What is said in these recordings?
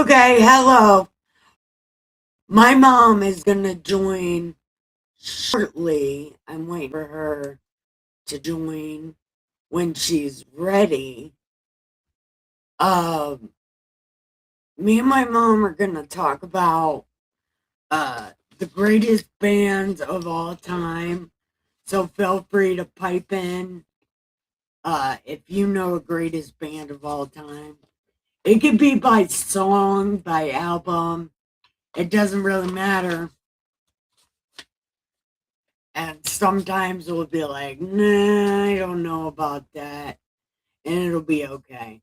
Okay, hello. My mom is gonna join shortly. I'm waiting for her to join when she's ready. Um, Me and my mom are gonna talk about the greatest bands of all time. So feel free to pipe in if you know a greatest band of all time. It could be by song, by album. It doesn't really matter. And sometimes we'll be like, nah, I don't know about that. And it'll be okay.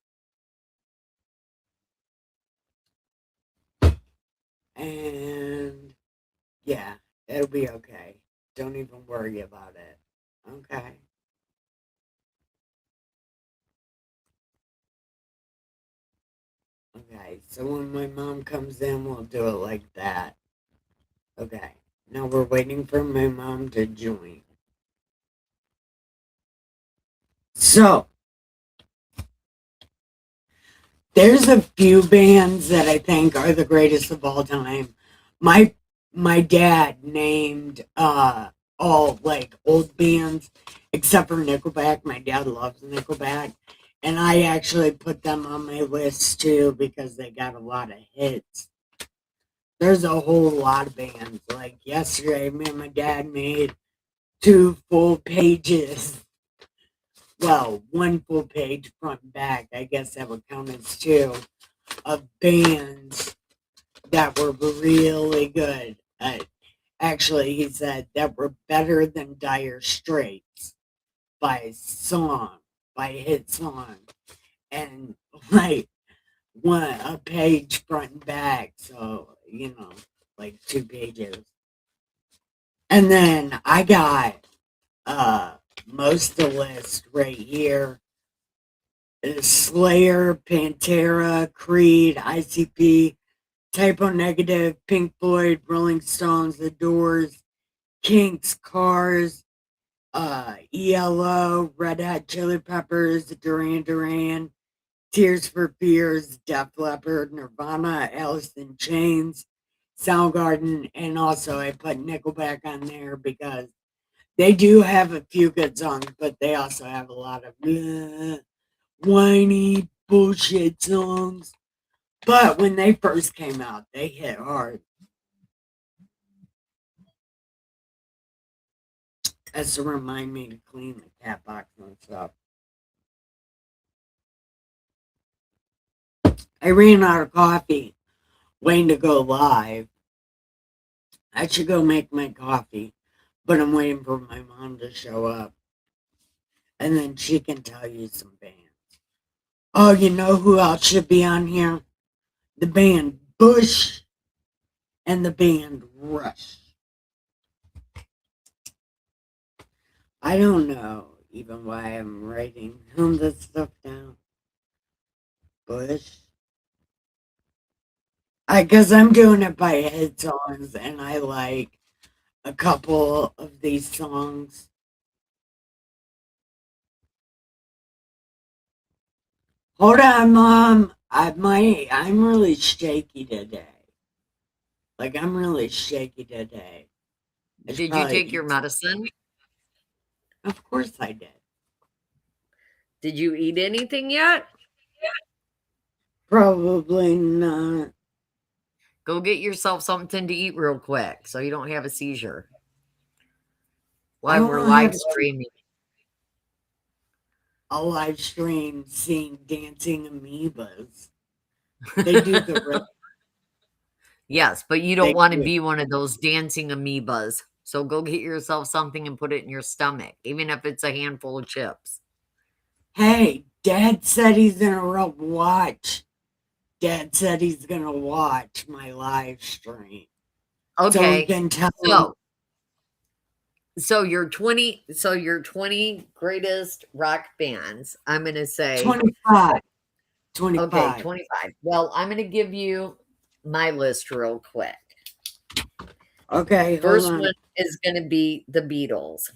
And yeah, it'll be okay. Don't even worry about it. Okay. Okay. So when my mom comes in, we'll do it like that. Okay. Now we're waiting for my mom to join. So there's a few bands that I think are the greatest of all time. My my dad named all like old bands except for Nickelback. My dad loves Nickelback. And I actually put them on my list too because they got a lot of hits. There's a whole lot of bands. Like yesterday, me and my dad made two full pages. Well, one full page front and back. I guess that would count as two of bands that were really good. Actually, he said that were better than Dire Straits by song, by hit song, and like a page front and back. So like two pages. And then I got most of the list right here. Slayer, Pantera, Creed, ICP, Typo Negative, Pink Floyd, Rolling Stones, The Doors, Kinks, Cars, ELO, Red Hot Chili Peppers, Duran Duran, Tears for Fears, Def Leppard, Nirvana, Alice in Chains, Soundgarden, and also I put Nickelback on there because they do have a few good songs, but they also have a lot of whiny bullshit songs. But when they first came out, they hit hard. As to remind me to clean the cat box and stuff. I ran out of coffee, waiting to go live. I should go make my coffee, but I'm waiting for my mom to show up, and then she can tell you some bands. Oh, you know who else should be on here? The band Bush and the band Rush. I don't know even why I'm writing this stuff down. Bush. Because I'm doing it by head songs, and I like a couple of these songs. Hold on, Mom. I'm really shaky today. Like I'm really shaky today. I should Did you probably take your eat some. medicine? Of course I did. Did you eat anything yet? Probably not. Go get yourself something to eat real quick so you don't have a seizure I while we're don't have live streaming. a live stream seeing dancing amoebas. They do the Yes, but you don't they want to do. be one of those dancing amoebas. So go get yourself something and put it in your stomach, even if it's a handful of chips. Hey, Dad said he's gonna watch. Dad said he's gonna watch my live stream, so we Okay. can tell him So your 20 greatest rock bands. I'm going to say 25. okay, 25. 25. Well, I'm going to give you my list real quick. Okay, hold First on. one is going to be the Beatles.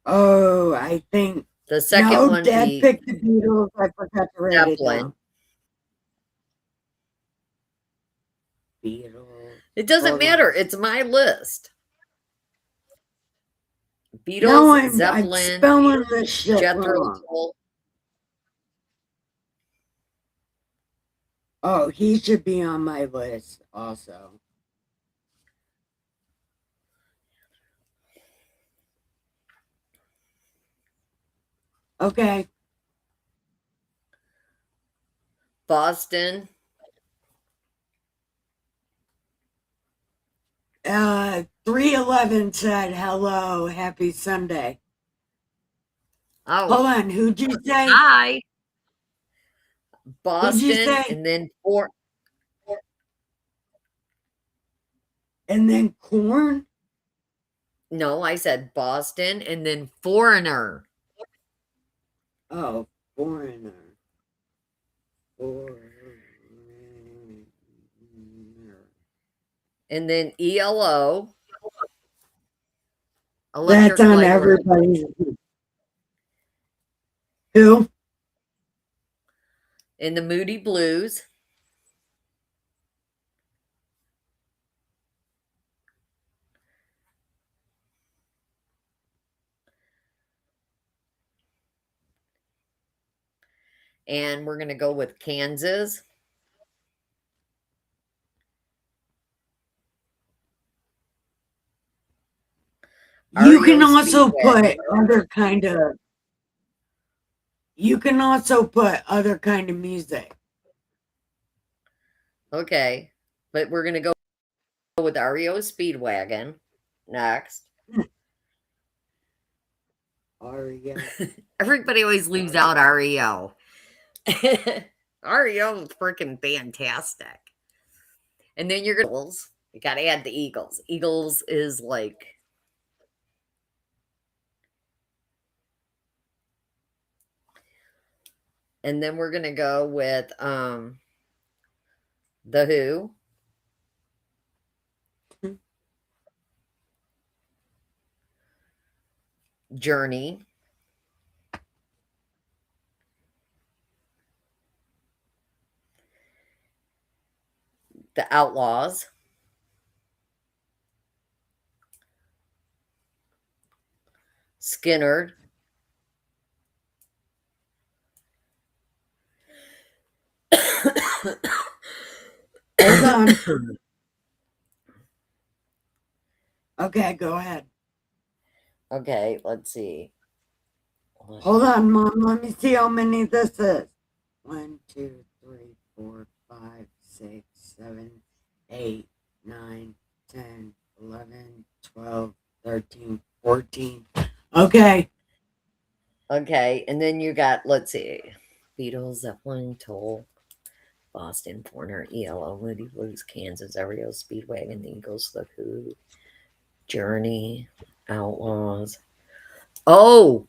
Oh, I think The second no. one Dad be picked the Beatles. I forgot to write it Zeppelin. down. Beatles. It doesn't Hold matter. on. It's my list. No, Beatles, I'm Zeppelin, spelling this shit Jethro wrong. Tull. Oh, he should be on my list also. Okay. Boston. 311 said hello, happy Sunday. Oh, Hold on, who'd you say? hi. Who'd you Boston, say? and then four. And then corn? No, I said Boston, and then Foreigner. Oh, foreigner. Foreigner. And then ELO. That's Electric on Light Orchestra. everybody's. Who? And the Moody Blues. And we're going to go with Kansas. You can REO also put Speedwagon. other kind of. You can also put other kind of music. Okay. But we're going to go with REO Speedwagon next. REO. Everybody always leaves out REO. REO is freaking fantastic. And then you're going to. You got to add the Eagles. Eagles is like. And then we're going to go with The Who. Journey. The Outlaws. Skinner. Hold on. Okay, go ahead. Okay, let's see. Hold on, Mom. Let me see how many this is. 1, 2, 3, 4, 5, 6, 7, 8, 9, 10, 11, 12, 13, 14. Okay. Okay, and then you got, let's see, Beatles, Zeppelin, Toll, Boston, Foreigner, ELO, Moody Blues, Kansas, REO Speedwagon, the Eagles, The Who, Journey, Outlaws. Oh,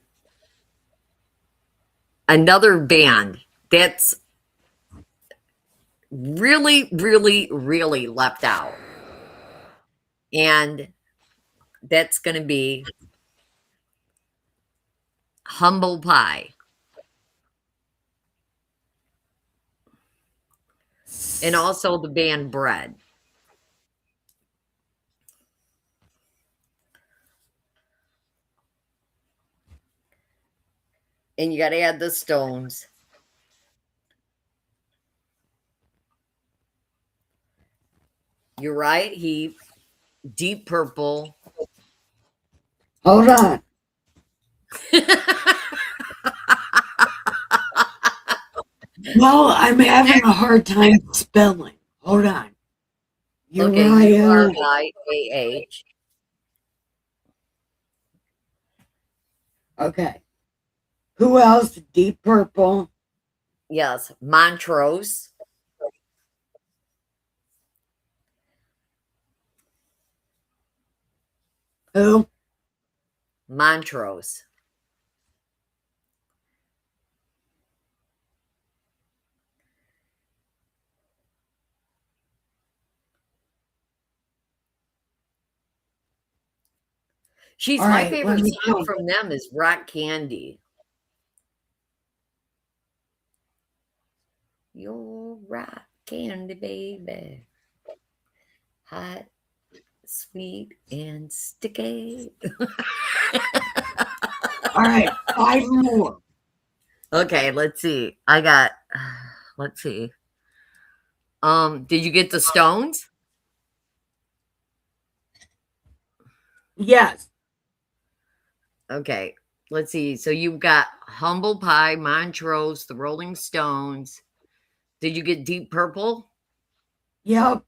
another band that's really, really, really left out. And that's going to be Humble Pie. And also the band Bread. And you got to add the Stones. You're right, Heath. Deep Purple. Hold on. Well, I'm having a hard time spelling. Hold on. Okay, Uriah. URIAH. Okay. Who else? Deep Purple. Yes, Montrose. Who? Montrose. She's All my right, let favorite me song think. from them is Rock Candy. You're rock candy, baby. Hot, sweet, and sticky. All right, 5 more. Okay, let's see. Let's see. Did you get the stones? Yes. Okay, let's see. So you've got Humble Pie, Montrose, the Rolling Stones. Did you get Deep Purple? Yep.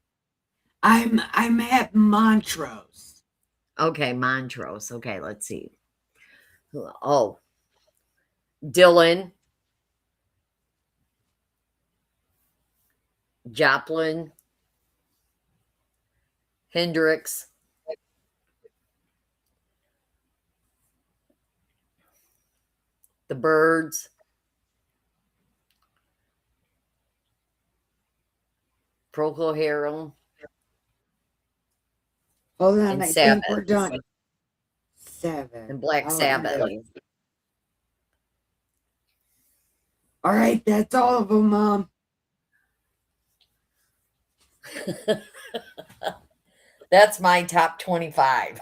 I'm at Montrose. Okay, Montrose. Okay, let's see. Oh, Dylan, Joplin, Hendrix, the Birds, Procol Harum, Hold on, and I think we're Sabbath, done. and 7. Black How Sabbath. many? All right, that's all of them, Mom. That's my top 25.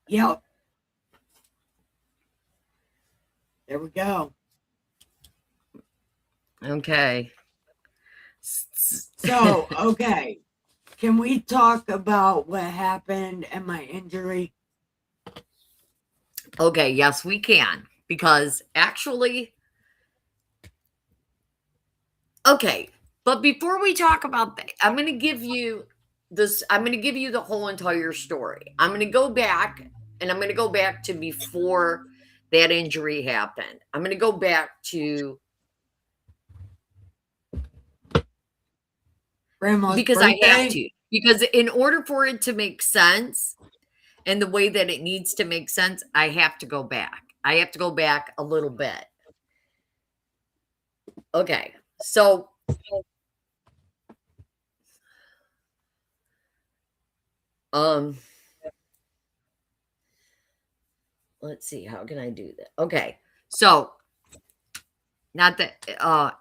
Yep. There we go. Okay. So, okay. Can we talk about what happened and my injury? Okay, yes, we can. Because actually, okay, but before we talk about that, I'm going to give you the whole entire story. I'm going to go back and I'm going to go back to before that injury happened. I'm going to go back to Grandma's because I have birthday? to. Because in order for it to make sense and the way that it needs to make sense, I have to go back. I have to go back a little bit. Okay. So um let's see, how can I do that? Okay. So not that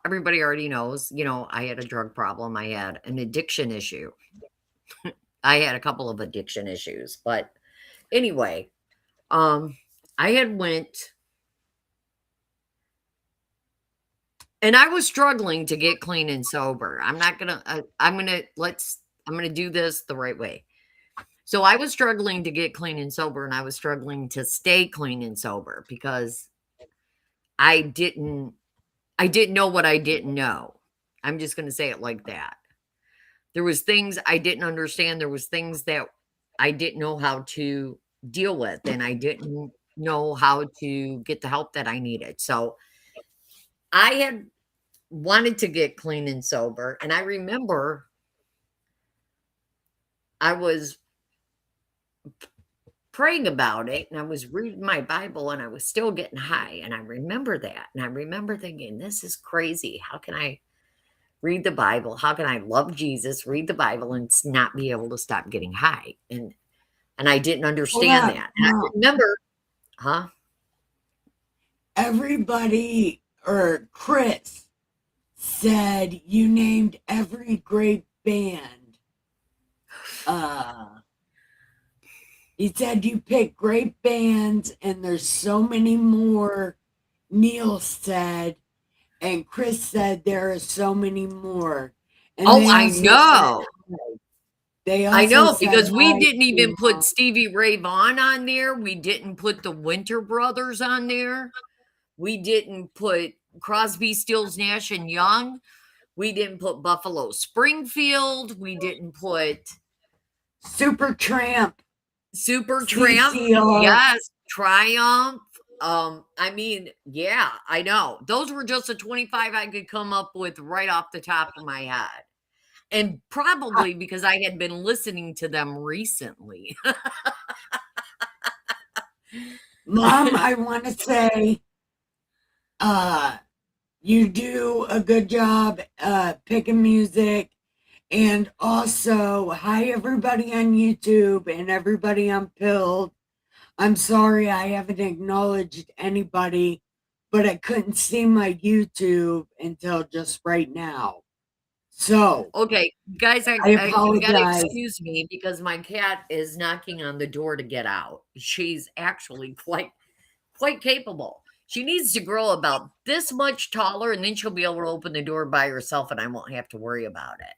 everybody already knows, I had a drug problem. I had an addiction issue. I had a couple of addiction issues, but anyway, I had went and I was struggling to get clean and sober. I'm going to do this the right way. So I was struggling to get clean and sober and I was struggling to stay clean and sober because I didn't know what I didn't know. I'm just going to say it like that. There was things I didn't understand. There was things that I didn't know how to deal with, and I didn't know how to get the help that I needed. So I had wanted to get clean and sober, and I remember I was praying about it and I was reading my Bible and I was still getting high. And I remember that. And I remember thinking, this is crazy. How can I read the Bible? How can I love Jesus, read the Bible, and not be able to stop getting high? And I didn't Hold understand up. that. And I remember, huh? Everybody, or Chris, said you named every great band. He said you picked great bands, and there's so many more. Neil said, and Chris said there are so many more. And Oh, I know. They I also know, said because we hi didn't even to, put Stevie Ray Vaughan on there. We didn't put the Winter Brothers on there. We didn't put Crosby, Stills, Nash and Young. We didn't put Buffalo Springfield. We didn't put Supertramp, Supertramp. CCR. Yes, Triumph. I mean, yeah, I know. Those were just the 25 I could come up with right off the top of my head. And probably because I had been listening to them recently. Mom, I want to say, you do a good job picking music. And also, hi everybody on YouTube and everybody on Pilled. I'm sorry I haven't acknowledged anybody but I couldn't see my YouTube until just right now. So Okay, guys, I you gotta apologize. excuse me because my cat is knocking on the door to get out. She's actually quite capable. She needs to grow about this much taller, and then she'll be able to open the door by herself, and I won't have to worry about it.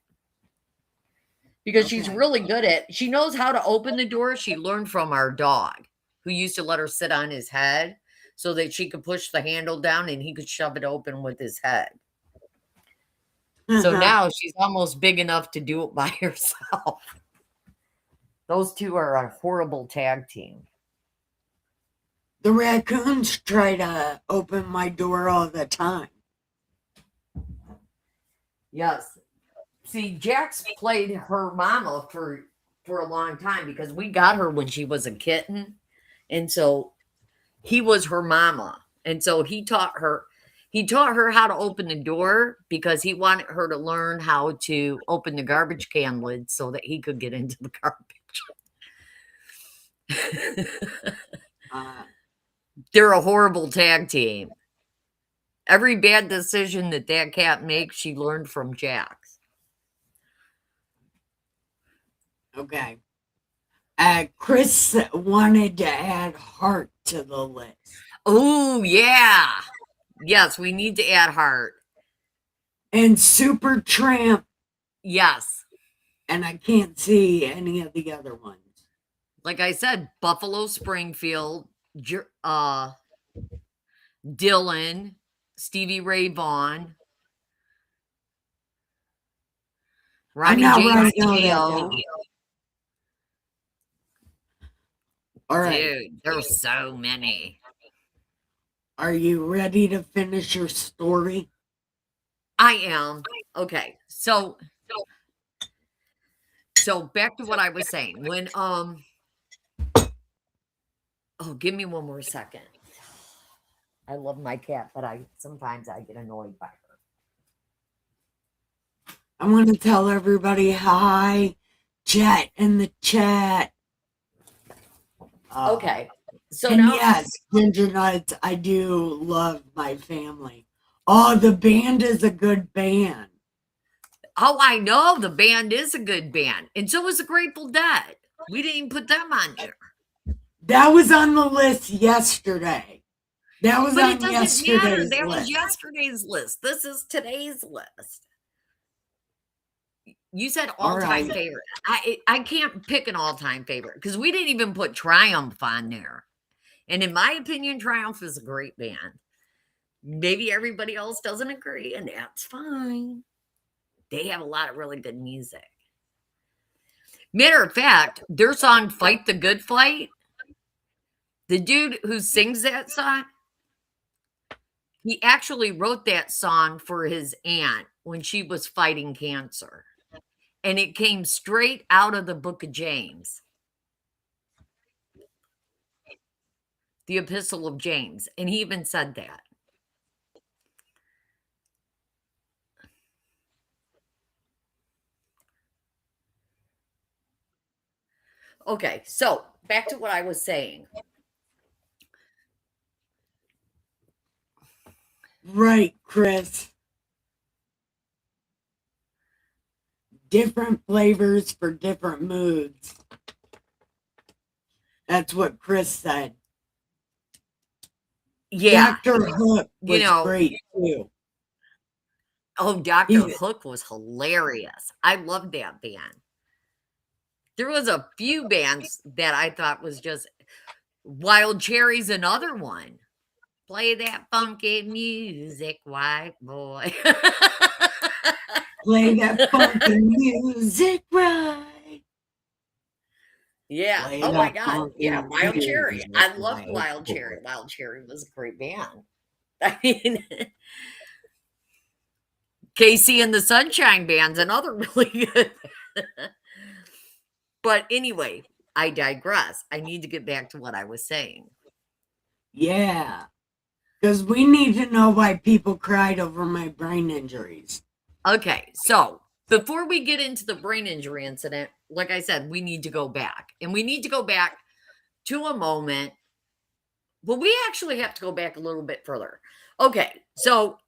Because she's Okay. really good at she knows how to open the door. She learned from our dog, who used to let her sit on his head so that she could push the handle down and he could shove it open with his head. So now she's almost big enough to do it by herself. Those two are a horrible tag team. The raccoons try to open my door all the time. Yes. See, Jax played her mama for a long time because we got her when she was a kitten. And so he was her mama. And so he taught her how to open the door because he wanted her to learn how to open the garbage can lid so that he could get into the garbage. Uh, They're a horrible tag team. Every bad decision that cat makes, she learned from Jax. okay. Chris wanted to add heart to the list. Oh, yeah. Yes, we need to add heart. And Super Tramp, Yes. and I can't see any of the other ones. Like I said, Buffalo Springfield, Dylan, Stevie Ray Vaughan, I'm Ronnie not James writing all that Dio. down. All right. Dude, there's so many. Are you ready to finish your story? I am. Okay. So back to what I was saying. Give me one more second. I love my cat, but sometimes I get annoyed by her. I want to tell everybody hi, chat in the chat. Okay. So And now yes, Ginger Nuts, I do love my family. Oh, the band is a good band. Oh, I know the band is a good band. And so is the Grateful Dead. We didn't even put them on there. That was on the list yesterday. That was But it on doesn't matter. yesterday's That was list. yesterday's list. This is today's list. You said All all-time right. favorite. I can't pick an all-time favorite because we didn't even put Triumph on there. And in my opinion, Triumph is a great band. Maybe everybody else doesn't agree, and that's fine. They have a lot of really good music. Matter of fact, their song Fight the Good Fight, the dude who sings that song, he actually wrote that song for his aunt when she was fighting cancer. And it came straight out of the book of James, the Epistle of James. And he even said that. Okay, so back to what I was saying. Right, Chris. Different flavors for different moods. That's what Chris said. Yeah, Dr. Hook you was know, great too. oh, Dr. He, Hook was hilarious. I loved that band. There was a few bands that I thought was just Wild Cherry's another one. Play that funky music, white boy. play that funky music right. Yeah. Play Oh my that God. funky Yeah. Wild Cherry. music I loved right, Wild Cherry. boy. Wild Cherry was a great band. I mean, Casey and the Sunshine Band's another really good. But anyway, I digress. I need to get back to what I was saying. Yeah. Because we need to know why people cried over my brain injuries. Okay. So before we get into the brain injury incident, like I said, we need to go back. And we need to go back to a moment. Well, we actually have to go back a little bit further. Okay, so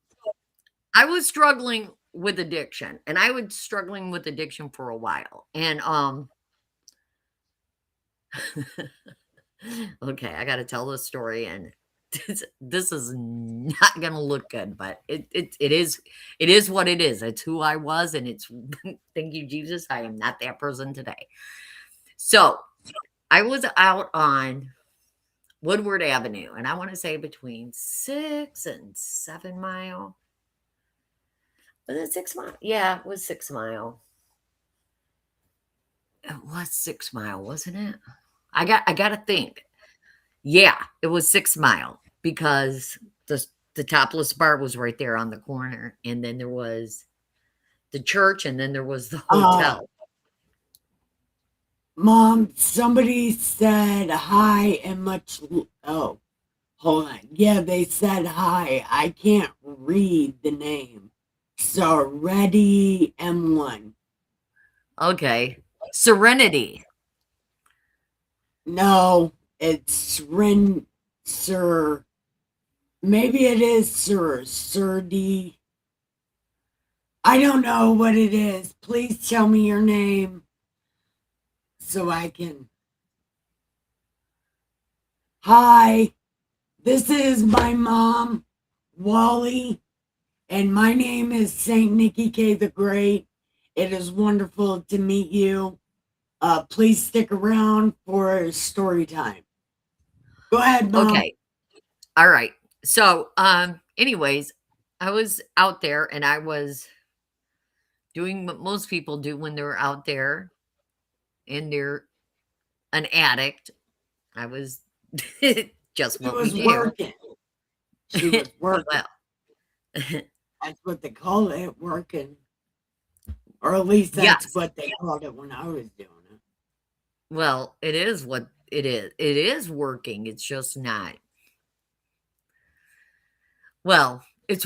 I was struggling with addiction, and I was struggling with addiction for a while, and, okay, I gotta tell this story, and this is not gonna look good, but it is what it is. It's who I was, and it's thank you, Jesus, I am not that person today. So, I was out on Woodward Avenue, and I wanna say between 6 and 7 Mile. Was it 6 Mile? Yeah, it was 6 Mile. It was 6 Mile, wasn't it? I gotta think. Yeah, it was 6 Mile because the topless bar was right there on the corner, and then there was the church, and then there was the Uh, hotel. Mom, somebody said hi and oh, hold on. Yeah, they said hi. I can't read the name. So, ready M1. Okay. Serenity. No, it's Sir. Maybe it is Sir D. I don't know what it is. Please tell me your name so I can. Hi, this is my mom, Wally, and my name is Saint Nikki K the Great. It is wonderful to meet you. Please stick around for story time. Go ahead, Mom. Okay. Alright. So, anyways, I was out there, and I was doing what most people do when they're out there and they're an addict. I was just She what we was do. working. She was working. Well, That's what they call it, working. Or at least that's yes. what they called it when I was doing it. Well, it is what it is. It is working, it's just not. Well, it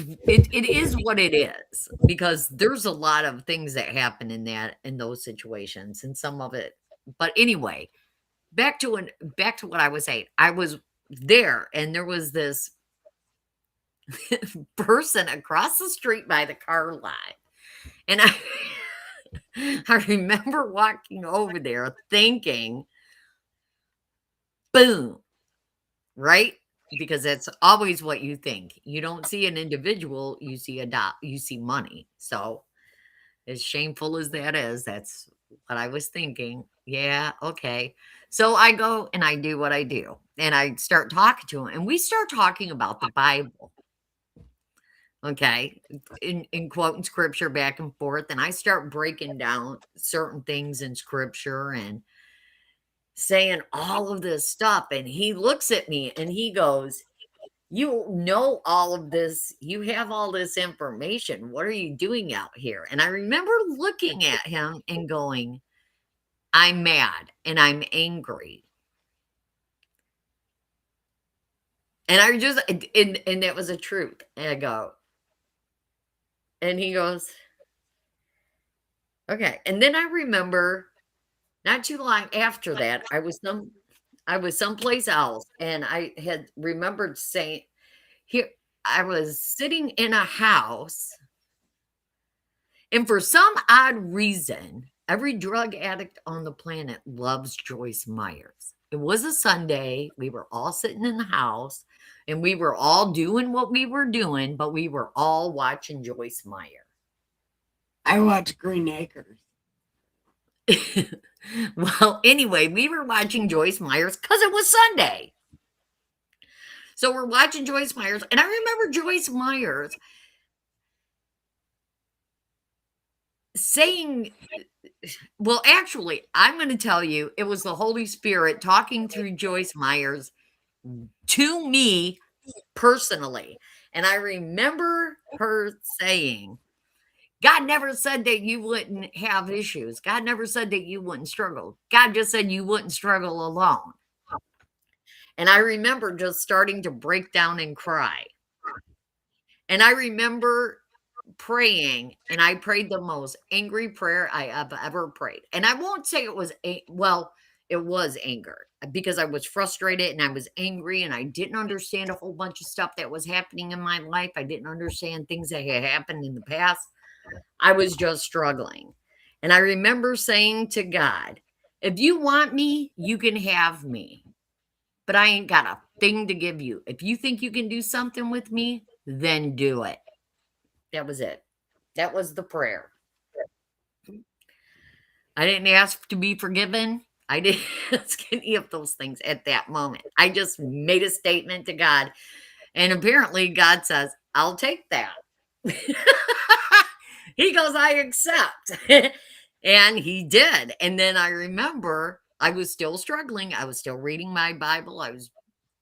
is what it is because there's a lot of things that happen in those situations, and some of it but anyway, back to what I was saying. I was there, and there was this person across the street by the car lot, and I I remember walking over there thinking, "Boom," right? Because that's always what you think. You don't see an individual, you see you see money. So, as shameful as that is, that's what I was thinking. Yeah, okay. So I go and I do what I do, and I start talking to him, and we start talking about the Bible, okay? In quoting scripture back and forth, and I start breaking down certain things in scripture and saying all of this stuff, and he looks at me and he goes, "You know all of this. You have all this information. What are you doing out here?" And I remember looking at him and going, "I'm mad and I'm angry." And I just and that was a truth. And I go, and he goes, "Okay." And then I remember not too long after that, I was someplace else, and I had remembered saying, here I was sitting in a house. And for some odd reason, every drug addict on the planet loves Joyce Myers. It was a Sunday. We were all sitting in the house and we were all doing what we were doing, but we were all watching Joyce Meyer. I watched Green Acres. Well, anyway, we were watching Joyce Myers because it was Sunday. So we're watching Joyce Myers. And I remember Joyce Myers saying, well, actually, I'm going to tell you, it was the Holy Spirit talking through Joyce Myers to me personally. And I remember her saying, God never said that you wouldn't have issues. God never said that you wouldn't struggle. God just said you wouldn't struggle alone. And I remember just starting to break down and cry. And I remember praying, and I prayed the most angry prayer I have ever prayed. And I won't say it was well, It was anger because I was frustrated and I was angry and I didn't understand a whole bunch of stuff that was happening in my life. I didn't understand things that had happened in the past. I was just struggling. And I remember saying to God, if you want me, you can have me, but I ain't got a thing to give you. If you think you can do something with me, then do it. That was it. That was the prayer. I didn't ask to be forgiven. I didn't ask any of those things at that moment. I just made a statement to God. And apparently, God says, I'll take that. He goes, I accept. And he did. And then I remember I was still struggling. I was still reading my Bible. I was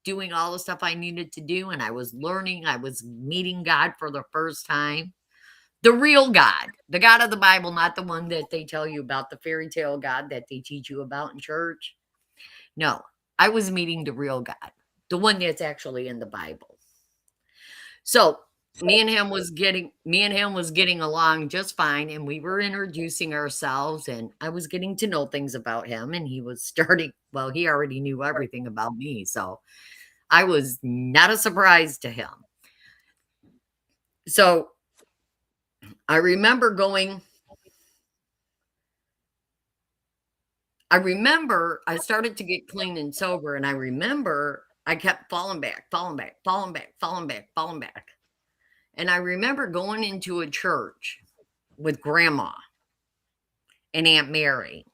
doing all the stuff I needed to do. And I was learning. I was meeting God for the first time. The real God, the God of the Bible, not the one that they tell you about, the fairy tale God that they teach you about in church. No, I was meeting the real God, the one that's actually in the Bible. So me and him was getting along just fine, and we were introducing ourselves, and I was getting to know things about him, and he was starting, well, he already knew everything about me, so I was not a surprise to him. So I remember going I started to get clean and sober, and I remember I kept falling back, falling back, falling back, falling back, falling back. And I remember going into a church with grandma and Aunt Mary.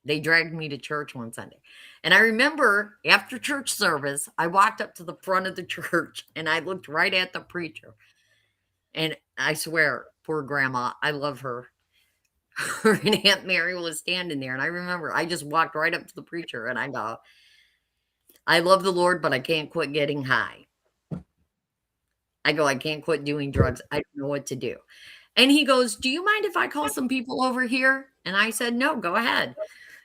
They dragged me to church one Sunday. And I remember after church service, I walked up to the front of the church and I looked right at the preacher. And I swear, poor grandma, I love her. Her and Aunt Mary was standing there. And I remember I just walked right up to the preacher and I go, I love the Lord, but I can't quit getting high. I go, I can't quit doing drugs. I don't know what to do. And he goes, do you mind if I call some people over here? And I said, no, go ahead.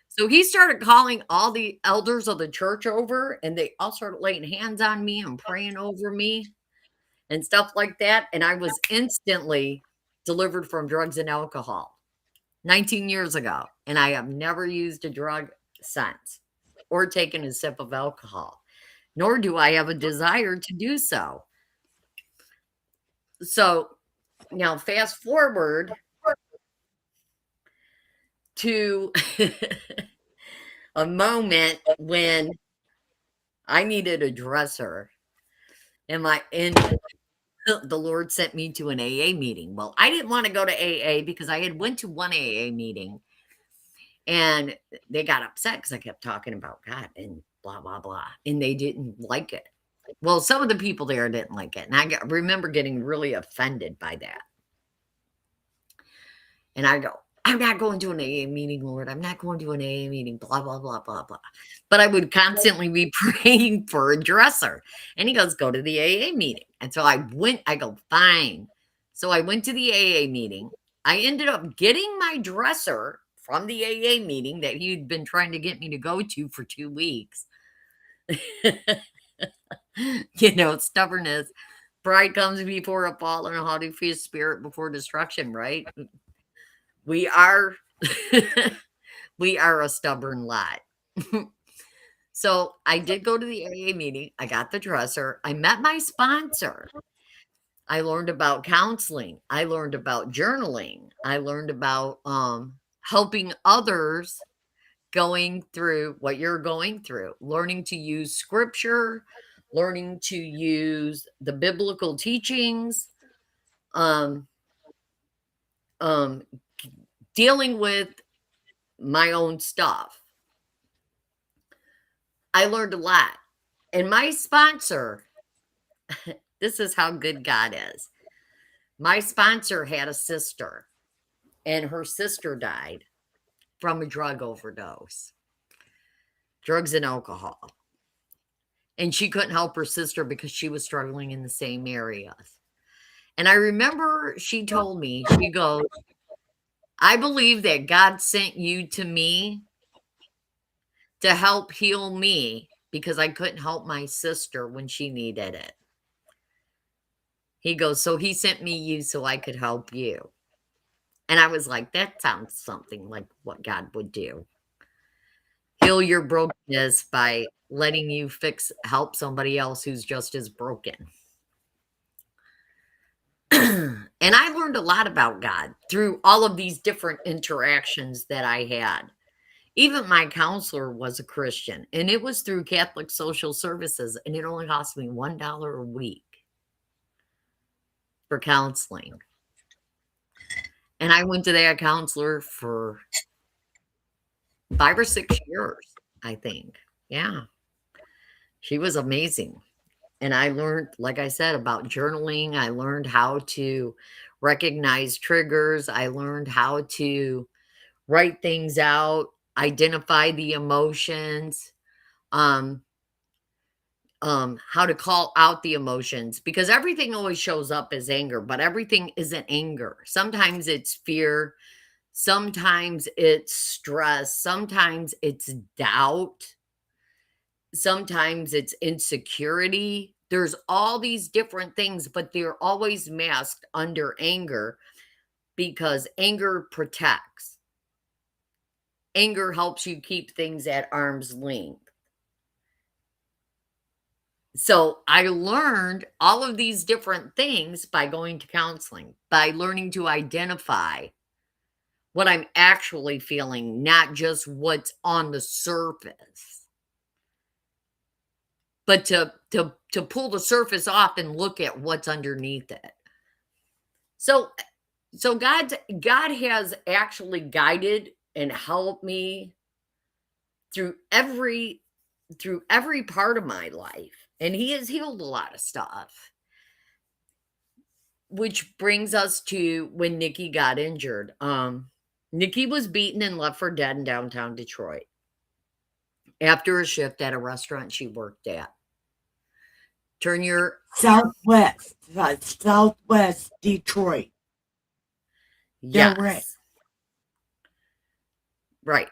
So he started calling all the elders of the church over, and they all started laying hands on me and praying over me and stuff like that. And I was instantly delivered from drugs and alcohol 19 years ago. And I have never used a drug since or taken a sip of alcohol, nor do I have a desire to do so. So now, fast forward to a moment when I needed a dresser, and the Lord sent me to an AA meeting. Well, I didn't want to go to AA because I had went to one AA meeting, and they got upset because I kept talking about God and blah blah blah, and they didn't like it. Well, some of the people there didn't like it, and remember getting really offended by that. And I go, I'm not going to an AA meeting, Lord. I'm not going to an AA meeting, blah, blah, blah, blah, blah. But I would constantly be praying for a dresser. And he goes, go to the AA meeting. And so I go, fine. So I went to the AA meeting. I ended up getting my dresser from the AA meeting that he'd been trying to get me to go to for 2 weeks. Stubbornness. Pride comes before a fall, and a haughty face spirit before destruction, right? We are we are a stubborn lot. So I did go to the AA meeting. I got the dresser. I met my sponsor. I learned about counseling. I learned about journaling. I learned about helping others going through what you're going through, learning to use scripture, learning to use the biblical teachings, um, um, dealing with my own stuff. I learned a lot. And my sponsor, this is how good God is. My sponsor had a sister, and her sister died from a drug overdose, drugs and alcohol. And she couldn't help her sister because she was struggling in the same areas. And I remember she told me, she goes, I believe that God sent you to me to help heal me because I couldn't help my sister when she needed it. He goes, so he sent me you so I could help you. And I was like, that sounds something like what God would do. heal your brokenness by letting you help somebody else who's just as broken. And I learned a lot about God through all of these different interactions that I had. Even my counselor was a Christian, and it was through Catholic Social Services, and it only cost me $1 a week for counseling. And I went to that counselor for 5 or 6 years, I think. Yeah. She was amazing. And I learned, like I said, about journaling. I learned how to recognize triggers. I learned how to write things out, identify the emotions, um, how to call out the emotions, because everything always shows up as anger, but everything isn't anger. Sometimes it's fear, sometimes it's stress, sometimes it's doubt, sometimes it's insecurity. There's all these different things, but they're always masked under anger because anger protects. Anger helps you keep things at arm's length. So I learned all of these different things by going to counseling, by learning to identify what I'm actually feeling, not just what's on the surface, but to pull the surface off and look at what's underneath it. So God has actually guided and helped me through every part of my life, and he has healed a lot of stuff. Which brings us to when Nikki got injured. Nikki was beaten and left for dead in downtown Detroit after a shift at a restaurant she worked at. Turn your Southwest Detroit. They're right. yes, right.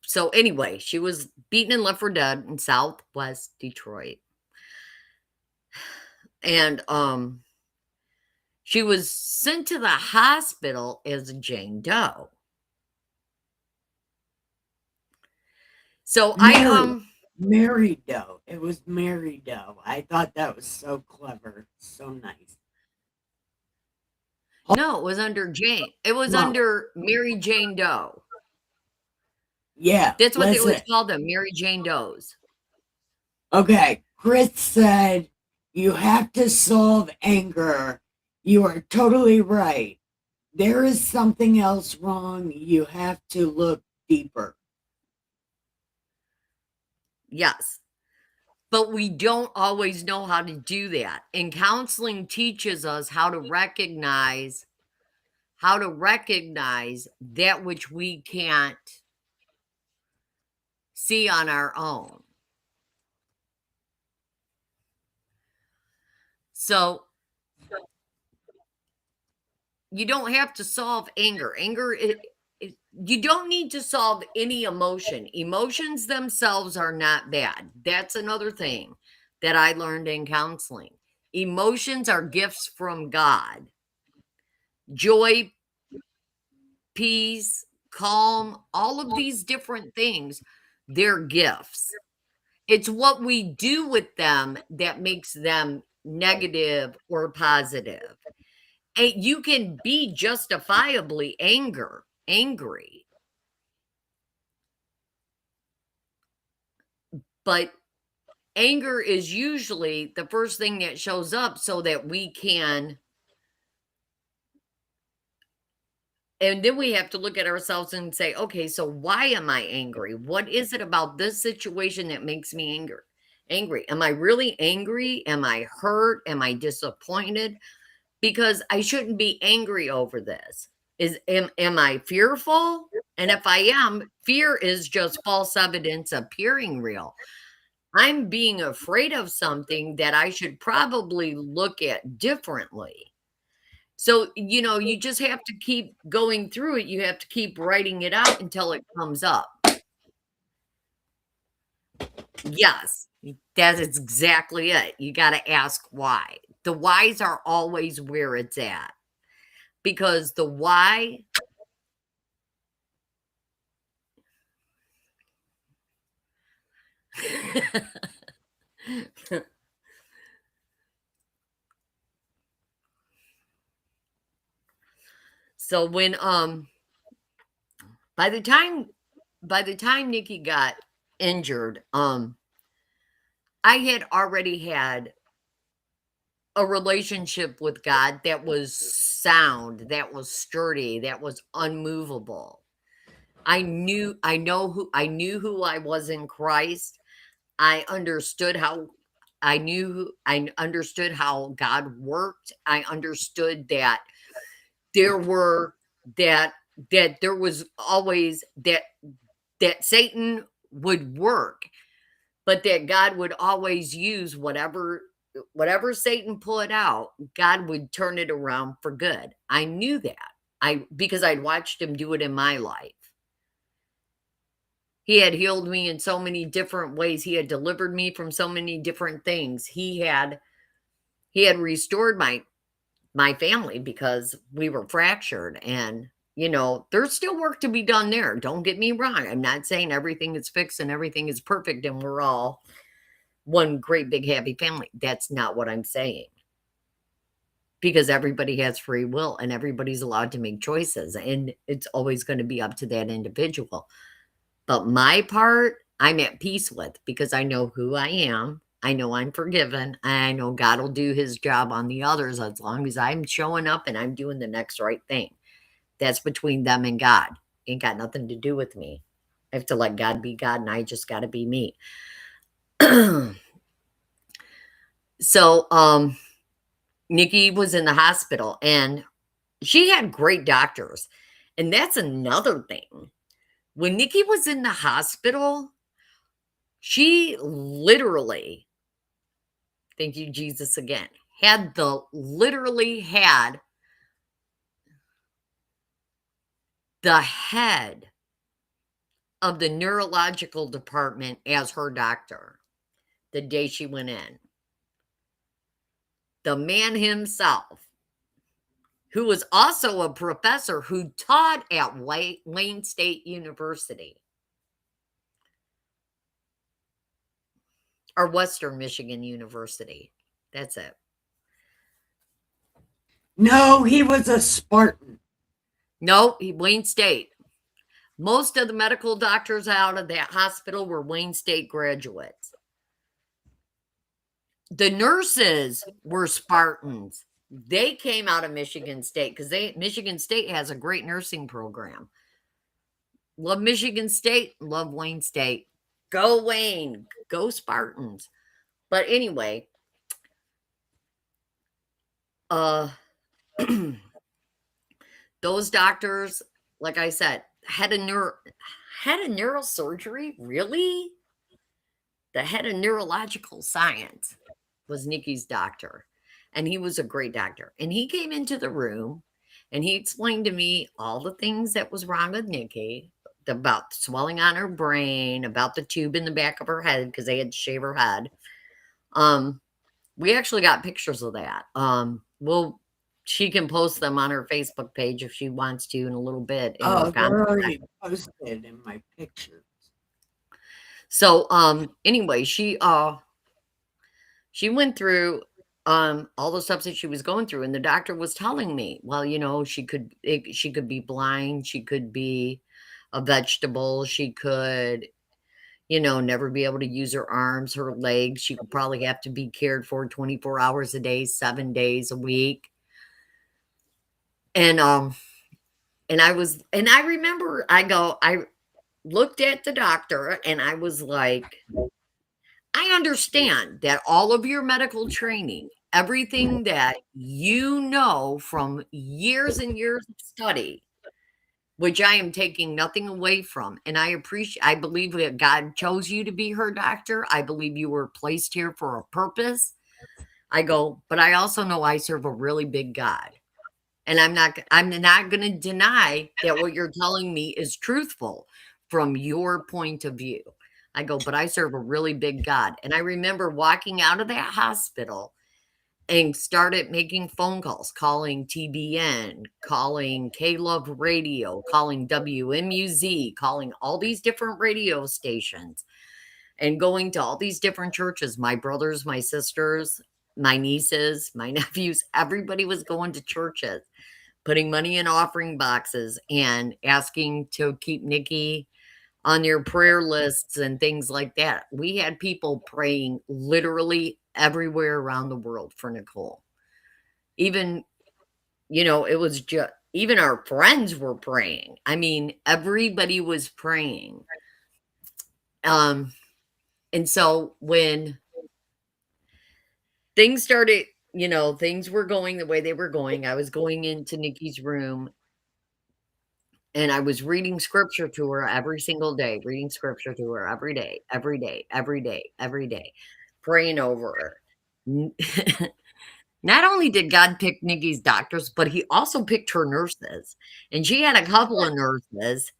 So anyway, she was beaten and left for dead in Southwest Detroit, and she was sent to the hospital as a Jane Doe. So Mary Doe. It was Mary Doe. I thought that was so clever, so nice. No, it was under Jane. It was under Mary Jane Doe. Yeah, That's what they always call them, Mary Jane Does. Okay, Chris said you have to solve anger. You are totally right. There is something else wrong. You have to look deeper. Yes. But we don't always know how to do that. And counseling teaches us how to recognize that which we can't see on our own. So you don't have to solve anger. You don't need to solve any emotion. Emotions themselves are not bad. That's another thing that I learned in counseling. Emotions are gifts from God. Joy, peace, calm, all of these different things, they're gifts. It's what we do with them that makes them negative or positive. And you can be justifiably angry, but anger is usually the first thing that shows up so that we can. And then we have to look at ourselves and say, okay, so why am I angry? What is it about this situation that makes me angry? Am I really angry? Am I hurt? Am I disappointed? Because I shouldn't be angry over this. Am I fearful? And if I am, fear is just false evidence appearing real. I'm being afraid of something that I should probably look at differently. So, you just have to keep going through it. You have to keep writing it out until it comes up. Yes, that is exactly it. You got to ask why. The whys are always where it's at. Because the why So when by the time Nikki got injured, I had already had a relationship with God that was sound, that was sturdy, that was unmovable. I knew who I was in Christ. I understood how I understood how God worked. I understood that there were that there was always that Satan would work, but that God would always use whatever Satan put out, God would turn it around for good. I knew that. Because I'd watched him do it in my life. He had healed me in so many different ways. He had delivered me from so many different things. He had restored my family because we were fractured, and there's still work to be done there. Don't get me wrong. I'm not saying everything is fixed and everything is perfect and we're all one great big happy family. That's not what I'm saying. Because everybody has free will and everybody's allowed to make choices, and it's always going to be up to that individual. But my part, I'm at peace with, because I know who I am. I know I'm forgiven. And I know God will do his job on the others as long as I'm showing up and I'm doing the next right thing. That's between them and God. Ain't got nothing to do with me. I have to let God be God, and I just got to be me. So, Nikki was in the hospital and she had great doctors. And that's another thing. When Nikki was in the hospital, she literally, thank you, Jesus, again, literally had the head of the neurological department as her doctor the day she went in. The man himself, who was also a professor who taught at Wayne State University or Western Michigan University. That's it. No, he was a Spartan. No, Wayne State. Most of the medical doctors out of that hospital were Wayne State graduates. The nurses were Spartans. They came out of Michigan State because Michigan State has a great nursing program. Love Michigan State, love Wayne State. Go Wayne, go Spartans. But anyway, those doctors, like I said, had a neurosurgery. Really? The head of neurological science was Nikki's doctor, and he was a great doctor. And he came into the room and he explained to me all the things that was wrong with Nikki, about swelling on her brain, about the tube in the back of her head because they had to shave her head. We actually got pictures of that. She can post them on her Facebook page if she wants to in a little bit and Oh, look on. they're already posted in my pictures. So anyway, she went through all the stuff that she was going through, and the doctor was telling me, well, she could be blind, she could be a vegetable, she could never be able to use her arms, her legs, she would probably have to be cared for 24 hours a day, 7 days a week. And I remember I looked at the doctor and I was like, I understand that all of your medical training, everything that you know from years and years of study, which I am taking nothing away from, and I believe that God chose you to be her doctor. I believe you were placed here for a purpose. I go, but I also know I serve a really big God. And I'm not going to deny that what you're telling me is truthful from your point of view. I go, but I serve a really big God. And I remember walking out of that hospital and started making phone calls, calling TBN, calling K-Love Radio, calling WMUZ, calling all these different radio stations. and going to all these different churches. My brothers, my sisters, my nieces, my nephews, everybody was going to churches, putting money in offering boxes and asking to keep Nikki on your prayer lists and things like that. We had people praying literally everywhere around the world for Nicole. Even, it was just, even our friends were praying. I mean, everybody was praying. Um, and so when things started, things were going the way they were going, I was going into Nikki's room and I was reading scripture to her every single day, reading scripture to her every day, every day, every day, every day, praying over her. Not only did God pick Nikki's doctors, but he also picked her nurses. And she had a couple of nurses.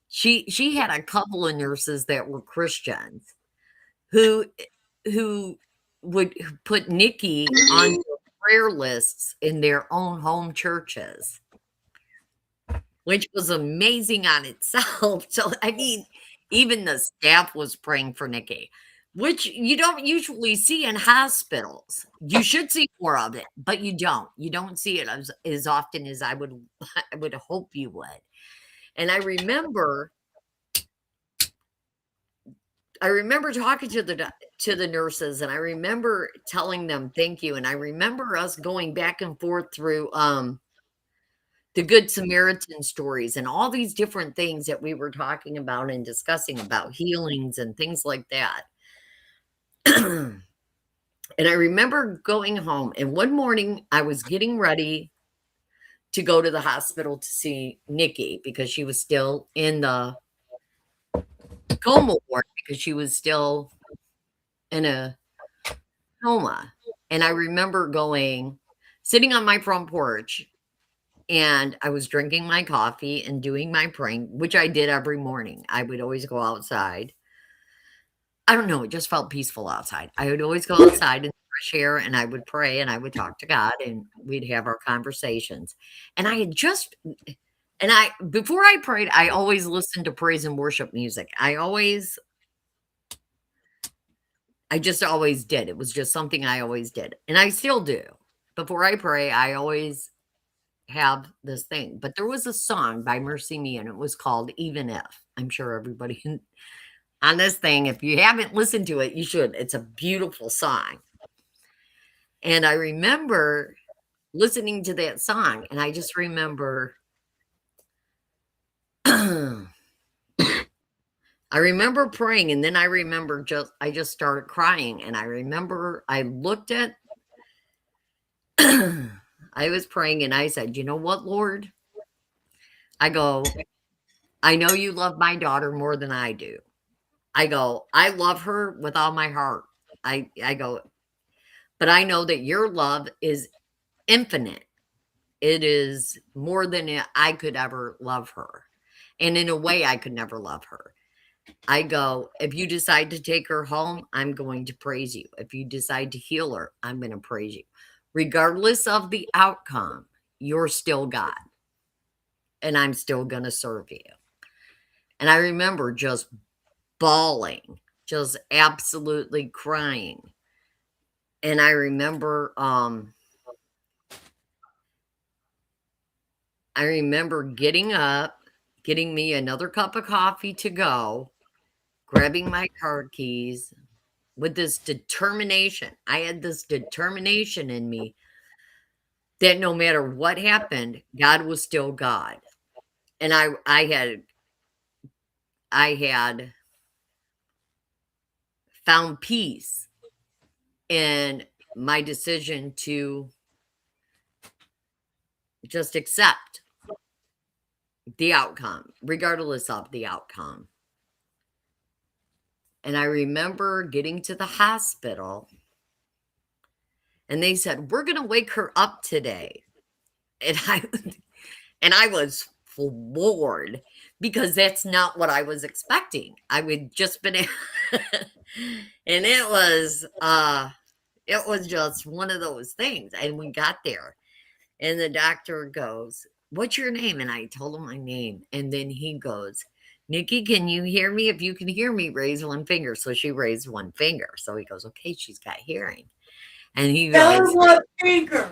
She had a couple of nurses that were Christians who who would put Nikki on their prayer lists in their own home churches, which was amazing on itself. So, I mean, even the staff was praying for Nikki, which you don't usually see in hospitals. You should see more of it, but you don't. You don't see it as often as I would I would hope you would. And I remember talking to the nurses, and I remember telling them thank you, and I remember us going back and forth through the Good Samaritan stories and all these different things that we were talking about and discussing about healings and things like that. And I remember going home, and one morning I was getting ready to go to the hospital to see Nikki because she was still in the coma ward because she was still in a coma. And I remember sitting on my front porch, and I was drinking my coffee and doing my praying, which I did every morning. I would always go outside. I don't know, it just felt peaceful outside. I would always go outside in the fresh air, and I would pray, and I would talk to God, and we'd have our conversations. And I had just and I before I prayed, I always listened to praise and worship music. I just always did. It was just something I always did, and I still do. Before I pray, I always have this thing. But there was a song by Mercy Me, and it was called Even If. I'm sure everybody on this thing, if you haven't listened to it, you should. It's a beautiful song. And I remember listening to that song, and I just remember I remember praying, and then I just started crying, and I remember I looked at I was praying, and I said, "You know what, Lord?" I go, "I know you love my daughter more than I do." I go, "I love her with all my heart." I go, "But I know that your love is infinite. It is more than I could ever love her. And in a way, I could never love her." I go, "If you decide to take her home, I'm going to praise you. If you decide to heal her, I'm going to praise you. Regardless of the outcome, you're still God, and I'm still going to serve you." And I remember just bawling, just absolutely crying. And I remember getting up, getting me another cup of coffee to go, grabbing my car keys with this determination. I had this determination in me that no matter what happened, God was still God. And I had found peace in my decision to just accept the outcome, regardless of the outcome. And I remember getting to the hospital, and they said, "We're going to wake her up today." And I was floored because that's not what I was expecting. I would just been and it was just one of those things. And we got there, and the doctor goes, "What's your name?" And I told him my name. And then he goes, Nikki, can you hear me? If you can hear me, raise one finger. So she raised one finger. So he goes, okay, she's got hearing. And he Tell her goes, what finger.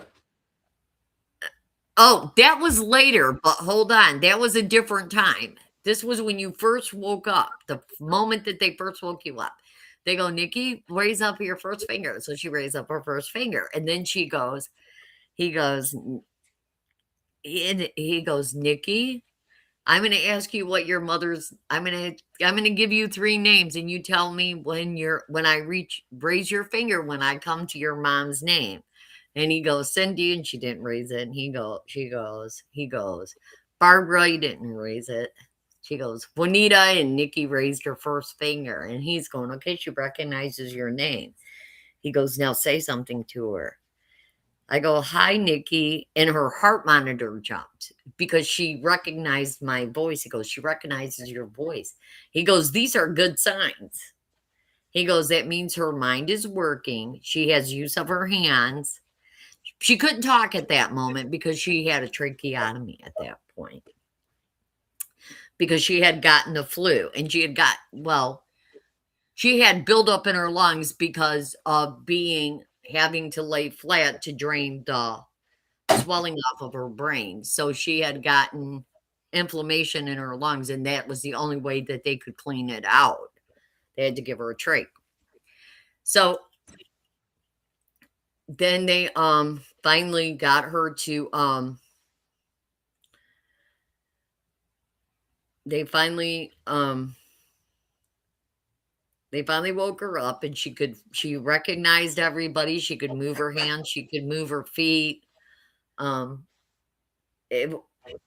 oh, that was later, but hold on. That was a different time. This was when you first woke up, the moment that they first woke you up. They go, Nikki, raise up your first finger. So she raised up her first finger. And then he goes, he goes, Nikki, I'm going to ask you what your mother's I'm going to give you three names and you tell me when I raise your finger when I come to your mom's name. And he goes, Cindy, and she didn't raise it. And he goes, Barbara, you didn't raise it. She goes, Juanita, and Nikki raised her first finger. And he's going, okay, she recognizes your name. He goes, now say something to her. I go, hi, Nikki. And her heart monitor jumped because she recognized my voice. He goes, she recognizes your voice. He goes, these are good signs. He goes, that means her mind is working. She has use of her hands. She couldn't talk at that moment because she had a tracheotomy at that point because she had gotten the flu and she had buildup in her lungs because of having to lay flat to drain the swelling off of her brain. So she had gotten inflammation in her lungs, and that was the only way that they could clean it out. They had to give her a trach. So then they finally got her to they finally woke her up and she recognized everybody. She could move her hands, she could move her feet. Um it,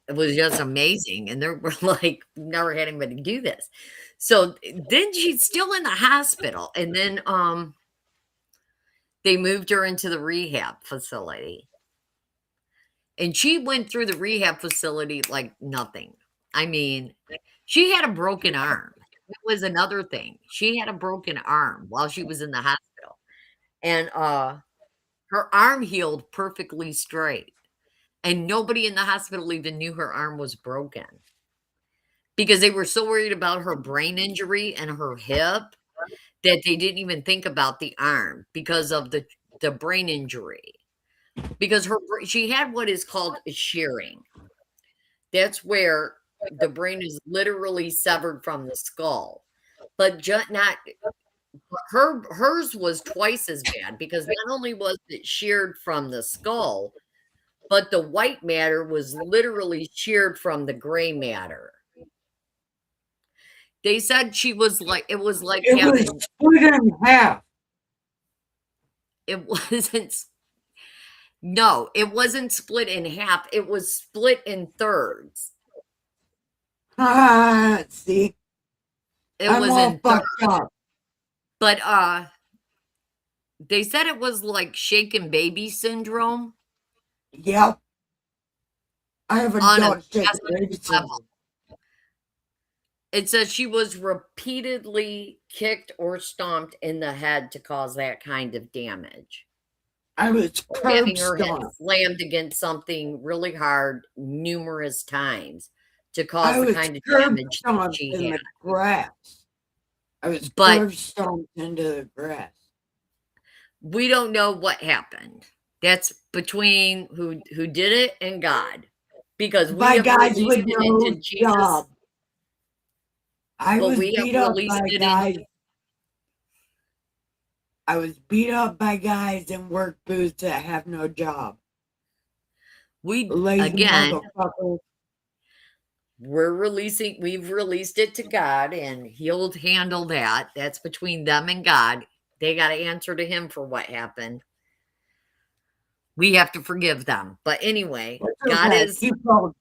it was just amazing. And they were like, never had anybody do this. So then she's still in the hospital. And then they moved her into the rehab facility. And she went through the rehab facility like nothing. I mean, she had a broken arm. That was another thing. She had a broken arm while she was in the hospital. And her arm healed perfectly straight. And nobody in the hospital even knew her arm was broken because they were so worried about her brain injury and her hip that they didn't even think about the arm because of the brain injury. Because she had what is called shearing. That's where the brain is literally severed from the skull. But not hers was twice as bad because not only was it sheared from the skull, but the white matter was literally sheared from the gray matter. They said it was like It was having split in half. it wasn't no, it wasn't split in half. It was split in thirds. Ah, see, It I'm was all in thirds. fucked up. But they said it was like shaken baby syndrome Yep, I have a on a dog shit massive baby level. syndrome. It says she was repeatedly kicked or stomped in the head to cause that kind of damage. I was curb Having her head stomped. slammed against something really hard numerous times to cause I the was kind of curb damage that stomped she in had. the grass. I was But curb stomped into the grass. we don't know what happened. That's between who did it and God, because we By have guys released with it no into Jesus, job. I but was we have beat up released by it guys. into I was beat up by guys in work booths that have no job. we Lazy again motherfuckers. we've released it to God and he'll handle that. That's between them and God. They got to answer to him for what happened. We have to forgive them. But anyway, It's God okay. is Keep going.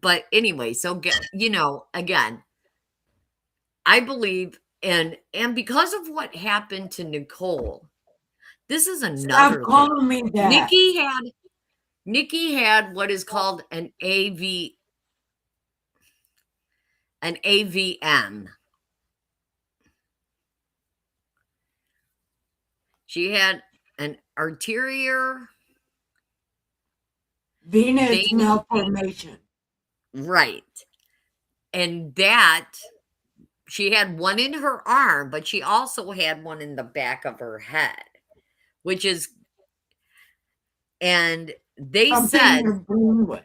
but anyway, so again, I believe and because of what happened to Nicole, this is Stop another thing. calling me that. Nikki had Nikki had what is called an AVM. She had an arterial Venous vein, malformation. right. And that she had one in her arm, but she also had one in the back of her head, which is, and Something you're born with.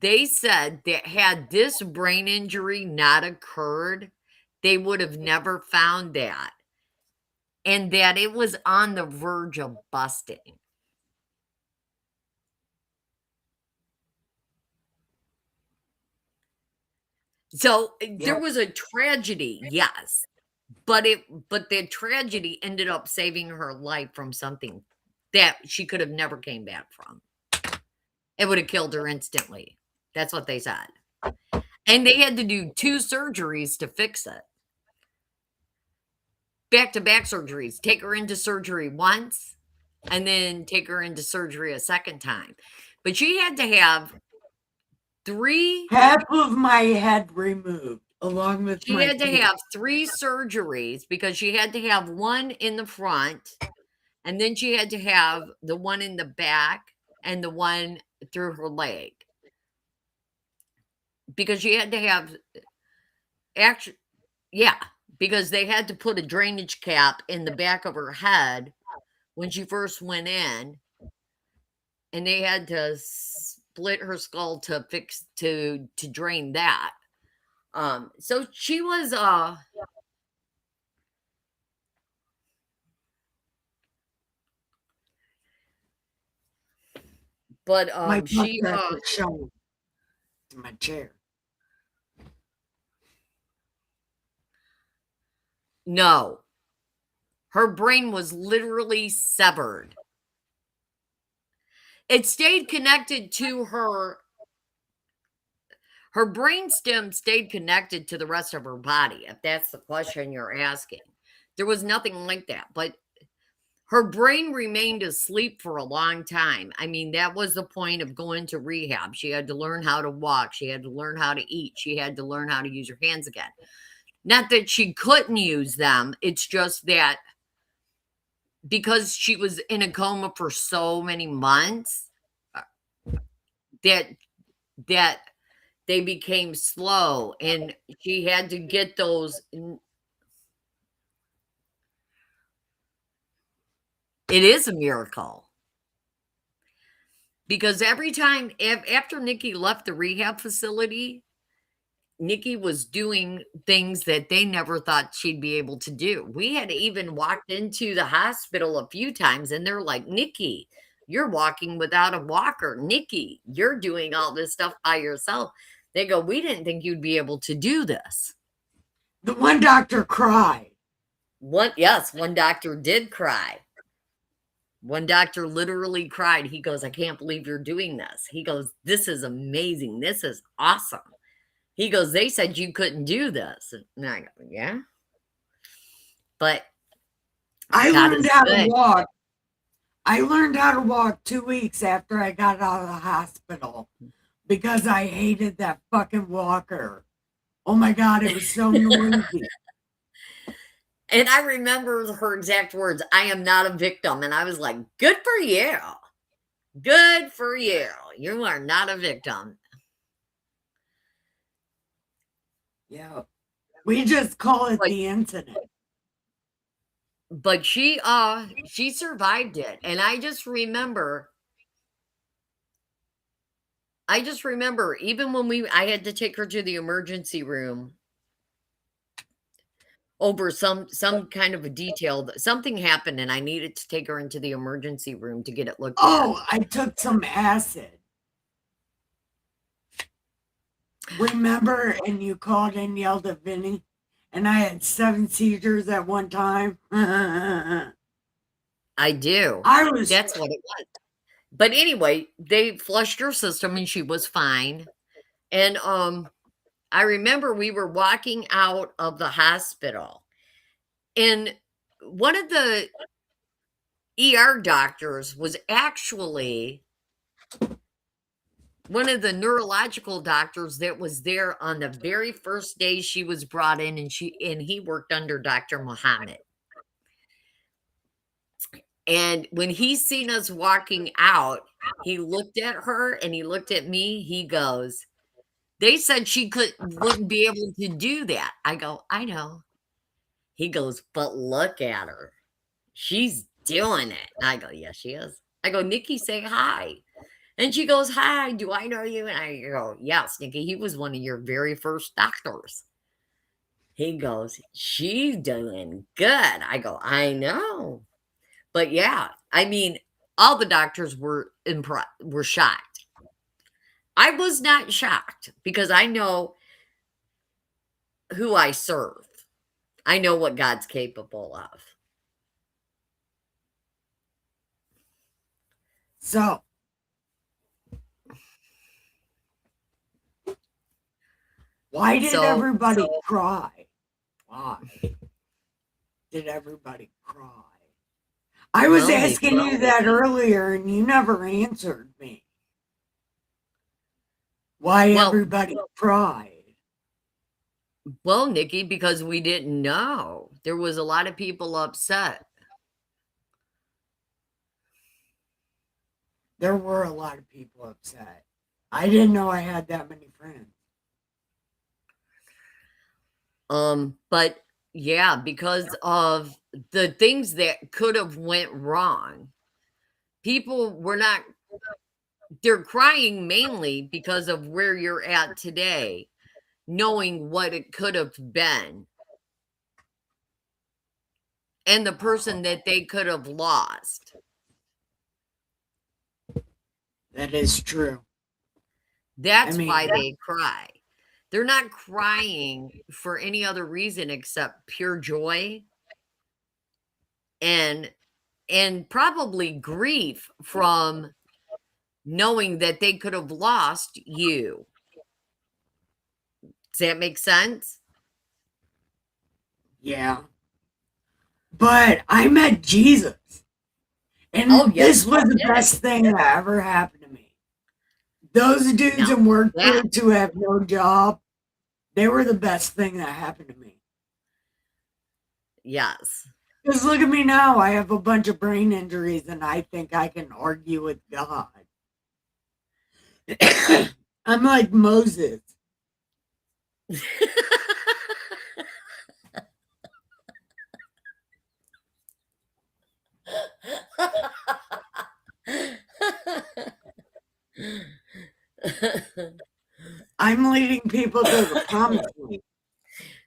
they said that had this brain injury not occurred, they would have never found that, and that it was on the verge of busting. So there Yep. was a tragedy, yes, but the tragedy ended up saving her life from something that she could have never came back from. It would have killed her instantly. That's what they said. And they had to do 2 surgeries to fix it. Back-to-back surgeries. Take her into surgery once and then take her into surgery a second time. But she had to have 3 Half of my head removed, along with she my had to teeth. have 3 surgeries because she had to have one in the front, and then she had to have the one in the back and the one through her leg. Because she had to have actually, yeah, because they had to put a drainage cap in the back of her head when she first went in, and they had to split her skull to fix to drain that. So she was but My she mustache is showing in my chair. no, her brain was literally severed. It stayed connected to her brain stem stayed connected to the rest of her body, if that's the question you're asking. There was nothing like that, but her brain remained asleep for a long time. I mean, that was the point of going to rehab. She had to learn how to walk. She had to learn how to eat. She had to learn how to use her hands again. Not that she couldn't use them. It's just that because she was in a coma for so many months, that that they became slow and she had to get those. It is a miracle because every time after Nikki left the rehab facility, Nikki was doing things that they never thought she'd be able to do. We had even walked into the hospital a few times and they're like, Nikki, you're walking without a walker. Nikki, you're doing all this stuff by yourself. They go, we didn't think you'd be able to do this. The one doctor cried. Yes, one doctor did cry. One doctor literally cried. He goes, I can't believe you're doing this. He goes, this is amazing. This is awesome. He goes, they said you couldn't do this. And I go, yeah. But I God learned is how to good. walk. I learned how to walk 2 weeks after I got out of the hospital because I hated that fucking walker. Oh my God, it was so noisy. And I remember her exact words, I am not a victim. And I was like, good for you. Good for you. You are not a victim. Yeah. We just call it But the incident. but she survived it. And I just remember even when I had to take her to the emergency room over some kind of a detail. Something happened and I needed to take her into the emergency room to get it looked at. Oh, I took some acid. Remember, and you called and yelled at Vinny, and I had 7 seizures at one time. I I do. was That's what it was. But anyway, they flushed her system and she was fine. And I remember we were walking out of the hospital and one of the ER doctors was actually one of the neurological doctors that was there on the very first day she was brought in, and he worked under Dr. Muhammad. And when he seen us walking out, he looked at her and he looked at me. He goes, They said she wouldn't be able to do that. I go, I know. He goes, but look at her. She's doing it. I go, yes, she is. I go, Nikki, say hi. And she goes, hi, do I know you? And I go, yes, Nikki, he was one of your very first doctors. He goes, she's doing good. I go, I know. But yeah, I mean, all the doctors were shocked. I was not shocked because I know who I serve. I know what God's capable of. So, why did everybody cry? Why did everybody cry? I was asking you that earlier and you never answered me. Why everybody cried? Well, Nikki, because we didn't know. There was a lot of people upset. There were a lot of people upset. I didn't know I had that many friends. But yeah, because of the things that could have went wrong, people were not, they're crying mainly because of where you're at today, knowing what it could have been and the person that they could have lost. That is true. That's why they cry. They're not crying for any other reason except pure joy and probably grief from knowing that they could have lost you. Does that make sense? Yeah. But I met Jesus. And this was the best thing that ever happened to me. Those dudes in work groups who have no job, they were the best thing that happened to me. Yes. Because look at me now. I have a bunch of brain injuries and I think I can argue with God. I'm like Moses. I'm leading people to the promised land.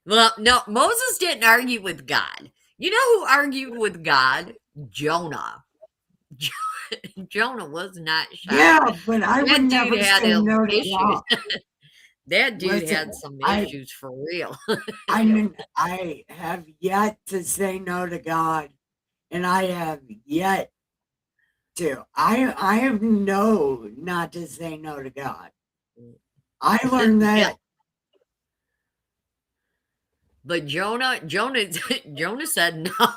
Well, no, Moses didn't argue with God. You know who argued with God? Jonah. Jonah was not shy. Yeah, but I would never say no to God. That dude had some issues for real. I mean, I have yet to say no to God, and I have yet to. I have not to say no to God. I learned that. Yeah. But Jonah said no.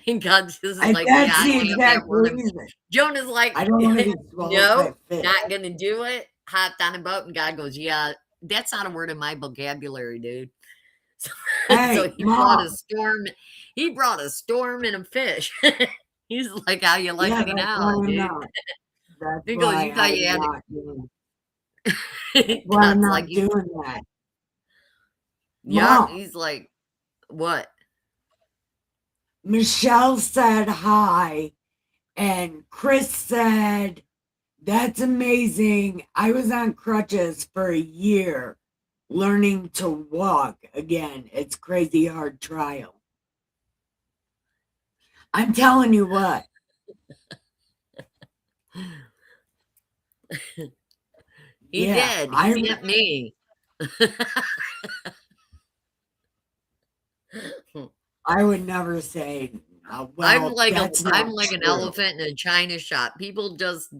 And God's just like, that's the exact reason. Jonah's like, I don't want to be no, not gonna do it. Hopped on a boat, and God goes, yeah, that's not a word in my vocabulary, dude. So, so he brought a storm. He brought a storm and a fish. He's like, how you like me now, dude? He goes, you thought you had it. Why I'm not doing that. Yeah, he's like, what? Michelle said hi, and Chris said, that's amazing. I was on crutches for a year learning to walk again. It's crazy hard trial. I'm telling you what. He did. He hit me. I would never say, well, I'm like an elephant in a china shop. People just,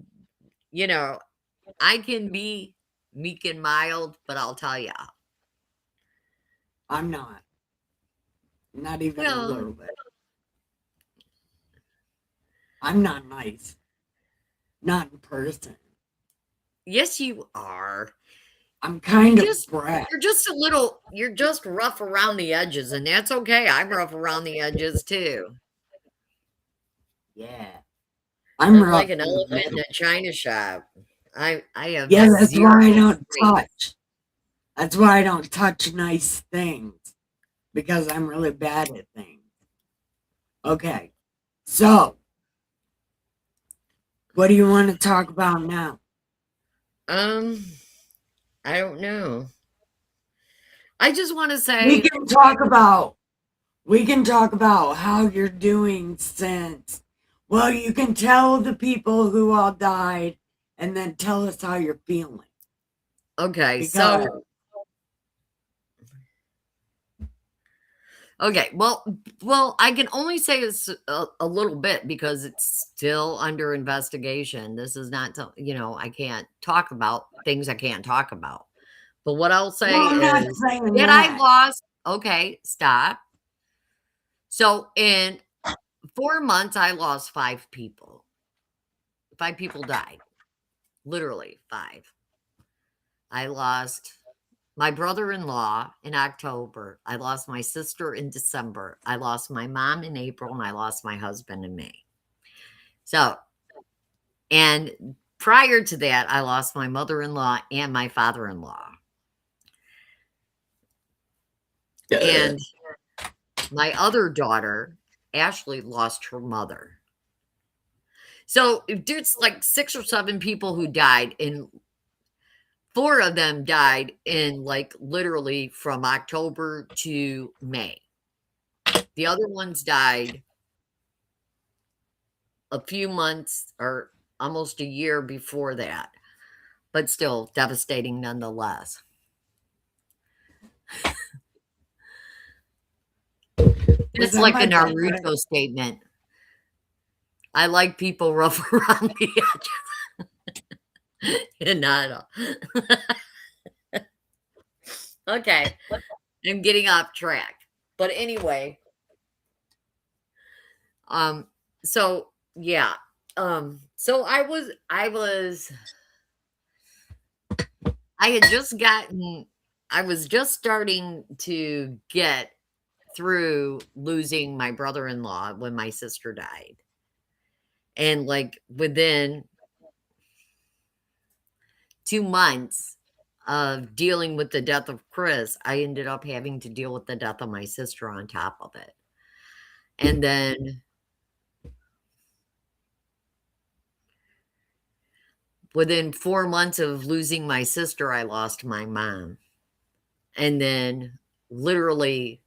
I can be meek and mild, but I'll tell you, I'm not. Not even a little bit. I'm not nice. Not in person. Yes, you are. I'm kind of brat. You're just rough around the edges, and that's okay. I'm rough around the edges too. Yeah. I'm like an elephant in a china shop. I have that's why I don't touch. That's why I don't touch nice things because I'm really bad at things. Okay. So, what do you want to talk about now? Um, I don't know. I just want to We say, can talk about we can talk about how you're doing since well, you can tell the people who all died and then tell us how you're feeling okay, because so okay, well, I can only say it's a little bit because it's still under investigation. This is not, I can't talk about things I can't talk about. But what I'll well, say I'm not is saying that I that. lost. Okay, stop. So in 4 months, I lost 5 people. 5 people died, literally five. I lost my brother-in-law in October. I lost my sister in December. I lost my mom in April, and I lost my husband in May. So, and prior to that, I lost my mother-in-law and my father-in-law. And my other daughter, Ashley, lost her mother. So, there's like 6 or 7 people who died, and 4 of them died in like literally from October to May. The other ones died a few months or almost a year before that, but still devastating nonetheless. Was It's that like a my favorite? Naruto statement. I like people rough around the edges. And not okay. I'm getting off track. But anyway, um, so yeah. So I had just gotten I was just starting to get through losing my brother-in-law when my sister died. And like within 2 months of dealing with the death of Chris, I ended up having to deal with the death of my sister on top of it. And then within 4 months of losing my sister, I lost my mom. And then literally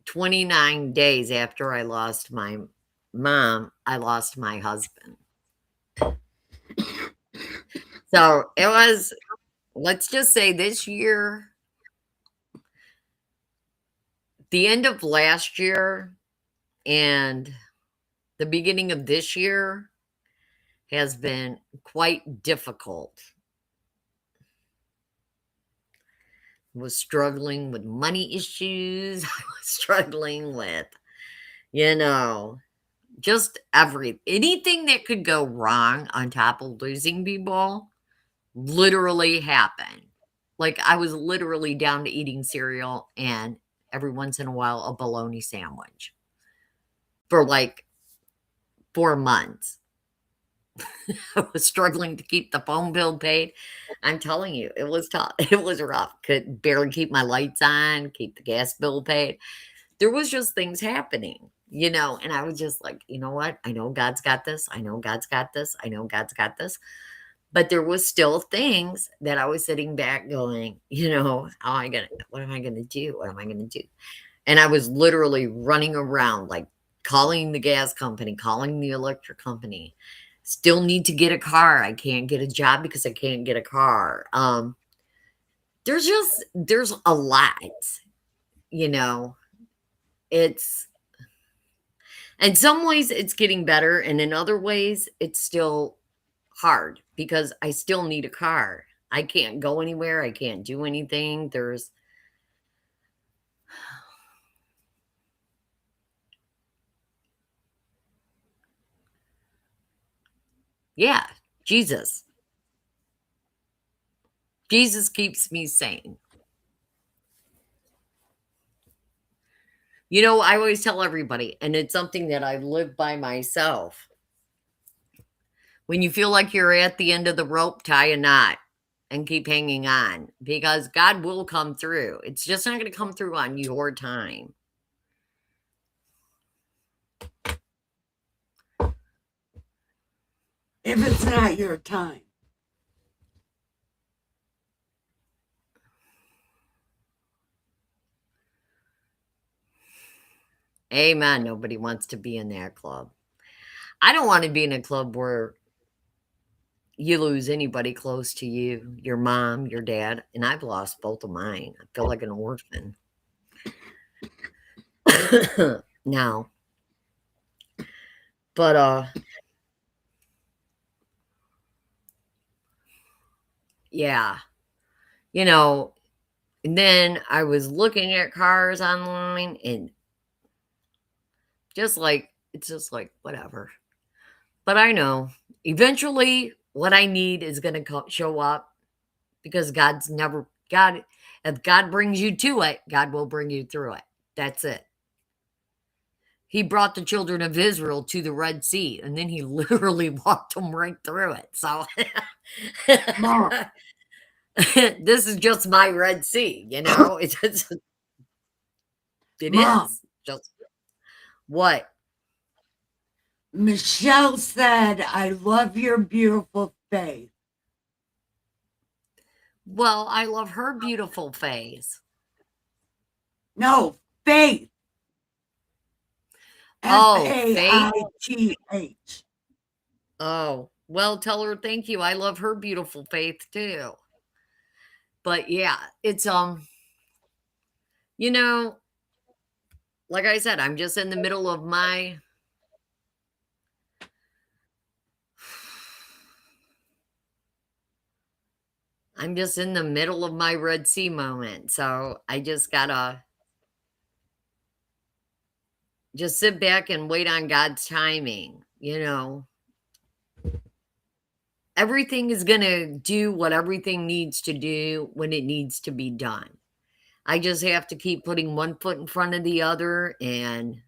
29 days after I lost my mom, I lost my husband. So it was, let's just say this year, the end of last year and the beginning of this year has been quite difficult. I was struggling with money issues. I was struggling with, you know, just anything that could go wrong on top of losing people literally happened. Like I was literally down to eating cereal and every once in a while a bologna sandwich for like 4 months. I was struggling to keep the phone bill paid. I'm telling you, it was tough. It was rough. Could barely keep my lights on, keep the gas bill paid. There was just things happening, and I was just like, you know what? I know God's got this. I know God's got this. I know God's got this. But there was still things that I was sitting back going, what am I gonna do? What am I gonna do? And I was literally running around, like calling the gas company, calling the electric company. Still need to get a car. I can't get a job because I can't get a car. There's a lot, you know. It's in some ways it's getting better, and in other ways it's still hard because I still need a car. I can't go anywhere. I can't do anything. Yeah, Jesus. Jesus keeps me sane. I always tell everybody, and it's something that I live by myself. When you feel like you're at the end of the rope, tie a knot. and keep hanging on because God will come through. It's just not going to come through on your time. If it's not your time. Amen. Nobody wants to be in that club. I don't want to be in a club where you lose anybody close to you, your mom, your dad, and I've lost both of mine. I feel like an orphan. Now, but yeah, you know, and then I was looking at cars online and it's just like whatever. But I know eventually what I need is going to show up because God's never God if God brings you to it, God will bring you through it. That's it. He brought the children of Israel to the Red Sea and then he literally walked them right through it. So Mom, this is just my Red Sea, it Mom, is just what? Michelle said, I love your beautiful face. Well, I love her beautiful face. No, faith. F Oh, A Faith. I T H. Oh, well, tell her thank you. I love her beautiful Faith too. But yeah, it's you know, like I said, I'm just in the middle of my I'm just in the middle of my Red Sea moment. So I just gotta just sit back and wait on God's timing. Everything is gonna do what everything needs to do when it needs to be done. I just have to keep putting one foot in front of the other and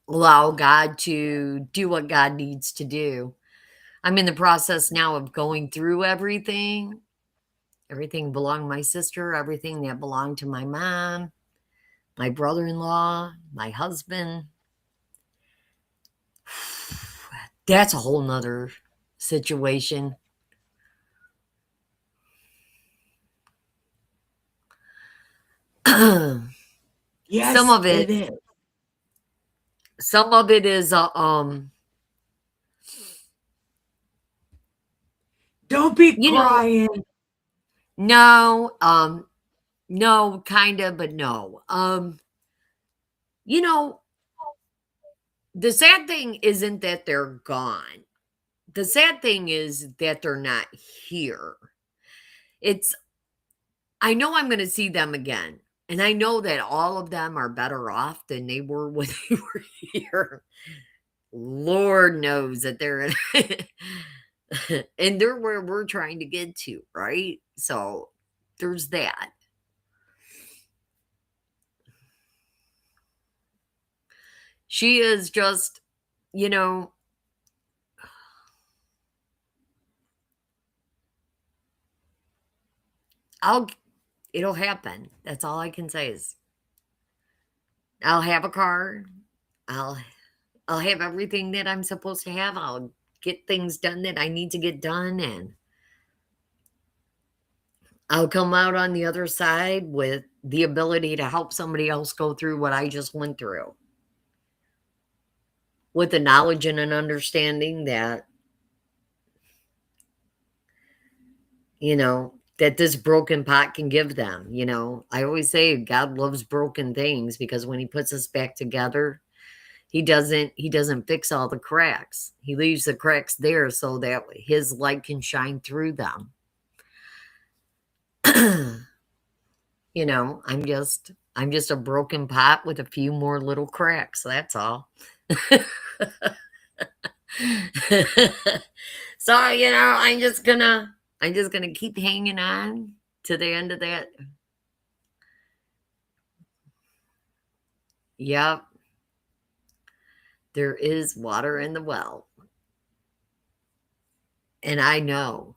allow God to do what God needs to do. I'm in the process now of going through everything. Everything belonged to my sister, everything that belonged to my mom, my brother in law, my husband. That's a whole nother situation. some Yes, of it it, is. some of it is Don't be you know, crying. no, no, kind of, but no. You know, the sad thing isn't that they're gone. The sad thing is that they're not here. It's I know I'm gonna see them again, and I know that all of them are better off than they were when they were here. Lord knows that they're in and they're where we're trying to get to, right? So, there's that. She is just, you know, I'll it'll happen. That's all I can say is I'll have a car. I'll I'll have everything that I'm supposed to have. I'll get things done that I need to get done and I'll come out on the other side with the ability to help somebody else go through what I just went through. With the knowledge and an understanding that, that this broken pot can give them. I always say God loves broken things because when he puts us back together, he doesn't fix all the cracks. He leaves the cracks there so that his light can shine through them. I'm just a broken pot with a few more little cracks. That's all. So, I'm just gonna keep hanging on to the end of that. Yep, there is water in the well. And I know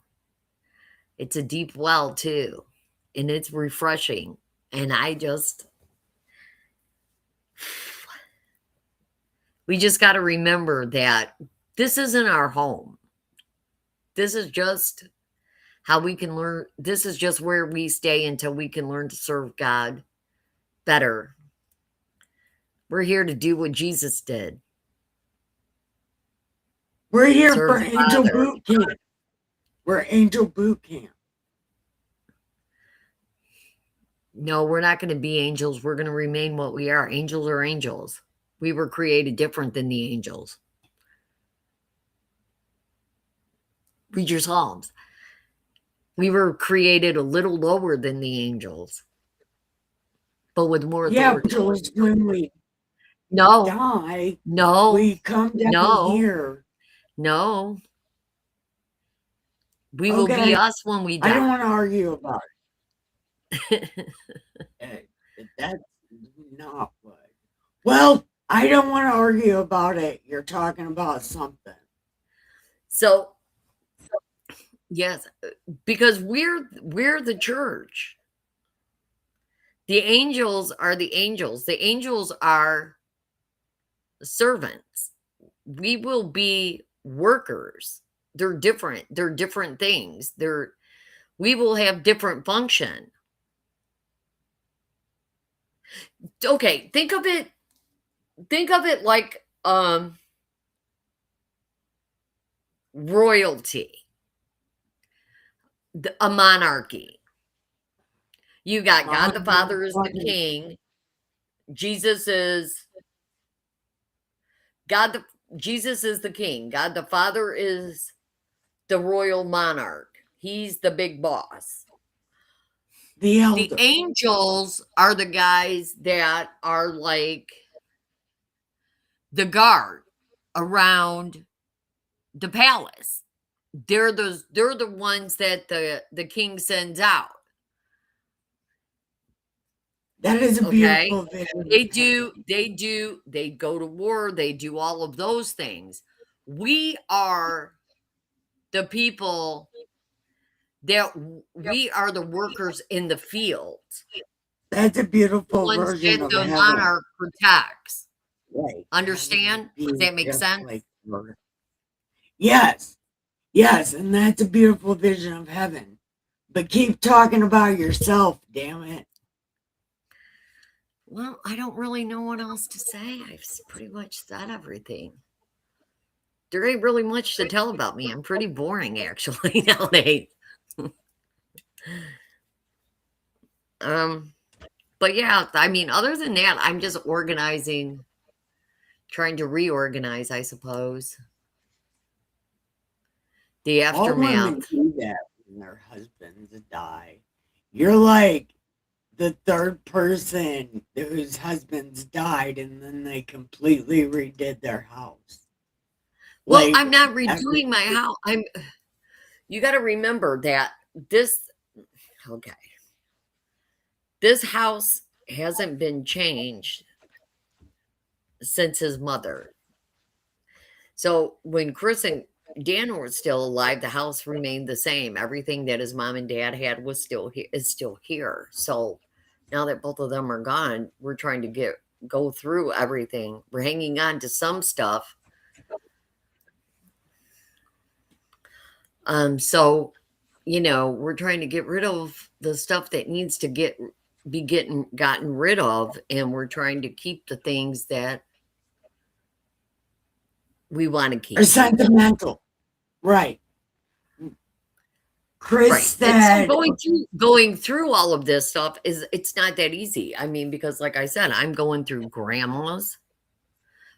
it's a deep well too, and it's refreshing. And we just got to remember that this isn't our home. This is just how we can learn. This is just where we stay until we can learn to serve God better. We're here to do what Jesus did. We're here Serve for the Angel Father. Boot Camp. We're Angel Boot Camp. No, we're not going to be angels. We're going to remain what we are. Angels are angels. We were created different than the angels. Read your Psalms. We were created a little lower than the angels, but with more authority. Angels, when we No, die, no, we come down no, here. no. We will Okay, be us when we I don't die. want to argue about it. That's not what. Well, I don't want to argue about it. You're talking about something. So, yes, because we're the church. The angels are the angels. The angels are servants. We will be workers. They're different. They're different things. We will have different function. Okay, think of it like royalty, a monarchy. You got God the Father is the king. Jesus is God the Jesus is the king. God the Father is the royal monarch. He's the big boss. The elder. The angels are the guys that are like the guard around the palace. They're the ones that the king sends out. That is a Okay. beautiful vision. They go to war, they do all of those things. We are the people that we are the workers in the field. That's a The beautiful ones version that of the heaven. monarch protects. Right. Understand? Does that make sense? Like, yes. Yes, and that's a beautiful vision of heaven. But keep talking about yourself, damn it. Well, I don't really know what else to say. I've pretty much said everything. There ain't really much to tell about me. I'm pretty boring, actually, nowadays. But yeah, I mean, other than that, I'm just organizing, trying to reorganize, I suppose. The All women aftermath. do that when their husbands die. You're like the third person whose husbands died and then they completely redid their house. Well, Like, I'm not redoing my house. You got to remember that okay. This house hasn't been changed since his mother. So when Chris and Dan were still alive, the house remained the same. Everything that his mom and dad had was still is still here. So now that both of them are gone, we're trying to go through everything. We're hanging on to some stuff. So we're trying to get rid of the stuff that needs to gotten rid of, and we're trying to keep the things that we want to keep. are sentimental. Right. Chris Right. said, And so going through all of this stuff it's not that easy. I mean, because like I said, I'm going through grandma's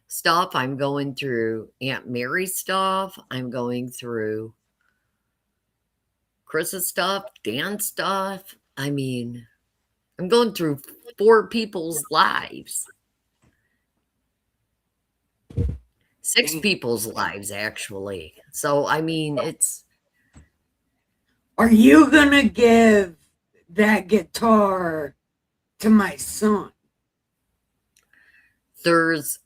stuff, I'm going through Aunt Mary's stuff, I'm going through Chris's stuff, Dan's stuff. I mean, I'm going through 4 people's lives. 6 people's lives, actually. So, I mean, are you going to give that guitar to my son? There's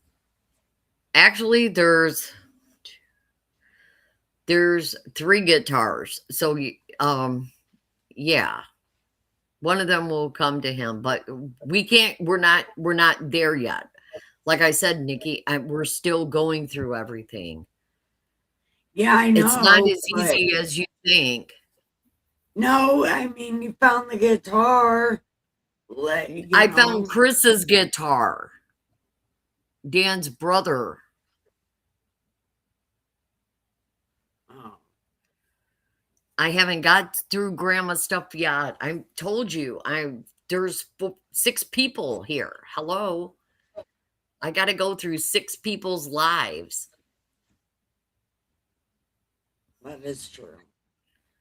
There's 3 guitars. So, yeah, one of them will come to him, but we can't we're not there yet. Like I said, Nikki, we're still going through everything. Yeah, I It's not know, as but easy as you think. no, I mean, you found the guitar, you I found know. Chris's guitar, Dan's brother. Oh, I haven't got through grandma stuff yet. I told you, there's 6 people here. Hello. I got to go through 6 people's lives. that is true.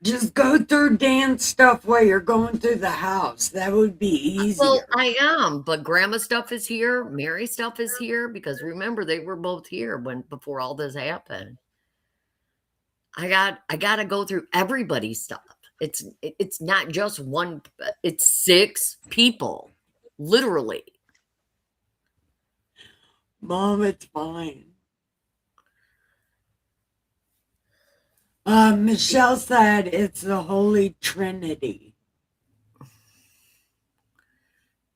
Just go through Dan's stuff while you're going through the house. That would be Well, easier. I am, but grandma stuff is here, Mary stuff is here because remember they were both here when before all this happened. I got to go through everybody's stuff. It's not just one, it's 6 people. Literally. Mom, it's fine. Michelle said it's the Holy Trinity.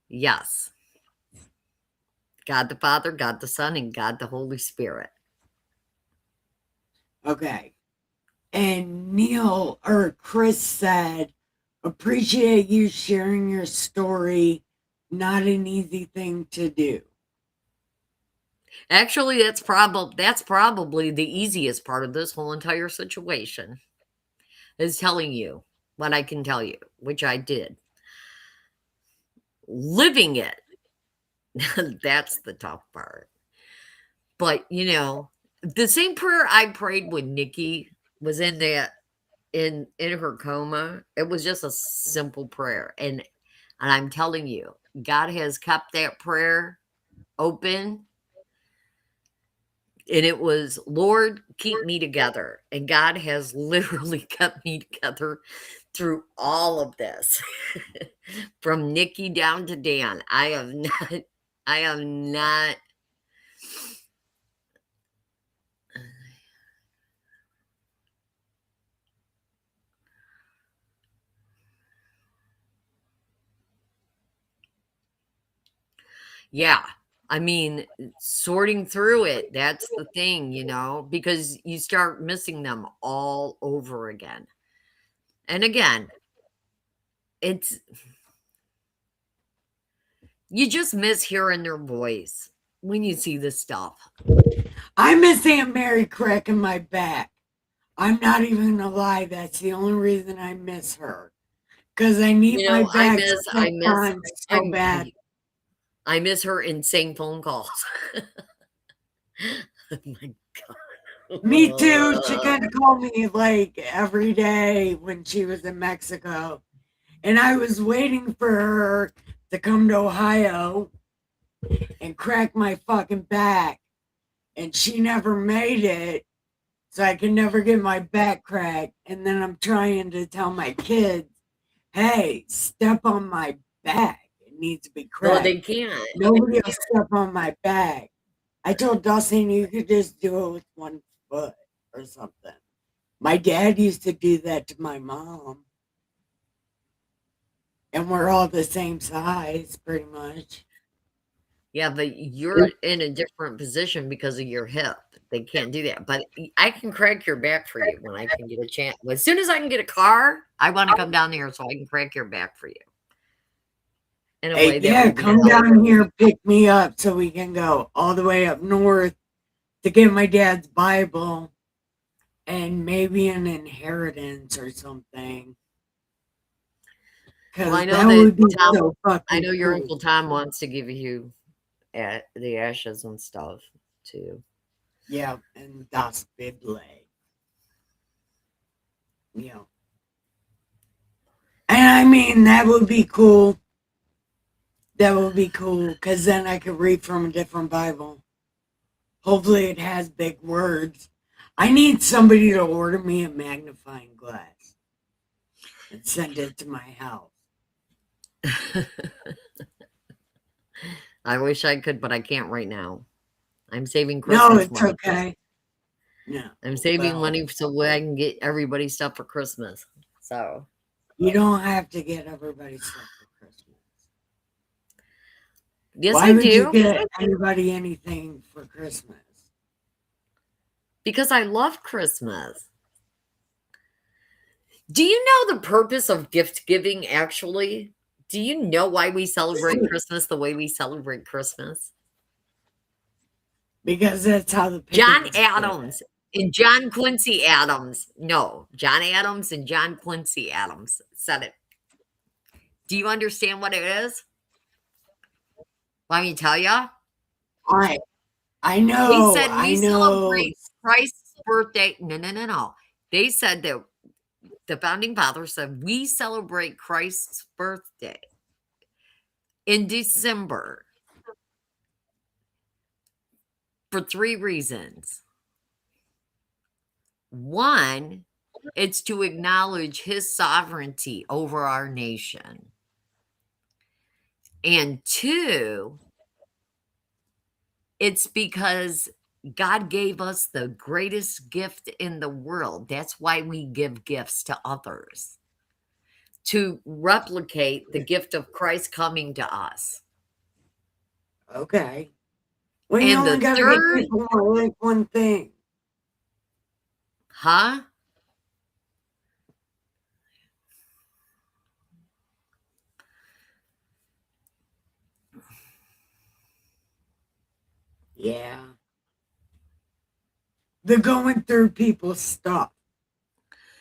Yes. God the Father, God the Son, and God the Holy Spirit. Okay. And Neil or Chris said, appreciate you sharing your story. Not an easy thing to do. Actually, that's probably the easiest part of this whole entire situation is telling you what I can tell you, which I did. Living it, that's the tough part. But the same prayer I prayed when Nikki was in her coma, it was just a simple prayer. And I'm telling you, God has kept that prayer open. And it was, Lord, keep me together. And God has literally kept me together through all of this. From Nikki down to Dan. I have not. Yeah. I mean, sorting through it, that's the thing, because you start missing them all over again. And again, it's you just miss hearing their voice when you see this stuff. I miss Aunt Mary cracking my back. I'm not even gonna lie, that's the only reason I miss her. Because I need You my know, I back miss I stepped miss on so I'm bad. I miss her insane phone calls. Oh my Me too. She god. kind of called me like every day when she was in Mexico. And I was waiting for her to come to Ohio and crack my fucking back. And she never made it. So I can never get my back cracked. And then I'm trying to tell my kids, hey, step on my back. It needs to be No, cracked. they can't. Nobody will step on my back. I told Dustin you could just do it with one foot or something. My dad used to do that to my mom. And we're all the same size, pretty much. Yeah, but you're in a different position because of your hip. They can't do that. But I can crack your back for you when I can get a chance. As soon as I can get a car, I want to come down there so I can crack your back for you in a Hey, way that yeah, will be come down helpful. here, pick me up so we can go all the way up north to get my dad's Bible and maybe an inheritance or something. Well, Because that would be so I fucking know your cool. Uncle Tom wants to give you the ashes and stuff too. Yeah, and das Bible. Yeah. And I mean, that would be cool. That would be cool because then I could read from a different Bible. Hopefully, it has big words. I need somebody to order me a magnifying glass and send it to my house. I wish I could, but I can't right now. I'm saving No, Christmas it's money. okay. No. I'm saving Well, money so I can get everybody stuff for Christmas. So, you don't have to get everybody stuff for Christmas. yes, Why I would you do. get anybody anything for Christmas? Because I love Christmas. Do you know the purpose of gift giving, actually? Do you know why we celebrate Christmas the way we celebrate Christmas? Because that's how the John pickings get it. Adams and John Quincy Adams. No, John Adams and John Quincy Adams said it. Do you understand what it is? Let me tell you. I I They know, said I we know. celebrate Christ's birthday. No, no, no, no. They said that the founding fathers said we celebrate Christ's birthday in December for 3 reasons. One, it's to acknowledge his sovereignty over our nation. And two, it's because God gave us the greatest gift in the world. That's why we give gifts to others, to replicate the gift of Christ coming to us. Okay. Well, you And only the got to get third, people to like one thing. huh? Yeah. The going through people's stuff.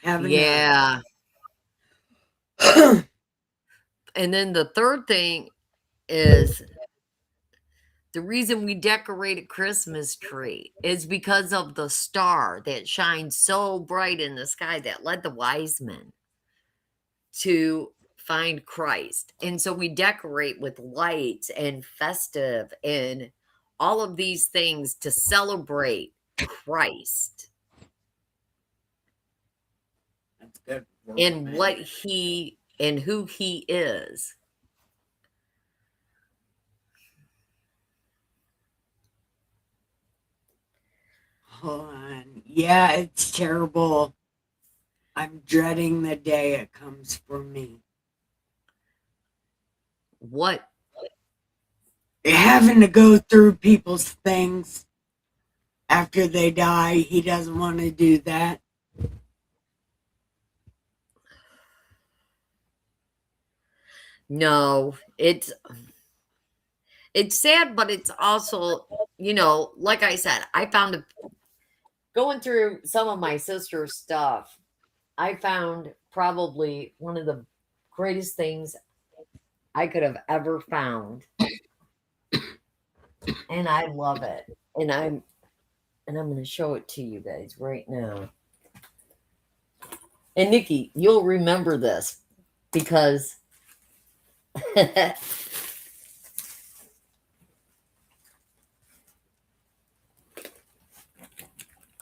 Having Yeah. to. And then the third thing is the reason we decorate a Christmas tree is because of the star that shines so bright in the sky that led the wise men to find Christ. And so we decorate with lights and festive and all of these things to celebrate Christ That's good. and what he and who he is. Hold on. Yeah, it's terrible. I'm dreading the day it comes for me. What? Having to go through people's things after they die, he doesn't want to do that. No, it's sad, but it's also, like I said, I found going through some of my sister's stuff, I found probably one of the greatest things I could have ever found. And I love it. And I'm going to show it to you guys right now. And Nikki, you'll remember this because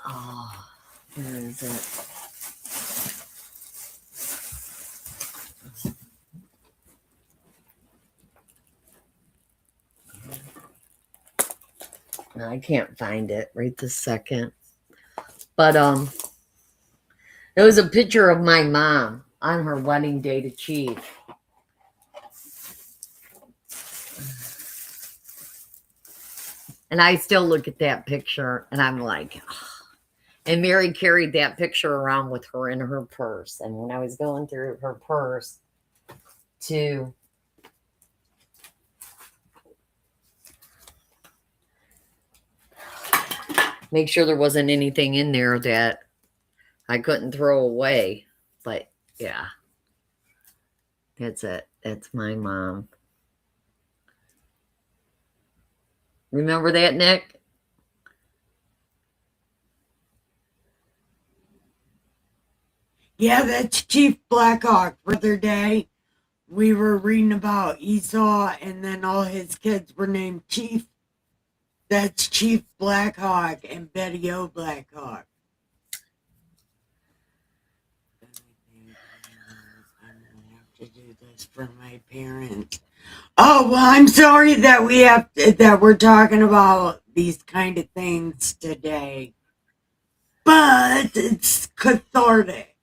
oh, where is it? No, I can't find it right this second. But it was a picture of my mom on her wedding day to Chief. And I still look at that picture and I'm like, oh. And Mary carried that picture around with her in her purse. And when I was going through her purse to make sure there wasn't anything in there that I couldn't throw away. But yeah, that's it. That's my mom. Remember that, Nick? Yeah, that's Chief Blackhawk. For their day, we were reading about Esau, and then all his kids were named Chief. That's Chief Blackhawk and Betty O. Blackhawk. I'm gonna have to do this for my parents. Oh well, I'm sorry that that we're talking about these kind of things today. but it's cathartic.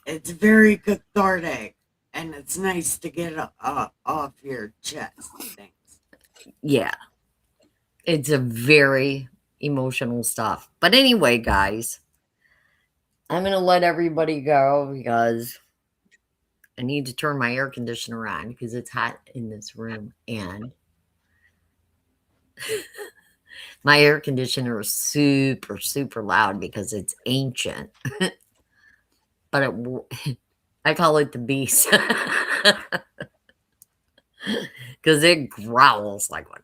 It's very cathartic, and it's nice to get off your chest things. Yeah, it's a very emotional stuff. But anyway, guys, I'm going to let everybody go because I need to turn my air conditioner on because it's hot in this room. And my air conditioner is super, super loud because it's ancient. But I call it the beast because it growls like one.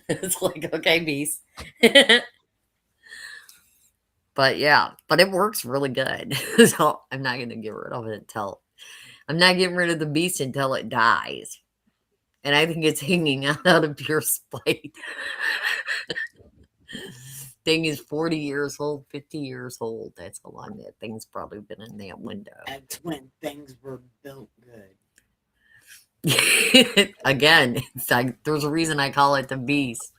It's like, okay, beast. But yeah, but it works really good. So I'm not going to get rid of it until I'm not getting rid of the beast until it dies. And I think it's hanging out of pure spite. Thing is 40 years old, 50 years old. That's how long that thing's probably been in that window. That's when things were built good. Again, it's like there's a reason I call it the beast.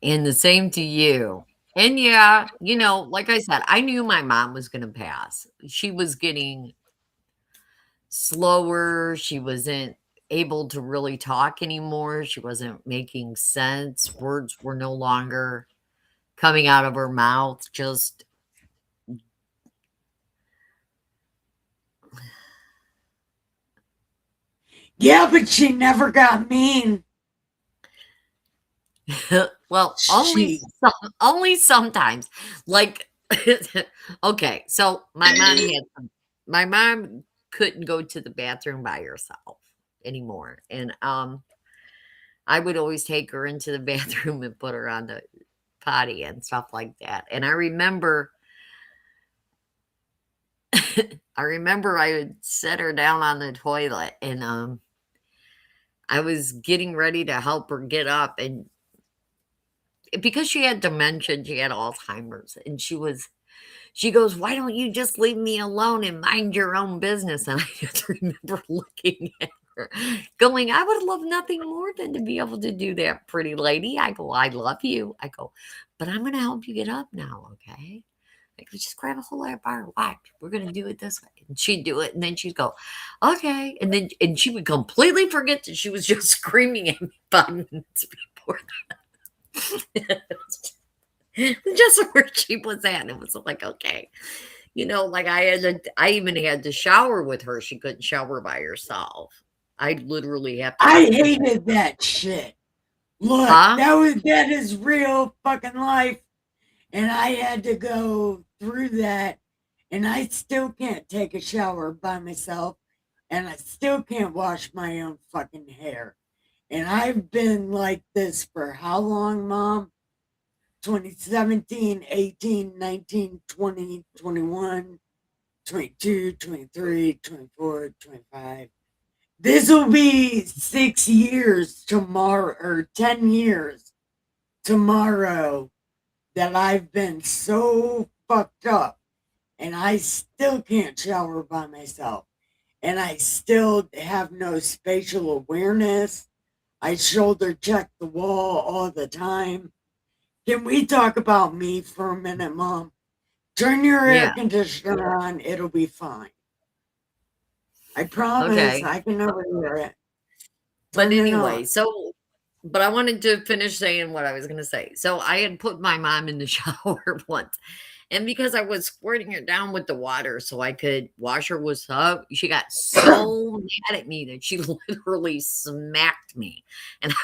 And the same to you. And yeah, like I said, I knew my mom was going to pass. She was getting slower. She wasn't able to really talk anymore. She wasn't making sense. Words were no longer coming out of her mouth. Just, Yeah, but she never got mean. well, She, only sometimes. Like, okay, so my mom couldn't go to the bathroom by herself anymore, and I would always take her into the bathroom and put her on the potty and stuff like that. And I would set her down on the toilet, and I was getting ready to help her get up, and because she had dementia, she had Alzheimer's, and she goes, "Why don't you just leave me alone and mind your own business?" And I just remember looking at her, going, "I would love nothing more than to be able to do that, pretty lady." I go, "I love you." I go, "But I'm going to help you get up now, okay?" I go, "Just grab a whole lot of bar. Watch, we're going to do it this way." And she'd do it, and then she'd go, "Okay," and she would completely forget that she was just screaming at me 5 minutes before. Just where she was at. It was like, okay. Like I even had to shower with her. She couldn't shower by herself. I literally have to I take the hated that shit. Look, huh? that is real fucking life, and I had to go through that, and I still can't take a shower by myself, and I still can't wash my own fucking hair. And I've been like this for how long, Mom? 2017, 18, 19, 20, 21, 22, 23, 24, 25. This will be 6 years tomorrow, or 10 years tomorrow, that I've been so fucked up, and I still can't shower by myself, and I still have no spatial awareness. I shoulder check the wall all the time. Can we talk about me for a minute, Mom? Turn your air Yeah. conditioner on, it'll be fine. I promise Okay. I can overhear it. But Turn it anyway, on. but I wanted to finish saying what I was going to say. So I had put my mom in the shower once. And because I was squirting her down with the water so I could wash her with soap, she got so mad at me that she literally smacked me. And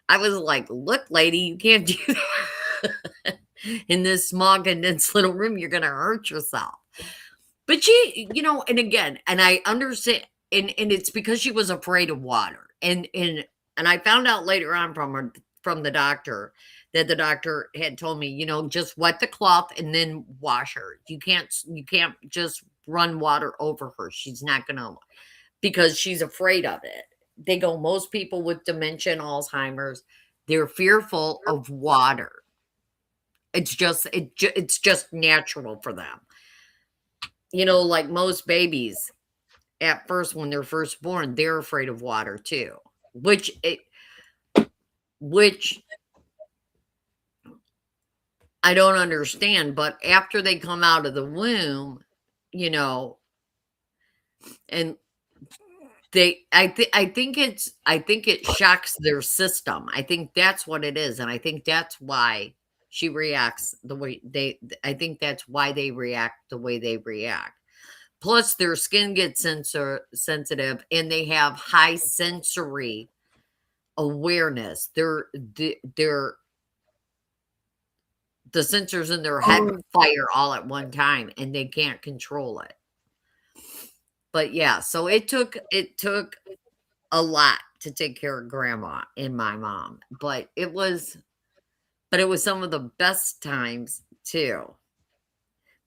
I was like, "Look, lady, you can't do that in this small, condensed little room. You're going to hurt yourself." But and again, and I understand, and it's because she was afraid of water, and I found out later on from the doctor that the doctor had told me, just wet the cloth and then wash her. You can't just run water over her. She's not gonna because she's afraid of it. They go, most people with dementia and Alzheimer's, they're fearful of water. It's just natural for them. Like most babies at first when they're first born, they're afraid of water too, which I don't understand, but after they come out of the womb, you know, and I think it shocks their system. I think that's what it is, and I think that's why she reacts the way I think that's why they react the way they react. Plus their skin gets sensitive and they have high sensory awareness. The sensors in their head Oh, fire all at one time and they can't control it. But yeah, so it took a lot to take care of grandma and my mom, but it was some of the best times too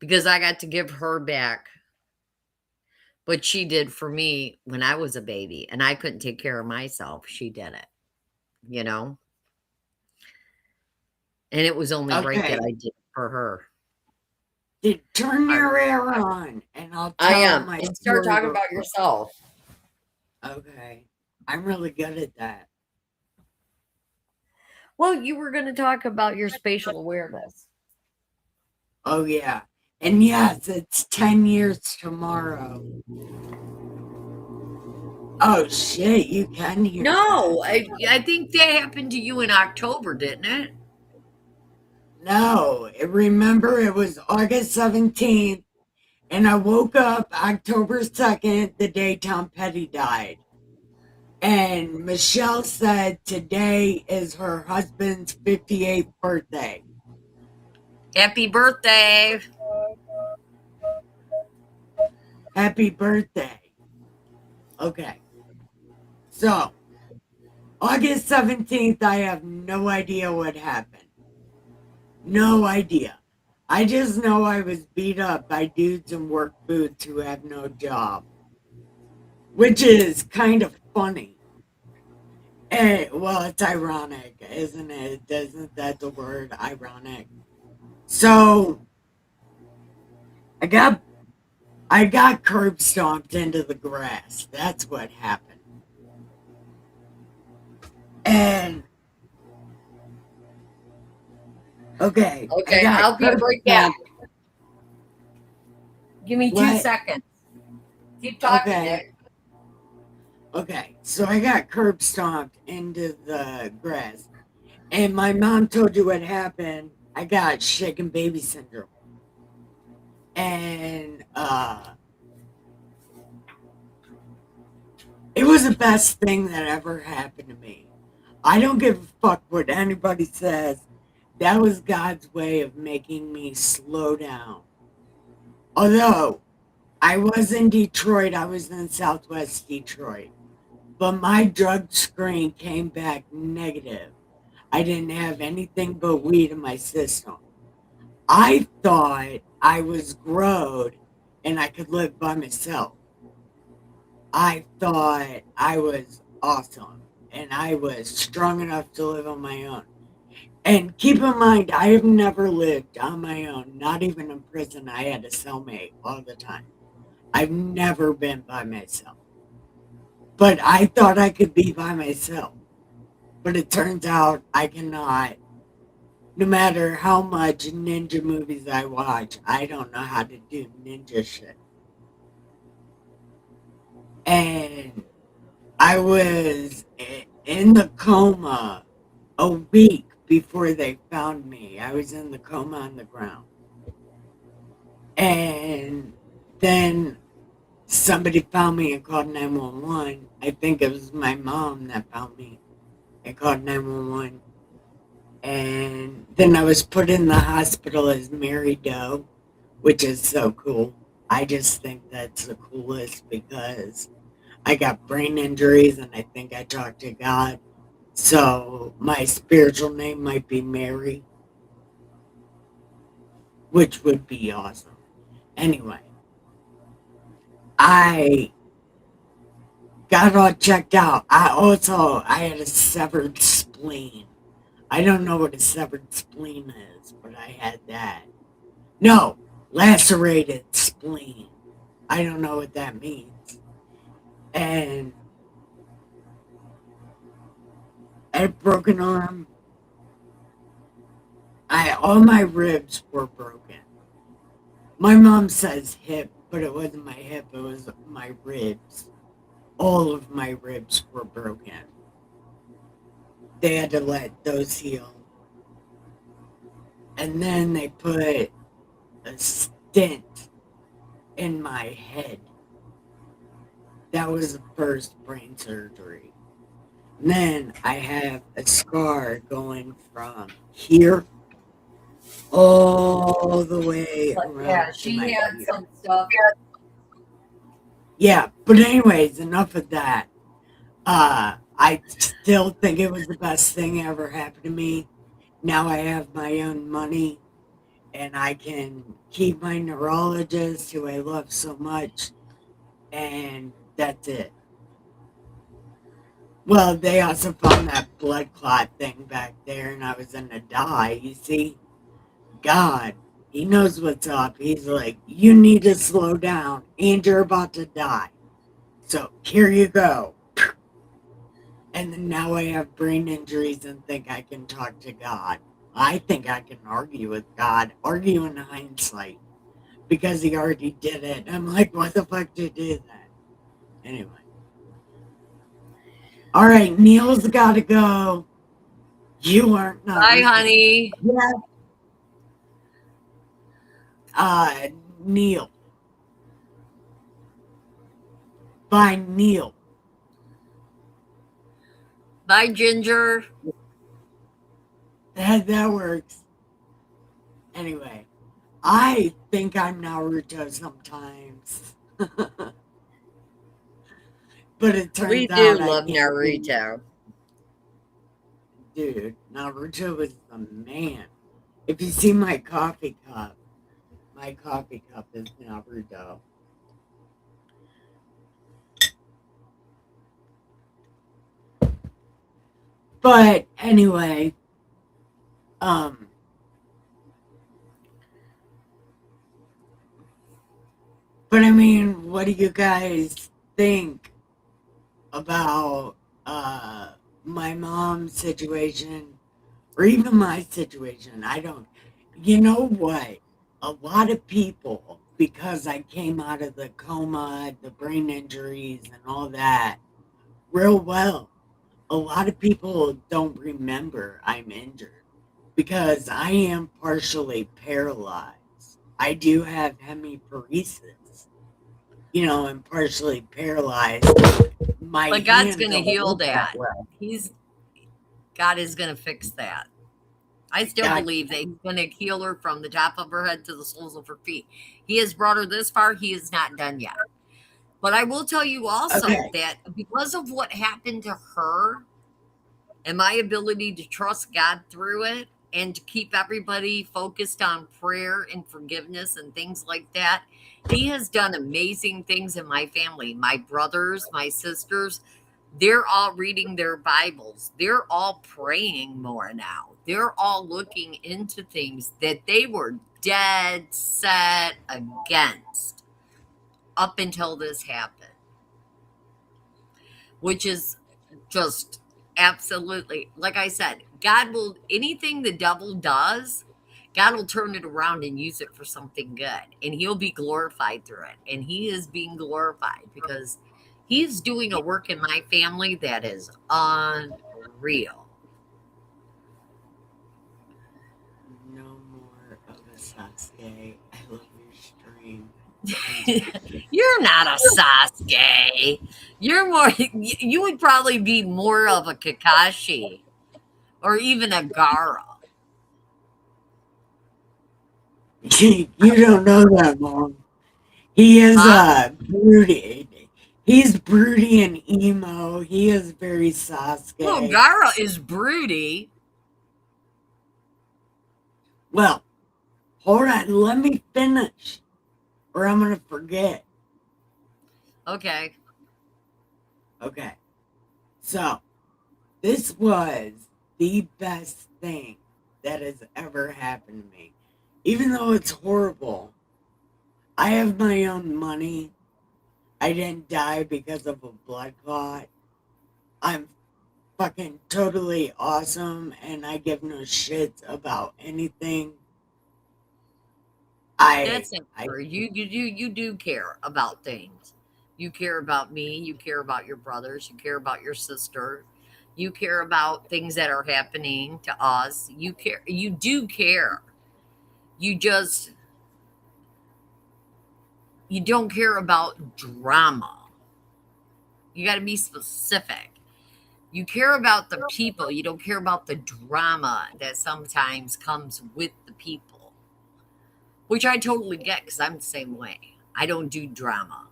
because I got to give her back what she did for me when I was a baby and I couldn't take care of myself. She did it, you know? And it was only right that okay. I did it for her. Turn I your air on, and I'll I tell am. my And start story talking real about quick. yourself. Okay. I'm really good at that. Well, you were going to talk about your spatial awareness. Oh, yeah. And yes, it's 10 years tomorrow. Oh, shit, you can hear that. No, I think that happened to you in October, didn't it? No, remember it was August 17th, and I woke up October 2nd, the day Tom Petty died. And Michelle said today is her husband's 58th birthday. Happy birthday. Happy birthday. Okay. So, August 17th, I have no idea what happened. No idea. I just know I was beat up by dudes in work boots who have no job, which is kind of funny. Well, it's ironic, isn't it? Isn't that the word ironic? So I got I got curb stomped into the grass. That's what happened. And okay, I Okay, got I'll be curb right back. stomped. Give me two What? seconds. Keep talking, Okay, Nick. okay. So I got curb stomped into the grass. And my mom told you what happened. I got shaken baby syndrome. And it was the best thing that ever happened to me. I don't give a fuck what anybody says. That was God's way of making me slow down. Although I was in Detroit, I was in Southwest Detroit, but my drug screen came back negative. I didn't have anything but weed in my system. I thought I was growed and I could live by myself. I thought I was awesome and I was strong enough to live on my own. And keep in mind, I have never lived on my own, not even in prison. I had a cellmate all the time. I've never been by myself. But I thought I could be by myself. But it turns out I cannot. No matter how much ninja movies I watch, I don't know how to do ninja shit. And I was in the coma a week before they found me. I was in the coma on the ground. And then somebody found me and called 911. I think it was my mom that found me and called 911. And then I was put in the hospital as Mary Doe, which is so cool. I just think that's the coolest because I got brain injuries and I think I talked to God. So my spiritual name might be Mary, which would be awesome. Anyway, I got all checked out. I had a severed spleen. I don't know what a severed spleen is, but I had that. No, lacerated spleen. I don't know what that means. And a broken arm. All my ribs were broken. My mom says hip, but it wasn't my hip, it was my ribs. All of my ribs were broken. They had to let those heal. And then they put a stent in my head. That was the first brain surgery. And then I have a scar going from here all the way But around yeah, to she my had ear. some stuff. Yeah, but anyways, enough of that. I still think it was the best thing ever happened to me. Now I have my own money and I can keep my neurologist who I love so much, and that's it. Well, they also found that blood clot thing back there, and I was gonna die. You see, God, He knows what's up. He's like, you need to slow down, and you're about to die. So here you go. And then now I have brain injuries and think I can talk to God. I think I can argue with God, argue in hindsight, because He already did it. I'm like, what the fuck did you do that? Anyway. All right, Neil's got to go. You aren't not Bye, listening. honey. Yeah. Uh, Neil. By Neil. Bye, Ginger. That works. Anyway, I think I'm Naruto sometimes. But it We turns do out I love can't be. Naruto. Dude, Naruto is the man. If you see my coffee cup is Naruto. But anyway, um, but I mean, what do you guys think about my mom's situation or even my situation? I don't, you know what? A lot of people, because I came out of the coma, the brain injuries, and all that real well, a lot of people don't remember I'm injured because I am partially paralyzed. I do have hemiparesis. I'm partially paralyzed. My But God's hand going to don't heal work that that. well. He's God is going to fix that. I still God, believe that He's going to heal her from the top of her head to the soles of her feet. He has brought her this far. He is not done yet. But I will tell you also okay, that because of what happened to her and my ability to trust God through it and to keep everybody focused on prayer and forgiveness and things like that, He has done amazing things in my family. My brothers, my sisters, they're all reading their Bibles. They're all praying more now. They're all looking into things that they were dead set against up until this happened, which is just absolutely, like I said, God will, anything the devil does, God will turn it around and use it for something good. And He'll be glorified through it. And He is being glorified because He's doing a work in my family that is unreal. no more of a Sasuke. I love your stream. You're not a Sasuke. You're more, you would probably be more of a Kakashi or even a Gara. You don't know that, Mom. He is Huh? broody. He's broody and emo. He is very Well, Sasuke. Gara is broody. Well, hold on. Let me finish, or I'm gonna forget. Okay. Okay. So this was the best thing that has ever happened to me. Even though it's horrible, I have my own money. I didn't die because of a blood clot. I'm fucking totally awesome and I give no shits about anything. I That's not I true. You do care about things. You care about me. You care about your brothers. You care about your sister. You care about things that are happening to us. You care. You do care. You just you don't care about drama. You got to be specific. You care about the people. You don't care about the drama that sometimes comes with the people, which I totally get because I'm the same way. I don't do drama.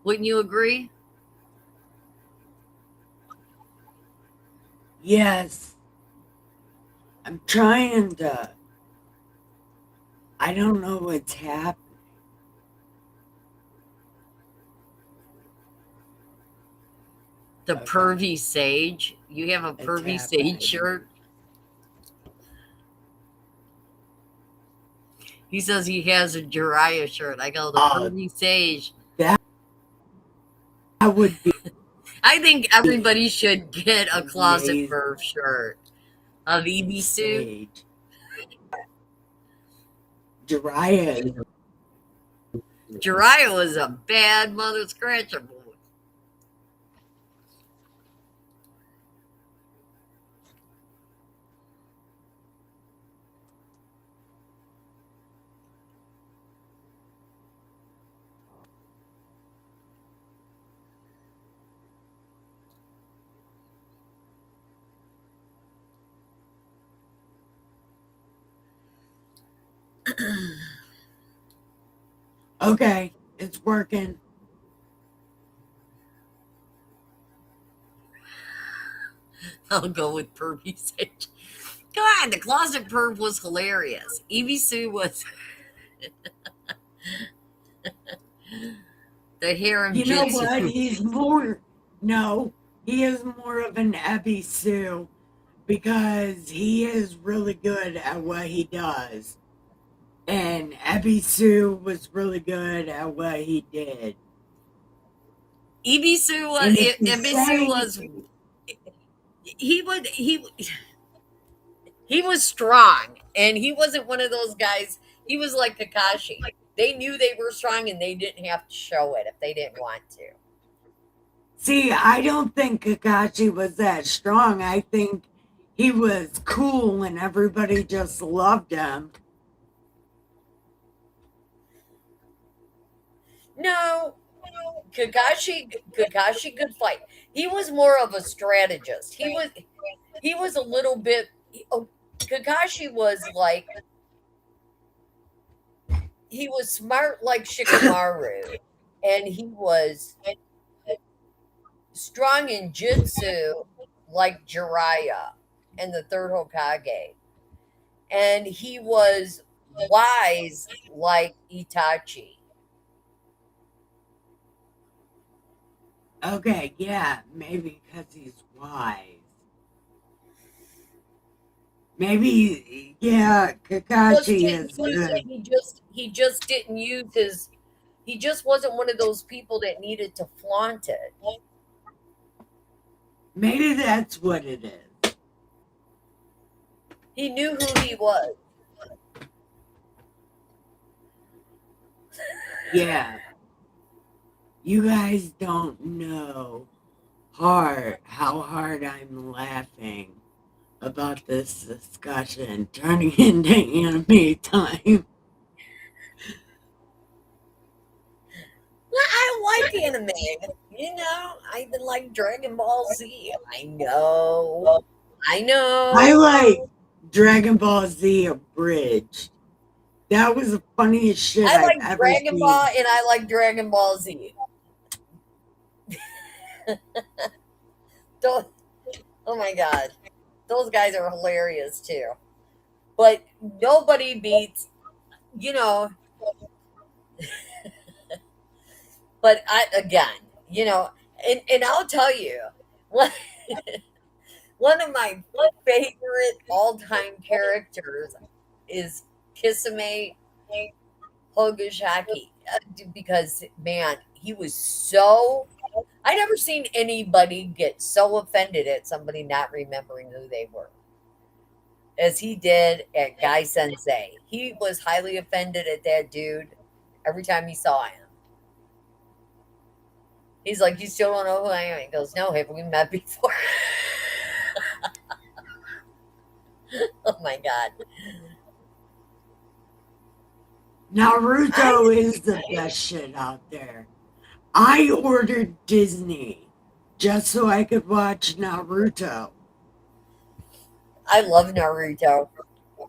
Wouldn't you agree? yes, I'm trying to I don't know what's happening. The Okay, pervy sage. You have a it's pervy sage happening. shirt. He says he has a Jiraiya shirt. I go the Uh pervy sage. that would be I think everybody should get a closet amazing perv shirt of Ibisu. sage. Jiraiya. Jiraiya was a bad mother scratcher boy. Okay, it's working. I'll go with pervy sage. Come on, the closet perv was hilarious. Ibisu was the harem You know jitsu. what? He's more no, he is more of an Ebisu because he is really good at what he does. And Ebisu was really good at what he did. Ibisu was And if you Ibisu say was he would he was strong and he wasn't one of those guys. He was like Kakashi. They knew they were strong and they didn't have to show it if they didn't want to. see, I don't think Kakashi was that strong. I think he was cool and everybody just loved him. No, Kakashi could fight. He was more of a strategist. He was a little bit oh, Kakashi was like he was smart like Shikamaru and he was strong in jutsu like Jiraiya and the third Hokage. And he was wise like Itachi. Okay, yeah, maybe because he's wise. Maybe, yeah, Just Kakashi didn't is use it. good. He just didn't use his he just wasn't one of those people that needed to flaunt it. Maybe that's what it is. He knew who he was. Yeah, you guys don't know how hard I'm laughing about this discussion turning into anime time. I like anime. I even like Dragon Ball Z. I know. I I know. like Dragon Ball Z abridged. That was the funniest shit I I've like ever Dragon Ball seen. and I like Dragon Ball Z. Those, oh my god. Those guys are hilarious too. But nobody beats you know, but I again, and I'll tell you, one one of my favorite all-time characters is Kisame Hogasaki, because man, he was so. I never seen anybody get so offended at somebody not remembering who they were as he did at Guy Sensei. He was highly offended at that dude every time he saw him. He's like, "You still don't know who I am?" He goes, "No, have we met before?" Oh my god! Naruto I is the best shit out there. I ordered Disney just so I could watch Naruto. I love Naruto,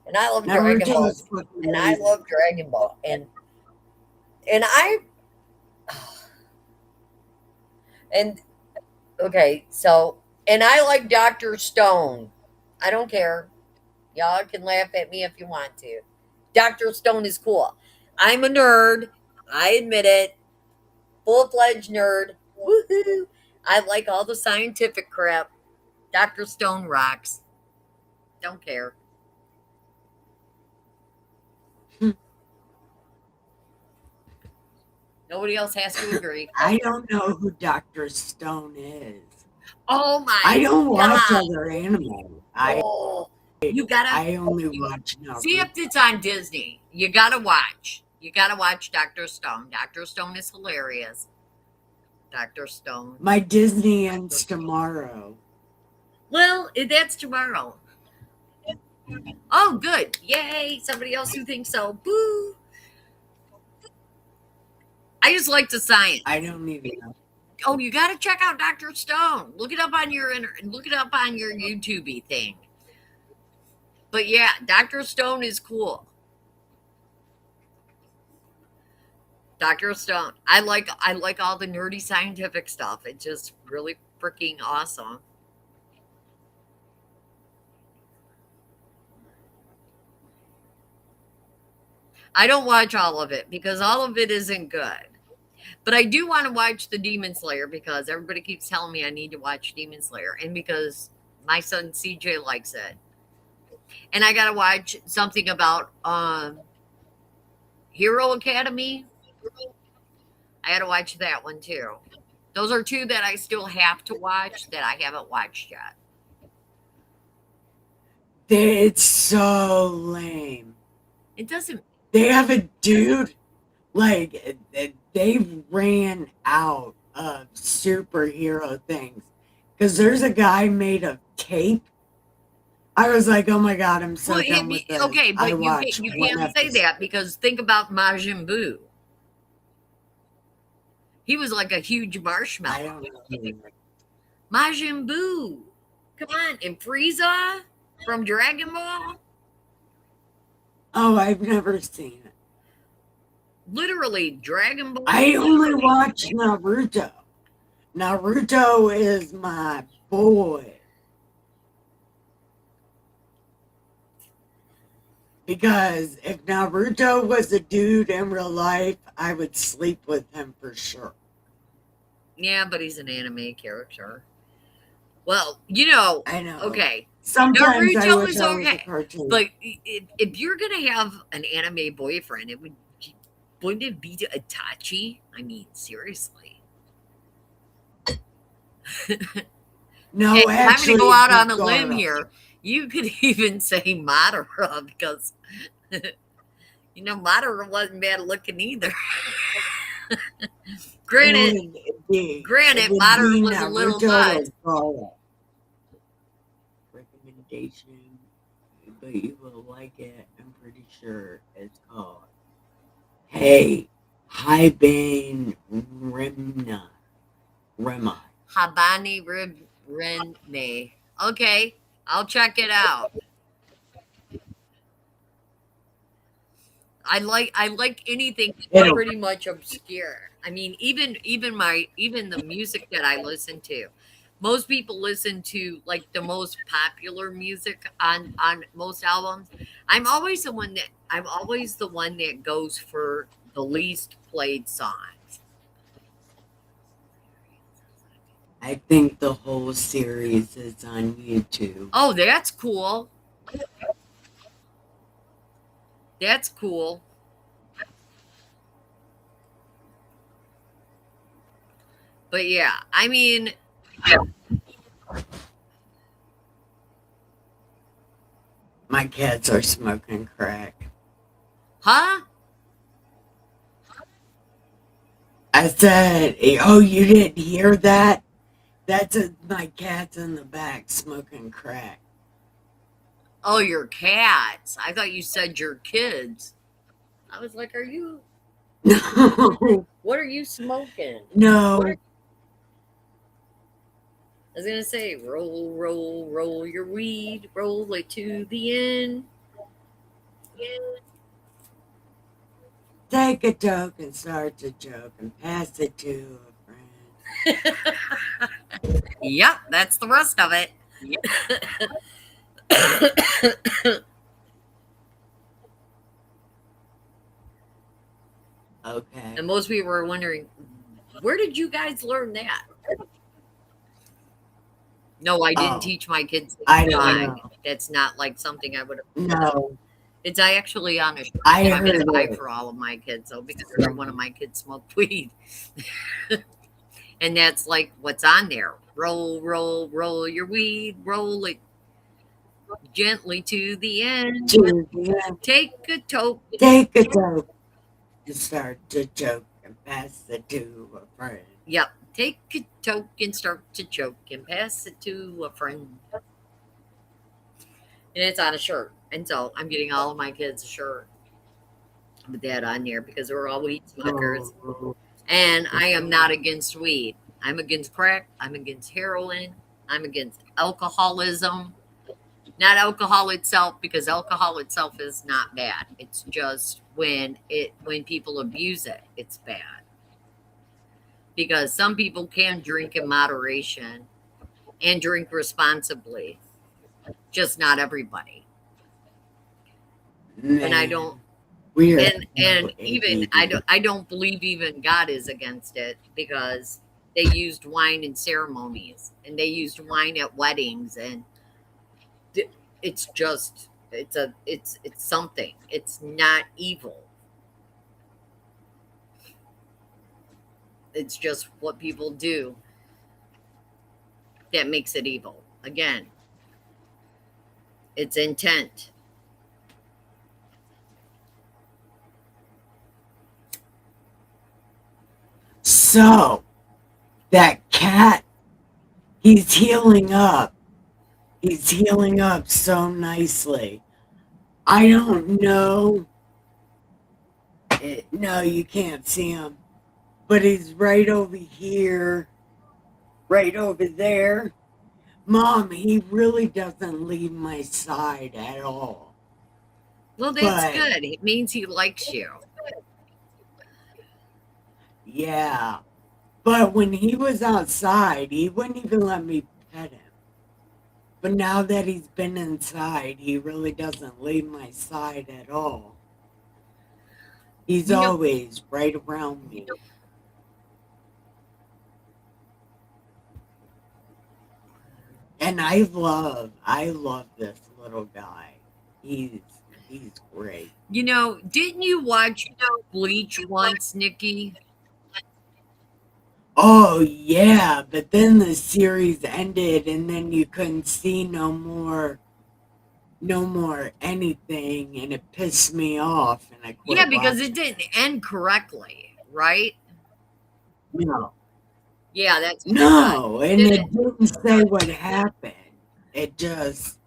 and I love Dragon Naruto Ball, is fucking and I amazing. love Dragon Ball, and I and okay, so and I like Doctor Stone. I don't care. Y'all can laugh at me if you want to. Doctor Stone is cool. I'm a nerd. I admit it. Full fledged nerd. Woohoo! I like all the scientific crap. Dr. Stone rocks. Don't care. Nobody else has to agree. I don't know who Dr. Stone is. Oh I my don't watch god. other anime. Oh, you gotta I only you, watch see if Naruto. it's on Disney. You gotta watch. You gotta watch Dr. Stone. Dr. Stone is hilarious. Dr. Stone. My Disney ends tomorrow. Well, that's tomorrow. Oh, good. Yay. Somebody else who thinks so. Boo. I just like the science. I don't even know. Oh, you got to check out Dr. Stone. Look it up on look it up on your YouTube thing. But yeah, Dr. Stone is cool. Dr. Stone. I like all the nerdy scientific stuff. It's just really freaking awesome. I don't watch all of it because all of it isn't good. But I do want to watch the Demon Slayer because everybody keeps telling me I need to watch Demon Slayer and because my son CJ likes it. And I got to watch something about Hero Academy. I got to watch that one too. Those are two that I still have to watch that I haven't watched yet. It's so lame. It doesn't. They have a dude, like, they ran out of superhero things. Because there's a guy made of tape. I was like, oh my god, I'm Well, so done with this. okay, I but watched you one can't say episode. that because think about Majin Buu. He was like a huge I marshmallow. don't know. Majin Buu. Come on, and Frieza from Dragon Ball. Oh, I've never seen it. Literally, Dragon Ball. I only watch Naruto. Naruto is my boy. Because if Naruto was a dude in real life, I would sleep with him for sure. Yeah, but he's an anime character. Well, I know. okay. Sometimes I Naruto wish is I was a okay, cartoon. but if you're gonna have an anime boyfriend, wouldn't it be Itachi? I mean, seriously. No, Hey, I'm going to actually, go it'd out be on a limb Garo. here. You could even say Madara because Madara wasn't bad looking either. granted, It would Madara be was a little Naruto nuts. or Garo. Recommendation, but you will like it. I'm pretty sure it's called Hey Hibane Rema. Habani Rene. Okay, I'll check it out. I like anything It'll pretty much obscure. I mean, even the music that I listen to. Most people listen to like the most popular music on most albums. I'm always the one that goes for the least played songs. I think the whole series is on YouTube. Oh, that's cool. That's cool. But yeah, I mean, My cats are smoking crack. huh? I said, "Oh, you didn't hear that? My cats in the back smoking crack." Oh, your cats. I thought you said your kids. I was like, are you No, what are you smoking? no, I was gonna say, roll, roll, roll your weed, roll it to the end. take a joke and start a joke and pass it to a friend. Yep, that's the rest of it. And Okay. most people were wondering, where did you guys learn that? No, I didn't Oh, teach my kids to I don't sing. know. That's not like something I would have. No, It's actually on a shirt I that I'm going heard to buy it. for all of my kids, though, because every one of my kids smoke weed. And that's like what's on there. Roll, roll, roll your weed, roll it gently to the end. Yeah, Take a toke. take a joke and start a joke and pass it to a friend. Yep. Take a toke and start to choke and pass it to a friend. And it's on a shirt. And so I'm getting all of my kids a shirt with that on there because we're all weed smokers. Oh, And I am not against weed. I'm against crack. I'm against heroin. I'm against alcoholism. Not alcohol itself, because alcohol itself is not bad. It's just when people abuse it, it's bad. Because some people can drink in moderation and drink responsibly, just not everybody. And I don't man, we are so and even ADD. I don't believe even God is against it, because they used wine in ceremonies and they used wine at weddings, and it's just it's something. It's not evil. It's just what people do that makes it evil. Again, it's intent. So, that cat, he's healing up. He's healing up so nicely. I don't know. No, you can't see him. But he's right over here, right over there. Mom, he really doesn't leave my side at all. Well, that's But good. It means he likes you. yeah, but when he was outside, he wouldn't even let me pet him. But now that he's been inside, he really doesn't leave my side at all. He's You know, always right around me. And I love this little guy. He's he's great. didn't you watch Bleach once, Nikki? Oh yeah, but then the series ended and then you couldn't see no more anything and it pissed me off and I Yeah, quit because it watching didn't it. end correctly, right? No. Yeah, that's what I thought. No, and Did it it? didn't say what happened. It just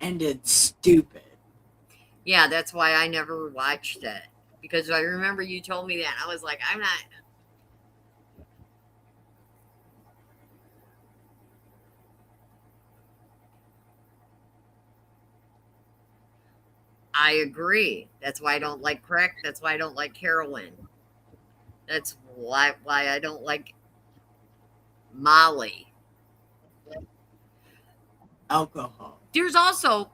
ended stupid. Yeah, that's why I never watched it. Because I remember you told me that. I was like, I'm not. I agree. That's why I don't like crack. That's why I don't like heroin. That's why I don't like Molly. Alcohol. There's also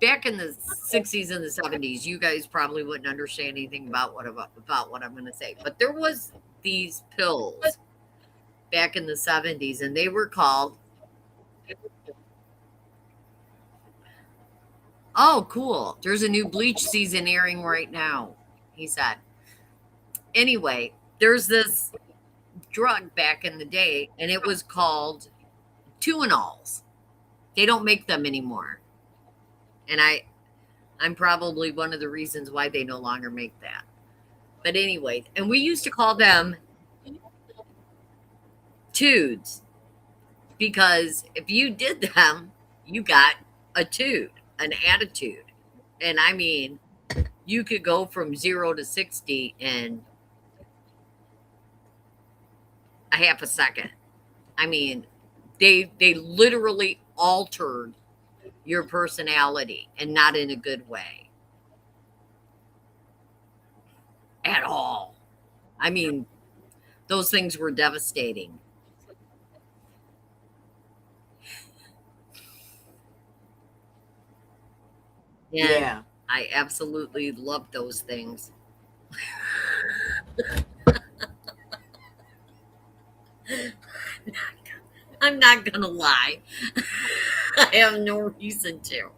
back in the 60s and the 70s, you guys probably wouldn't understand anything about what I'm going to say, but there was these pills back in the 70s and they were called, oh cool, there's a new Bleach season airing right now, he said. Anyway, there's this drug back in the day and it was called Tuinals. They don't make them anymore. And I'm probably one of the reasons why they no longer make that. But anyway, and we used to call them tudes because if you did them, you got a tude, an attitude. And I mean, you could go from 0 to 60 in a half a second. I mean, they literally altered your personality and not in a good way at all. I mean, those things were devastating. And Yeah. I absolutely love those things. I'm not gonna lie. I have no reason to.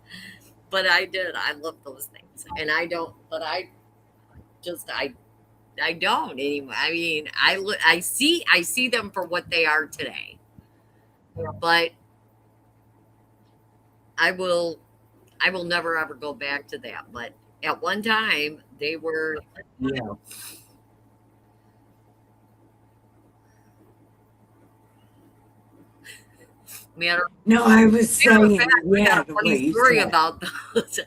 But I did. I love those things. And I don't but just I don't anymore. I mean, I see them for what they are today. But I will I will never ever go back to that. But at one time they were Yeah. matter No, I was matter of fact, saying, I got yeah, a the funny way you story said. about those.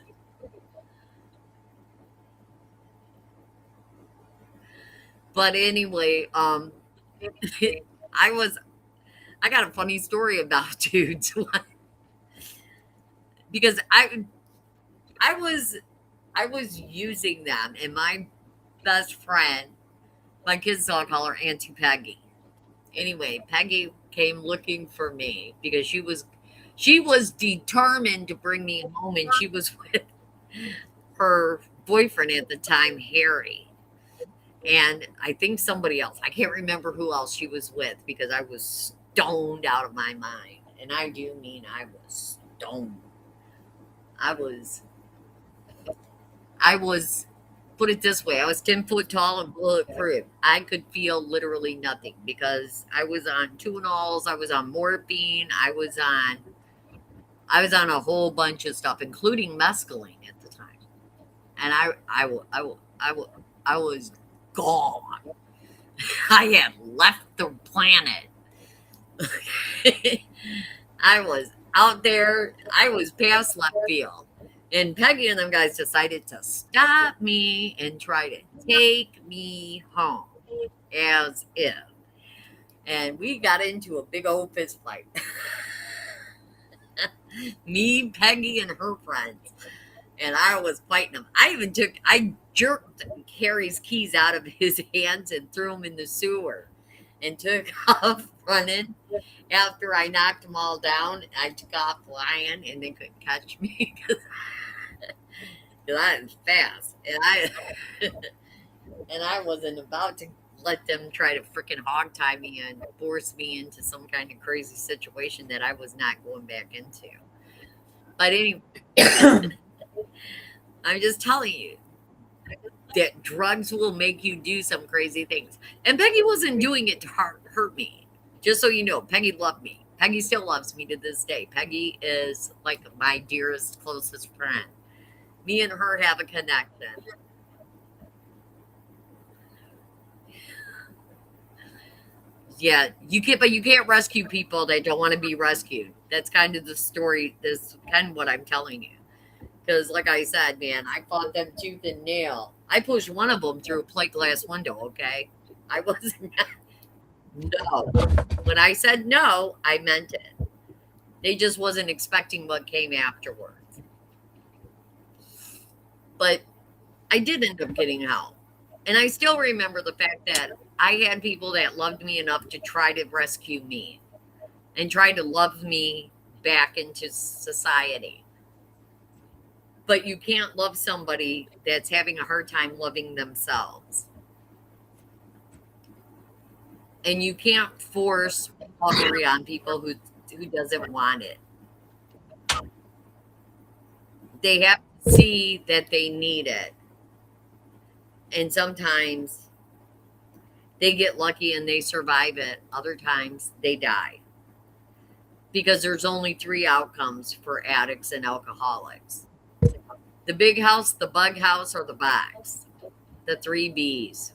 But anyway, I was I got a funny story about dudes because I was I was using them and my best friend, my kids all call her Auntie Peggy. Anyway, Peggy came looking for me because she was determined to bring me home and she was with her boyfriend at the time, Harry. And I think somebody else. I can't remember who else she was with because I was stoned out of my mind. And I do mean I was stoned. I was I was put it this way, I was 10 foot tall and bulletproof. I could feel literally nothing because I was on Tuinals, I was on morphine, I was on a whole bunch of stuff, including mescaline at the time. And I was gone. I had left the planet. I was out there. I was past left field. And Peggy and them guys decided to stop me and try to take me home as if. And we got into a big old fist fight. Me, Peggy, and her friends. And I was fighting them. I jerked Harry's keys out of his hands and threw them in the sewer and took off running. After I knocked them all down, I took off flying and they couldn't catch me because I was fast. And I wasn't about to let them try to freaking hog tie me and force me into some kind of crazy situation that I was not going back into. But anyway, I'm just telling you that drugs will make you do some crazy things. And Peggy wasn't doing it to hurt me. Just so you know, Peggy loved me. Peggy still loves me to this day. Peggy is like my dearest, closest friend. Me and her have a connection. Yeah, but you can't rescue people that don't want to be rescued. That's kind of the story. This kind of what I'm telling you. Because, like I said, man, I fought them tooth and nail. I pushed one of them through a plate glass window. Okay, I wasn't. No, when I said no, I meant it. They just wasn't expecting what came afterwards. But I did end up getting help. And I still remember the fact that I had people that loved me enough to try to rescue me. and try to love me back into society. But you can't love somebody that's having a hard time loving themselves. And you can't force recovery on people who doesn't want it. They have to see that they need it. And sometimes they get lucky and they survive it. Other times they die. Because there's only three outcomes for addicts and alcoholics: the big house, the bug house, or the box. The three B's.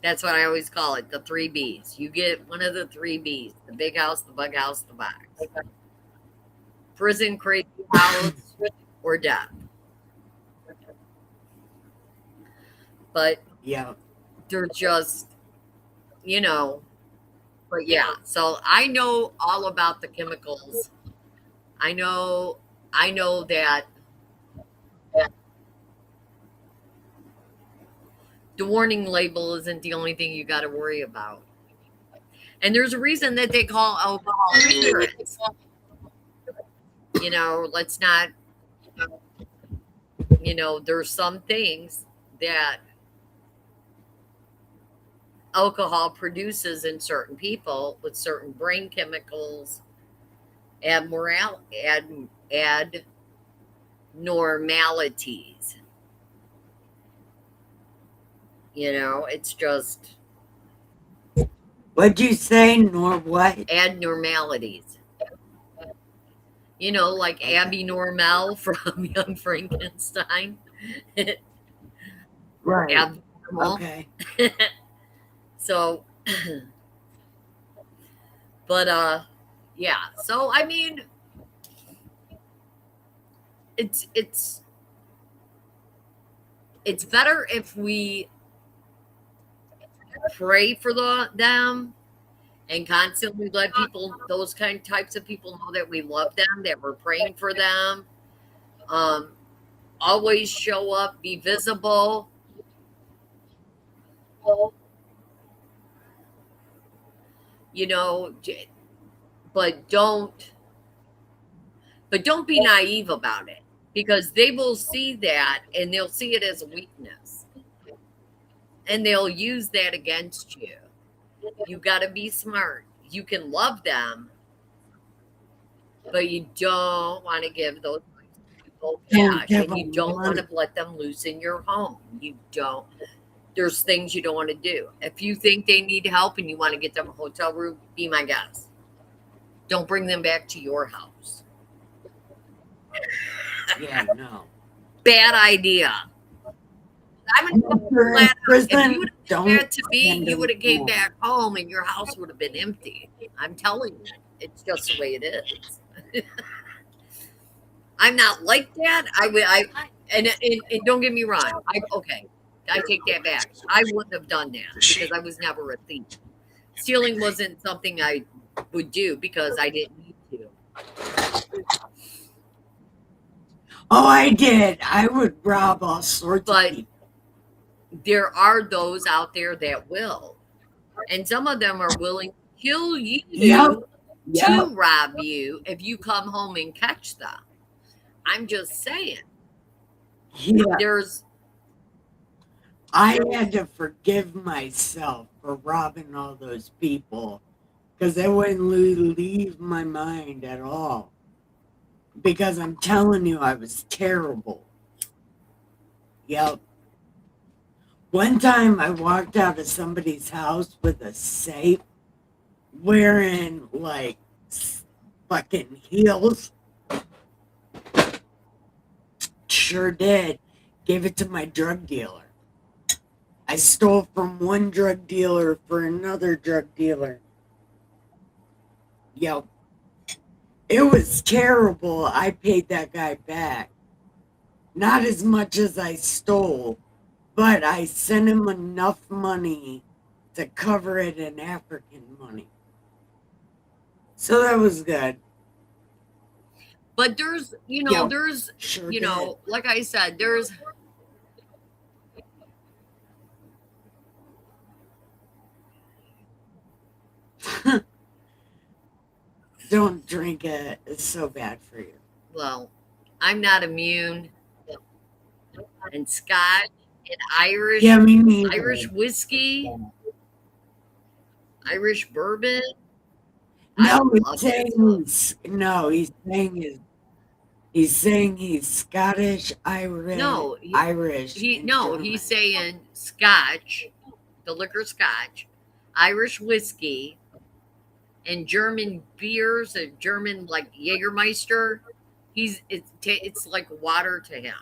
That's what I always call it, the three B's. You get one of the three B's: the big house, the bug house, the box. Prison, crazy house, or death. But Yeah. they're just, you know, but yeah. So I know all about the chemicals. I know that the warning label isn't the only thing you got to worry about. And there's a reason that they call alcohol ignorance. Let's not, there's some things that alcohol produces in certain people with certain brain chemicals, abnormalities. It's just What'd you say? Nor what? abnormalities. Like Okay. Abby Normal from Young Frankenstein. Right. Abnormal. Okay. So, but yeah. So I mean, it's better if we pray for them and constantly let people, those types of people, know that we love them, that we're praying for them. Always show up, be visible. But don't be naive about it, because they will see that and they'll see it as a weakness and they'll use that against you. You got to be smart. You can love them, but you don't want to give those people Can't cash, give and you them don't want money. to let them loose in your home. You don't. There's things you don't want to do. If you think they need help and you want to get them a hotel room, be my guest. Don't bring them back to your house. Yeah, no. Bad idea. I'm gonna If you're in flat out. If you prison, would have done don't that to me, send you would them have came home. back home and your house would have been empty. I'm telling you, it's just the way it is. I'm not like that. And don't get me wrong. I take that back. I wouldn't have done that because I was never a thief. Stealing wasn't something I would do because I didn't need to. Oh, I did. I would rob all sorts of But people. there are those out there that will. And some of them are willing to kill you Yep. to Yep. rob you if you come home and catch them. I'm just saying. Yeah. There's I had to forgive myself for robbing all those people because they wouldn't leave my mind at all. Because I'm telling you, I was terrible. Yep. One time I walked out of somebody's house with a safe wearing like fucking heels. Sure did. Gave it to my drug dealer. I stole from one drug dealer for another drug dealer. Yep. It was terrible. I paid that guy back. Not as much as I stole, but I sent him enough money to cover it in African money. So that was good. but there's Yep. there's Sure did. like I said, there's don't drink it. It's so bad for you. Well, I'm not immune. And Scotch and Yeah, Irish me neither. Irish whiskey, Irish bourbon. I No, love that stuff. he's saying he's Scottish, No, Irish, and no, he's German. saying Scotch, the liquor Scotch, Irish whiskey, and German beers, a German like Jägermeister. It's like water to him.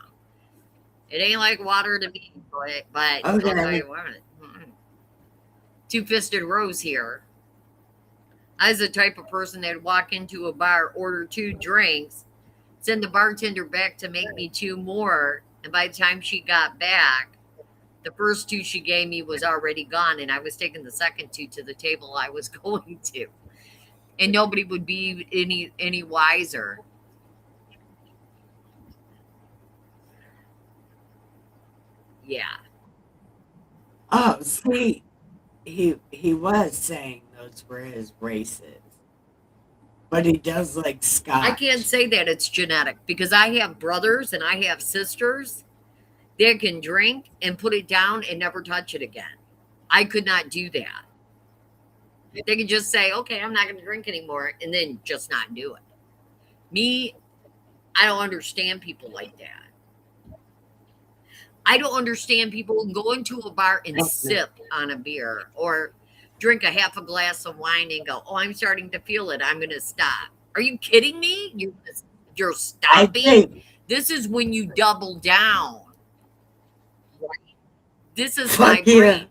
It ain't like water to me, but I'll tell Okay. you what. Two fisted rose here. I was the type of person that'd walk into a bar, order two drinks, send the bartender back to make me two more, and by the time she got back, the first two she gave me was already gone, and I was taking the second two to the table I was going to, and nobody would be any wiser. Yeah, Oh, see, he was saying those were his races, but he does like I can't Scotch. say that it's genetic because I have brothers and I have sisters that can drink and put it down and never touch it again. I could not do that. They could just say, okay, I'm not going to drink anymore, and then just not do it. Me, I don't understand people like that. I don't understand people who go into a bar and Okay. sip on a beer or drink a half a glass of wine and go, oh, I'm starting to feel it. I'm going to stop. Are you kidding me? You're I stopping? think, This is when you double down. This is my fuck yeah. brain.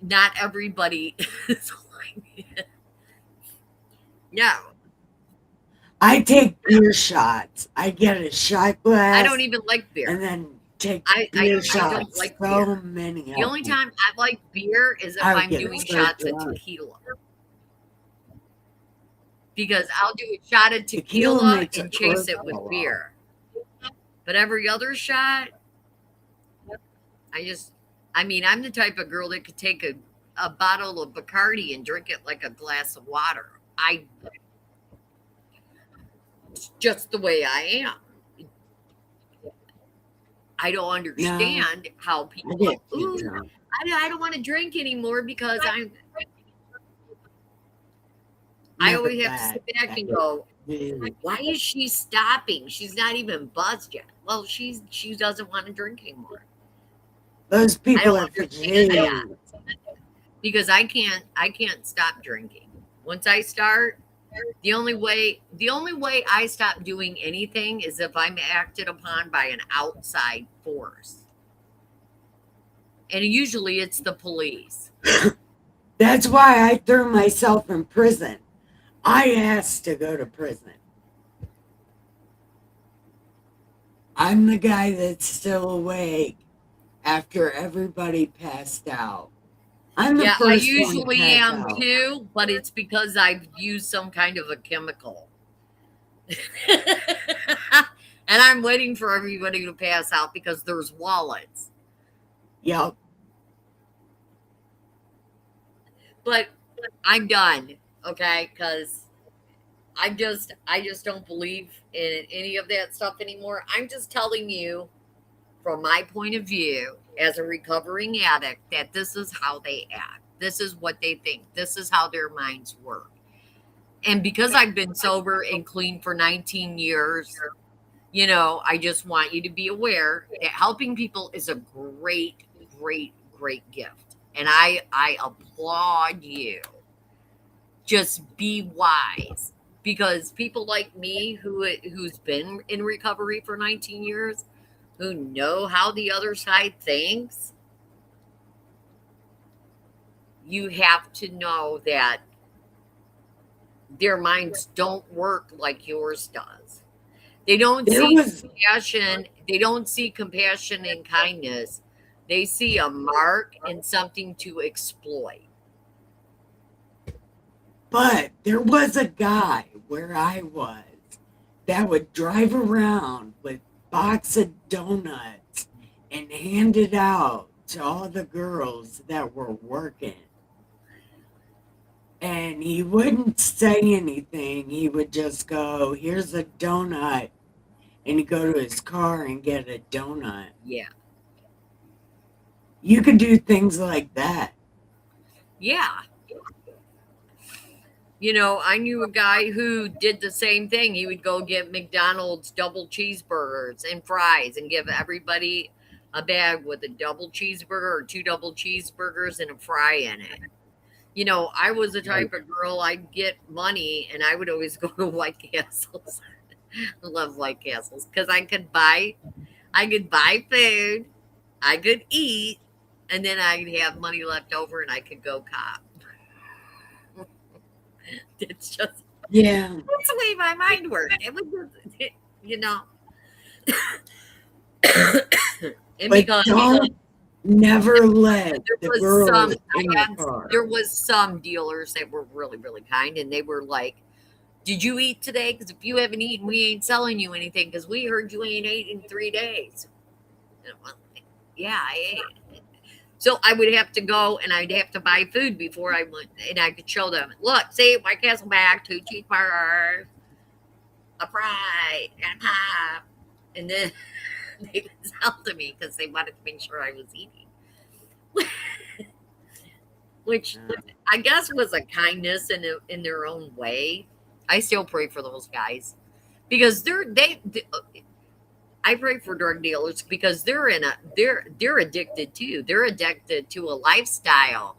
Not everybody is like, no, I take beer shots. I get a shot I don't glass even like beer. and then take beer I don't shots. like So beer. many The of only them. time I like beer is if I would I'm get doing so shots of drunk. tequila because I'll do a shot of Tequila tequila makes and it chase work it a with lot. beer. But every other shot, I just, I mean, I'm the type of girl that could take a bottle of Bacardi and drink it like a glass of water. It's just the way I am. I don't No, understand how I people get go, too ooh, drunk. I don't want to drink anymore because I Never always have to that. sit back I and get go, really. why is she stopping? She's not even buzzed yet. Well, she doesn't want to drink anymore. Those I people don't are understand that fatigued. because I can't stop drinking. Once I start, the only way I stop doing anything is if I'm acted upon by an outside force. And usually it's the police. That's why I threw myself in prison. I asked to go to prison. I'm the guy that's still awake after everybody passed out. I'm the Yeah, I first one to usually pass am out. too, but it's because I've used some kind of a chemical. And I'm waiting for everybody to pass out because there's wallets. Yep. But I'm done, okay? Because I just don't believe in any of that stuff anymore. I'm just telling you from my point of view as a recovering addict that this is how they act. This is what they think. This is how their minds work. And because I've been sober and clean for 19 years, I just want you to be aware that helping people is a great, great, great gift. And I applaud you. Just be wise because people like me who's been in recovery for 19 years, who know how the other side thinks, you have to know that their minds don't work like yours does. They don't There see was, compassion. They don't see compassion and kindness. They see a mark and something to exploit. but there was a guy where I was that would drive around with box of donuts and hand it out to all the girls that were working. and he wouldn't say anything. He would just go, "Here's a donut," and he'd go to his car and get a donut. Yeah. You could do things like that. Yeah. You know, I knew a guy who did the same thing. He would go get McDonald's double cheeseburgers and fries and give everybody a bag with a double cheeseburger or two double cheeseburgers and a fry in it. You know, I was the type of girl, I'd get money and I would always go to White Castles. I love White Castles because I could buy food, I could eat, and then I'd have money left over and I could go cop. It's just Yeah, that's the way my mind worked. It was just, you know, and but because don't never let there the was girls in the car. there was some dealers that were really really kind, and they were like, "Did you eat today? Because if you haven't eaten, we ain't selling you anything. Because we heard you ain't ate in 3 days." And I'm like, yeah, I ate. So I would have to go and I'd have to buy food before I went, and I could show them, look, see, White Castle bag, 2 cheeseburgers, a fry, and a pop, and then they would sell to me because they wanted to make sure I was eating, which I guess was a kindness in their own way. I still pray for those guys because I pray for drug dealers because they're addicted too. They're addicted to a lifestyle.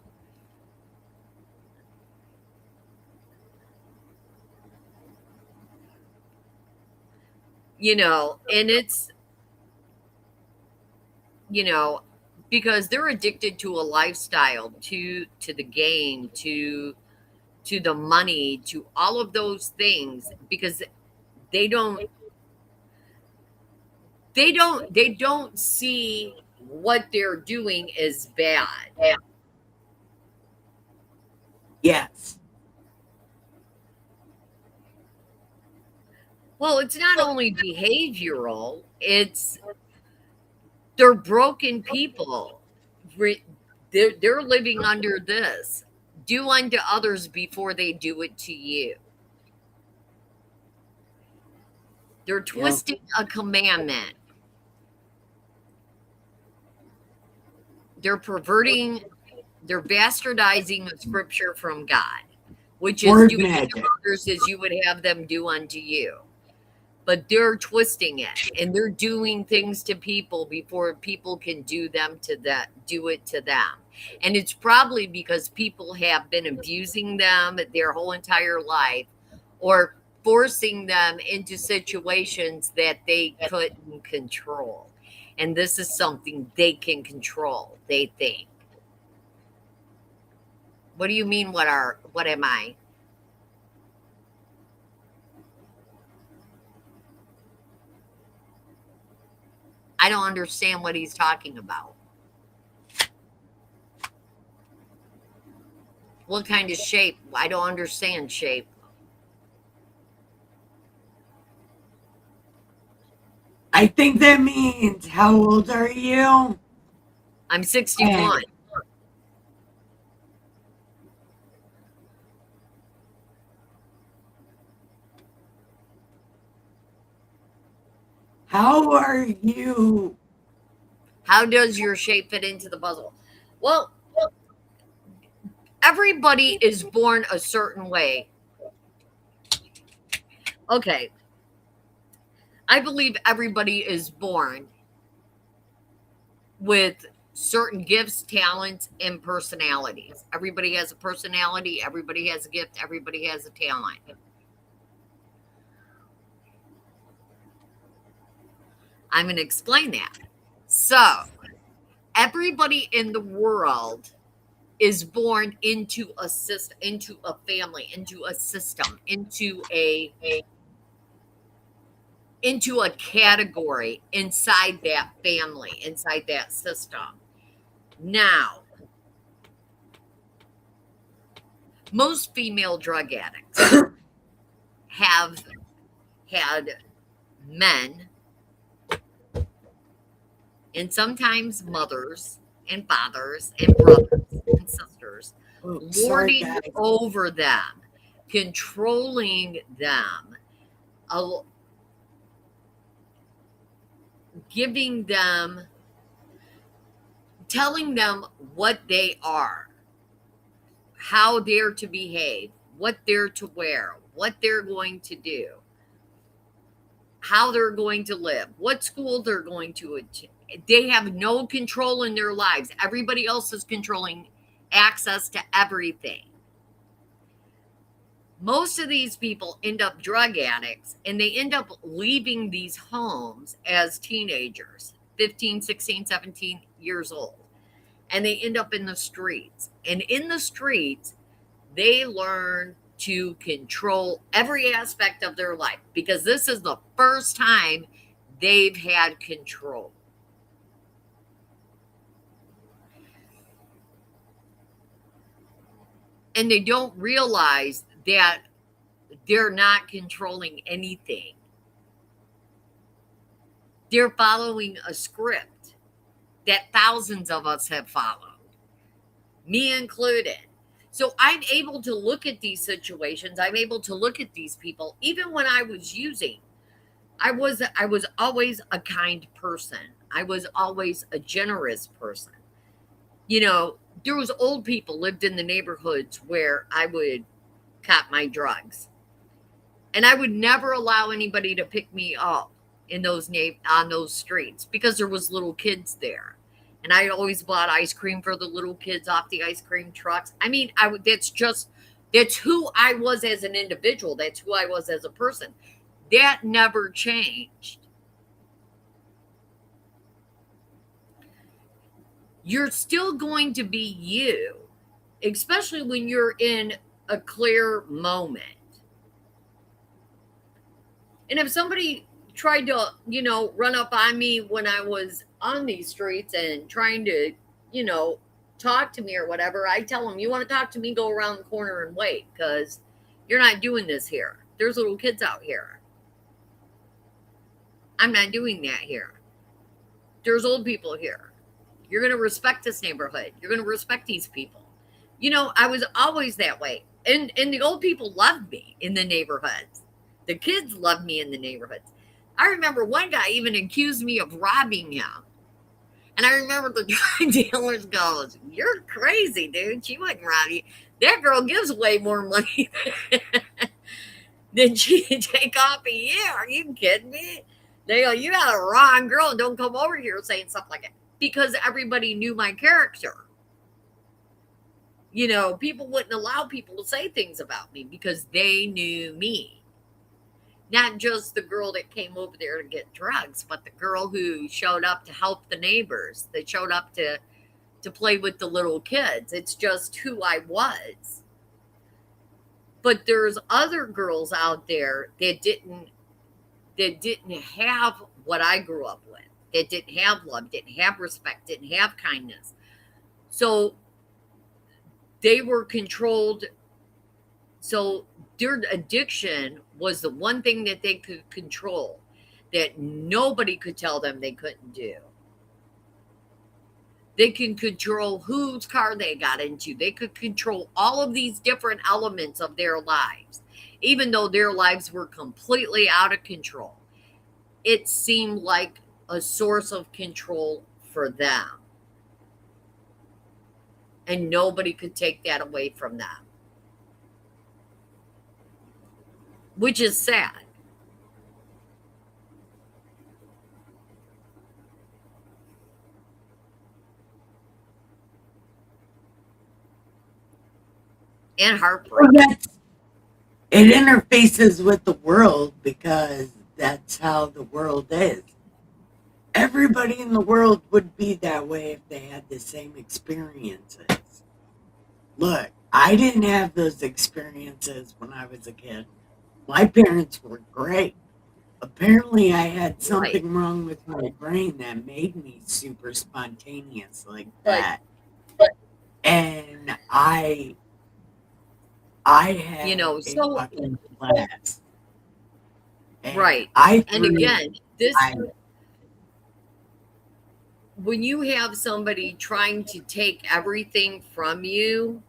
You know, and it's, you know, because they're addicted to a lifestyle, to the game, to the money, to all of those things because they don't they don't see what they're doing as bad. Yes. Well, it's not only behavioral, it's they're broken people. Re- they're living under this. Do unto others before they do it to you. They're Yeah. twisting a commandment. They're perverting, they're bastardizing a scripture from God, which is Word doing unto magic. others as you would have them do unto you. But they're twisting it and they're doing things to people before people can do it to them. And it's probably because people have been abusing them their whole entire life or forcing them into situations that they couldn't control. And this is something they can control, they think. What do you mean what am I? I don't understand what he's talking about. What kind of shape? I don't understand shape. I think that means how old are you? I'm And 61. how are you? How does your shape fit into the puzzle? Well, everybody is born a certain way. Okay. I believe everybody is born with certain gifts, talents, and personalities. Everybody has a personality, everybody has a gift, everybody has a talent. I'm going to explain that. So, everybody in the world is born into a system, into a family, into a system, into a category inside that family, inside that system. Now, most female drug addicts have had men and sometimes mothers and fathers and brothers and sisters Oh, sorry, lording guys. over them, controlling them, al- giving them, telling them what they are, how they're to behave, what they're to wear, what they're going to do, how they're going to live, what school they're going to attend. They have no control in their lives. Everybody else is controlling access to everything. Most of these people end up drug addicts and they end up leaving these homes as teenagers, 15, 16, 17 years old. And they end up in the streets. And in the streets, they learn to control every aspect of their life because this is the first time they've had control. And they don't realize that they're not controlling anything. They're following a script that thousands of us have followed, me included. So I'm able to look at these situations. I'm able to look at these people. Even when I was using, I was always a kind person. I was always a generous person. You know, there was old people lived in the neighborhoods where I would cop my drugs. And I would never allow anybody to pick me up in those on those streets because there was little kids there. And I always bought ice cream for the little kids off the ice cream trucks. I mean, I would that's who I was as an individual. That's who I was as a person. That never changed. You're still going to be you, especially when you're in a clear moment. And if somebody tried to, run up on me when I was on these streets and trying to, you know, talk to me or whatever, I tell them, you want to talk to me, go around the corner and wait because you're not doing this here. There's little kids out here. I'm not doing that here. There's old people here. You're going to respect this neighborhood. You're going to respect these people. I was always that way. And the old people loved me in the neighborhoods. The kids loved me in the neighborhoods. I remember one guy even accused me of robbing him. And I remember the drug dealers goes, "You're crazy, dude. She wasn't robbing you. That girl gives way more money than she can take off a year. Are you kidding me?" They go, "You got a wrong girl and don't come over here saying stuff like that." Because everybody knew my character. People wouldn't allow people to say things about me because they knew me. Not just the girl that came over there to get drugs, but the girl who showed up to help the neighbors, that showed up to play with the little kids. It's just who I was. But there's other girls out there that didn't have what I grew up with. That didn't have love, didn't have respect, didn't have kindness. So they were controlled. So their addiction was the one thing that they could control that nobody could tell them they couldn't do. They can control whose car they got into. They could control all of these different elements of their lives, even though their lives were completely out of control. It seemed like a source of control for them. And nobody could take that away from them, which is sad. And Well, heartbreaking. it interfaces with the world because that's how the world is. Everybody in the world would be that way if they had the same experiences. Look, I didn't have those experiences when I was a kid. My parents were great. Apparently, I had Right. something wrong with my brain that made me super spontaneous like But, that. And I had a so, fucking blast. And right. I And threw again, this, I when you have somebody trying to take everything from you,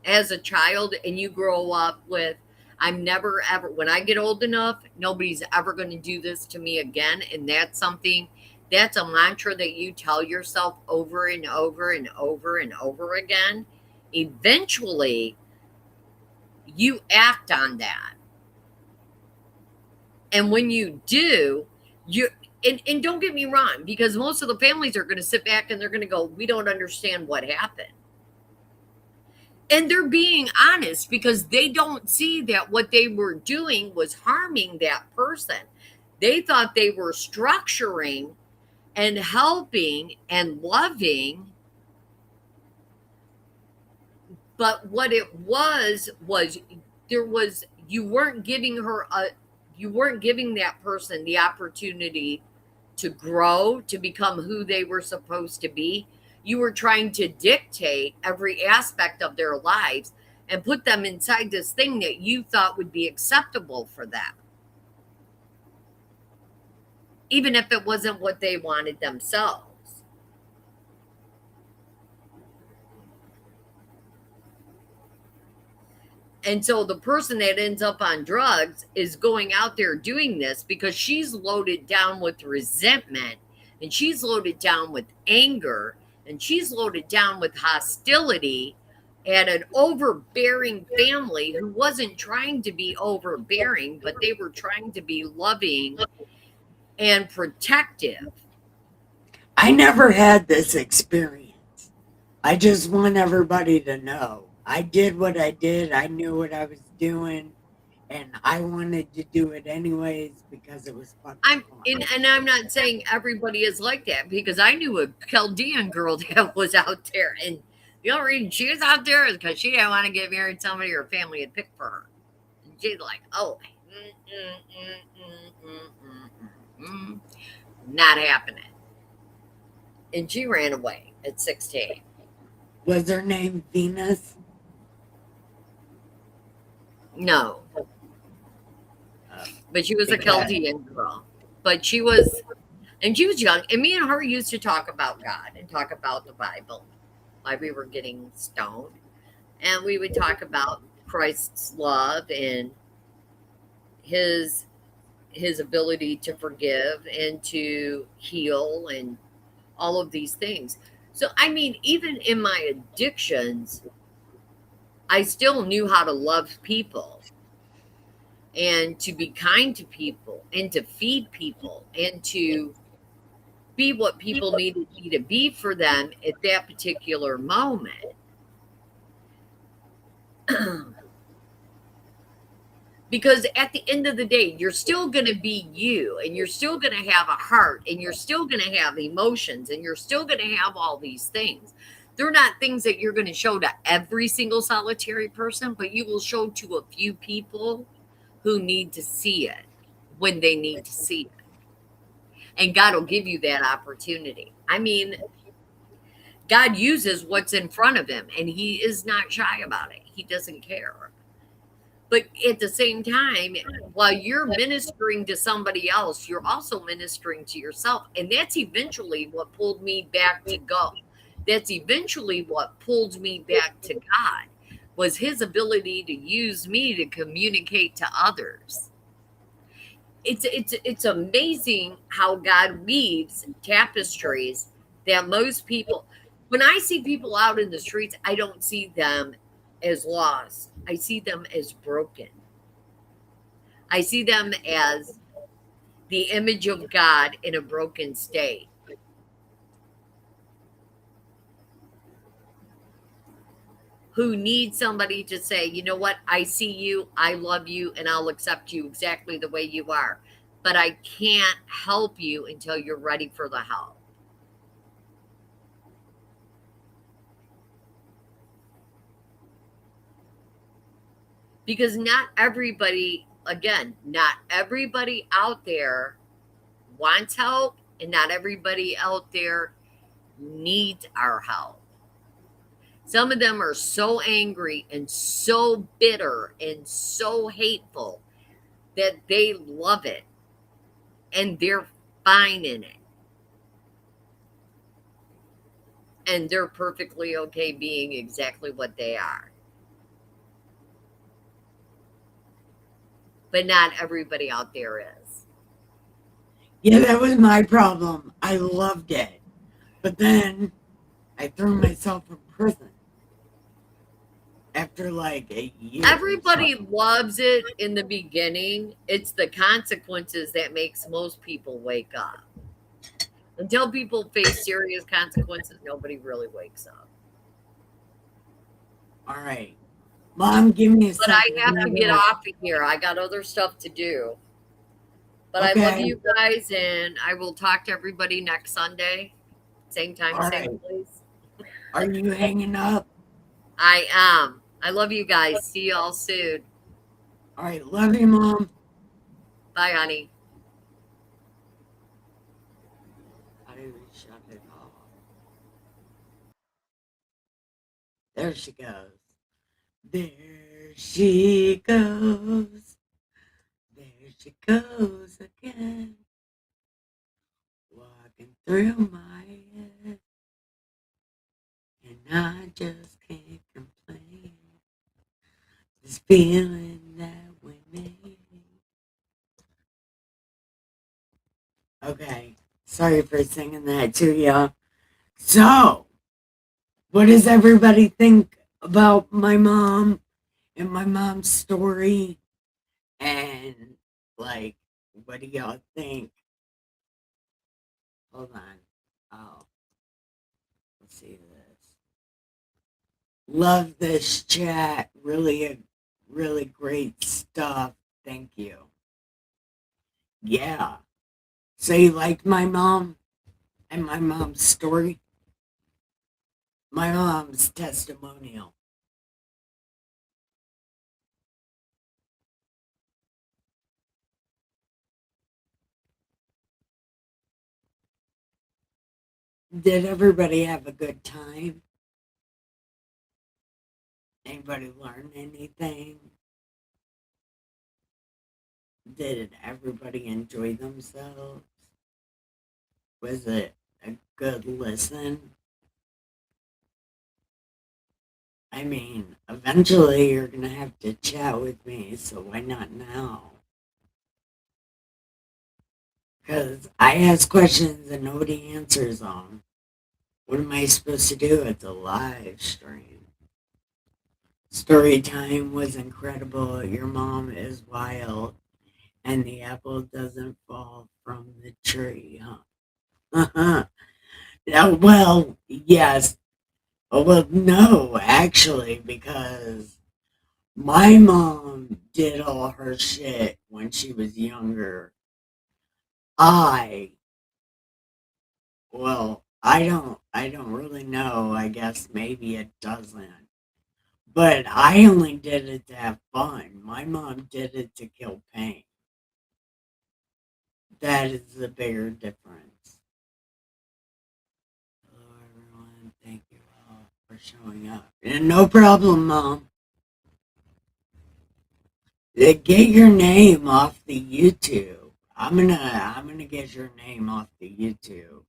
as a child and you grow up with, I'm never ever, when I get old enough, nobody's ever going to do this to me again. And that's something, that's a mantra that you tell yourself over and over and over and over again. Eventually, you act on that. And when you do, you, and don't get me wrong, because most of the families are going to sit back and they're going to go, we don't understand what happened. And they're being honest because they don't see that what they were doing was harming that person. They thought they were structuring and helping and loving, but what it was there was, you weren't giving her a, you weren't giving that person the opportunity to grow, to become who they were supposed to be. You were trying to dictate every aspect of their lives and put them inside this thing that you thought would be acceptable for them, even if it wasn't what they wanted themselves. And so the person that ends up on drugs is going out there doing this because she's loaded down with resentment, and she's loaded down with anger, and she's loaded down with hostility at an overbearing family who wasn't trying to be overbearing, but they were trying to be loving and protective. I never had this experience. I just want everybody to know. I did what I did. I knew what I was doing, and I wanted to do it anyways because it was fucking fun. And I'm not saying everybody is like that, because I knew a Chaldean girl that was out there, and the only reason she was out there is because she didn't want to get married to somebody her family had picked for her. And she's like, oh, not happening. And she ran away at 16. Was her name Venus? No, but she was a Because Chaldean girl. But she was, and she was young. And me and her used to talk about God and talk about the Bible while we were getting stoned. And we would talk about Christ's love and his his ability to forgive and to heal and all of these things. So I mean, even in my addictions, I still knew how to love people and to be kind to people and to feed people and to be what people needed me to be for them at that particular moment. Because at the end of the day, you're still going to be you, and you're still going to have a heart, and you're still going to have emotions, and you're still going to have all these things. They're not things that you're going to show to every single solitary person, but you will show to a few people who need to see it when they need to see it. And God will give you that opportunity. I mean, God uses what's in front of him, and he is not shy about it. He doesn't care. But at the same time, while you're ministering to somebody else, you're also ministering to yourself. And that's eventually what pulled me back to go. That's eventually what pulled me back to God, was his ability to use me to communicate to others. It's amazing how God weaves tapestries that most people, when I see people out in the streets, I don't see them as lost. I see them as broken. I see them as the image of God in a broken state, who need somebody to say, you know what, I see you, I love you, and I'll accept you exactly the way you are. But I can't help you until you're ready for the help. Because not everybody, again, not everybody out there wants help, and not everybody out there needs our help. Some of them are so angry and so bitter and so hateful that they love it and they're fine in it. And they're perfectly okay being exactly what they are. but not everybody out there is. Yeah, that was my problem. I loved it. But then I threw myself in prison after like a year or Everybody so. loves it in the beginning. It's the consequences that makes most people wake up. Until people face serious consequences, nobody really wakes up. All right. Mom, give me a But I second. have to I'm get gonna. off of here. I got other stuff to do. But I love Okay. you guys, and I will talk to everybody next Sunday. Same time, All same right. place. Are you hanging up? I am. I love you guys. See y'all soon. All right. Love you, Mom. Bye, honey. I shut it off. There she goes. There she goes. There she goes again. Walking through my head. And I just can't complain. This feeling that we made. Okay. Sorry for singing that to you. So, what does everybody think about my mom and my mom's story? And, like, what do y'all think? Hold on. Oh, let's see this. Love this chat. Really great stuff. Thank you. Yeah. So you like my mom and my mom's story? My mom's testimonial. Did everybody have a good time? Anybody learn anything? Did everybody enjoy themselves? Was it a good listen? I mean, eventually you're gonna have to chat with me, so why not now? Because I ask questions and nobody answers them. What am I supposed to do? It's a live stream. Story time was incredible. Your mom is wild, and the apple doesn't fall from the tree, huh? Well, yes. Well, no, actually, because my mom did all her shit when she was younger. I, I don't really know. I guess maybe it doesn't. But I only did it to have fun. My mom did it to kill pain. That is the bigger difference. Hello, everyone. Thank you all for showing up. And no problem, Mom. Get your name off the YouTube. I'm gonna get your name off the YouTube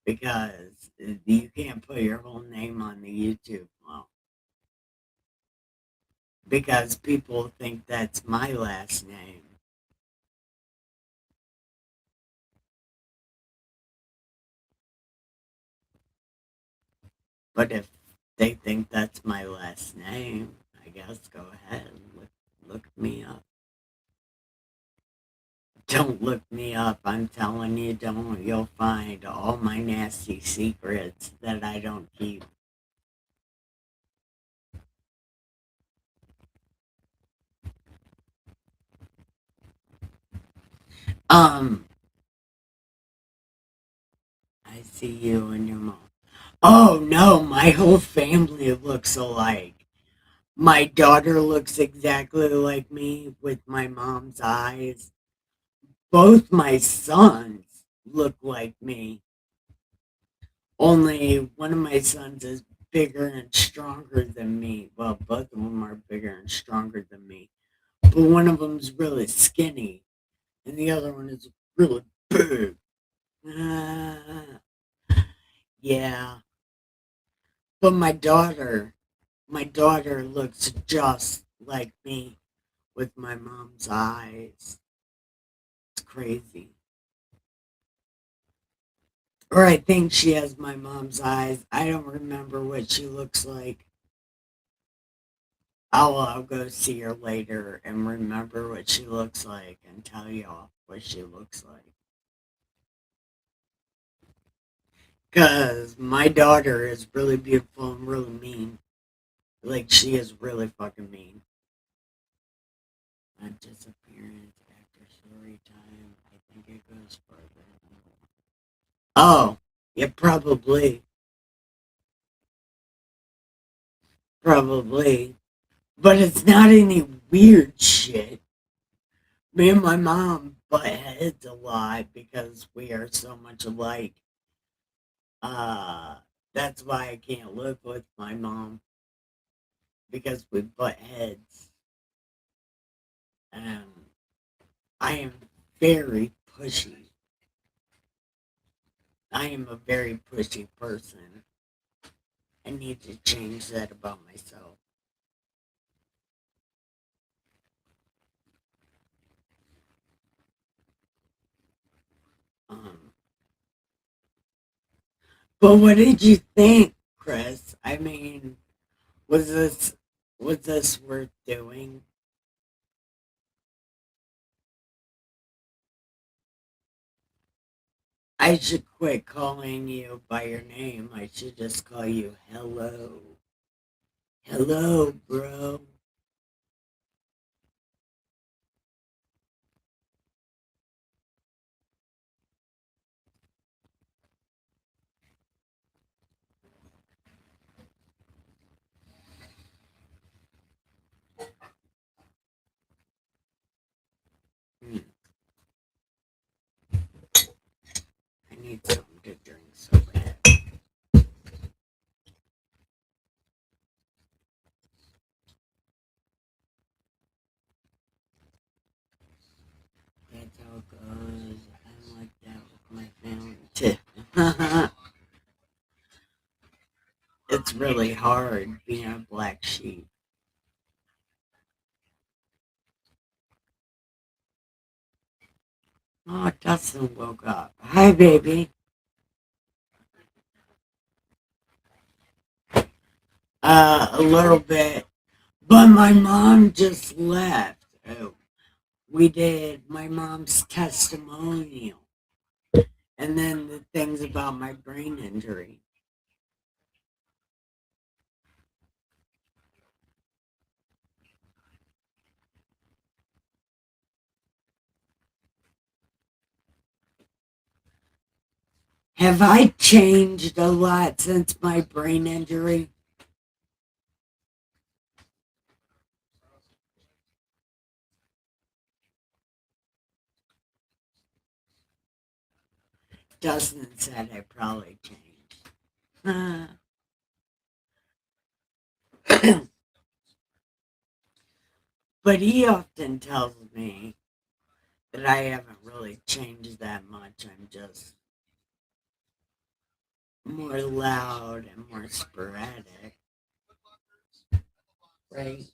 because you can't put your whole name on the YouTube. Well, because people think that's my last name. But if they think that's my last name, I guess go ahead and look me up. Don't look me up. I'm telling you, don't. You'll find all my nasty secrets that I don't keep. Um, I see you and your mom. Oh no, my whole family looks alike. My daughter looks exactly like me with my mom's eyes. Both my sons look like me. Only one of my sons is bigger and stronger than me. Well, both of them are bigger and stronger than me. But one of them's really skinny, and the other one is really big. Ah, yeah. But my daughter looks just like me with my mom's eyes. It's crazy. Or I think she has my mom's eyes. I don't remember what she looks like. I'll go see her later and remember what she looks like and tell y'all what she looks like. Because my daughter is really beautiful and really mean. Like, she is really fucking mean. A disappearance after story time. I think it goes further. Oh, yeah, probably. Probably. But it's not any weird shit. Me and my mom butt heads a lot because we are so much alike. Uh, that's why I can't live with my mom because we butt heads. And I am very pushy. I am a very pushy person. I need to change that about myself. Um, but what did you think, Chris? I mean, was this was this worth doing? I should quit calling you by your name. I should just call you hello. Hello, bro. Hmm, I need something to drink so bad. That's how it goes. I'm like that with my family too. It's really hard being a black sheep. Oh, Dustin woke up. Hi, baby. A little bit. But my mom just left. Oh, we did my mom's testimonial and then the things about my brain injury. Have I changed a lot since my brain injury? Dustin said I probably changed. But he often tells me that I haven't really changed that much. I'm just more loud and more sporadic. Right?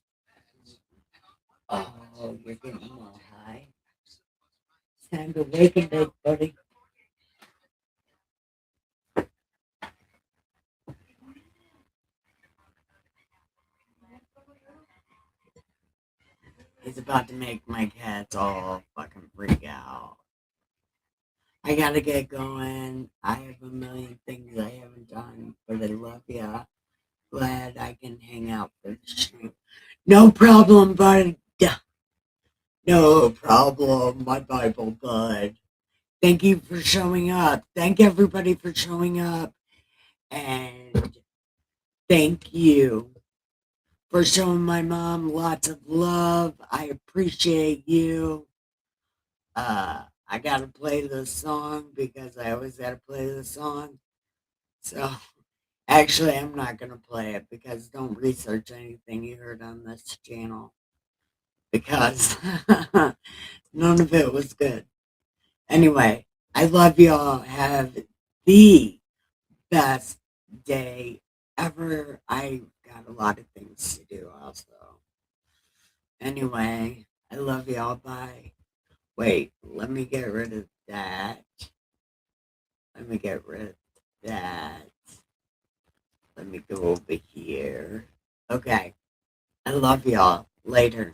Oh, you're getting a little high. It's time to wake and bake, buddy. He's about to make my cats all fucking freak out. I gotta get going. I have a million things I haven't done, but I love ya. Glad I can hang out for the stream. No problem, bud. No problem, my Bible bud. Thank you for showing up. Thank everybody for showing up. And thank you for showing my mom lots of love. I appreciate you. I gotta play this song because I always gotta play this song. So actually, I'm not gonna play it because don't research anything you heard on this channel because none of it was good. Anyway, I love y'all. Have the best day ever. I got a lot of things to do also. Anyway, I love y'all. Bye. Wait, let me get rid of that. Let me get rid of that. Let me go over here. Okay. I love y'all. Later.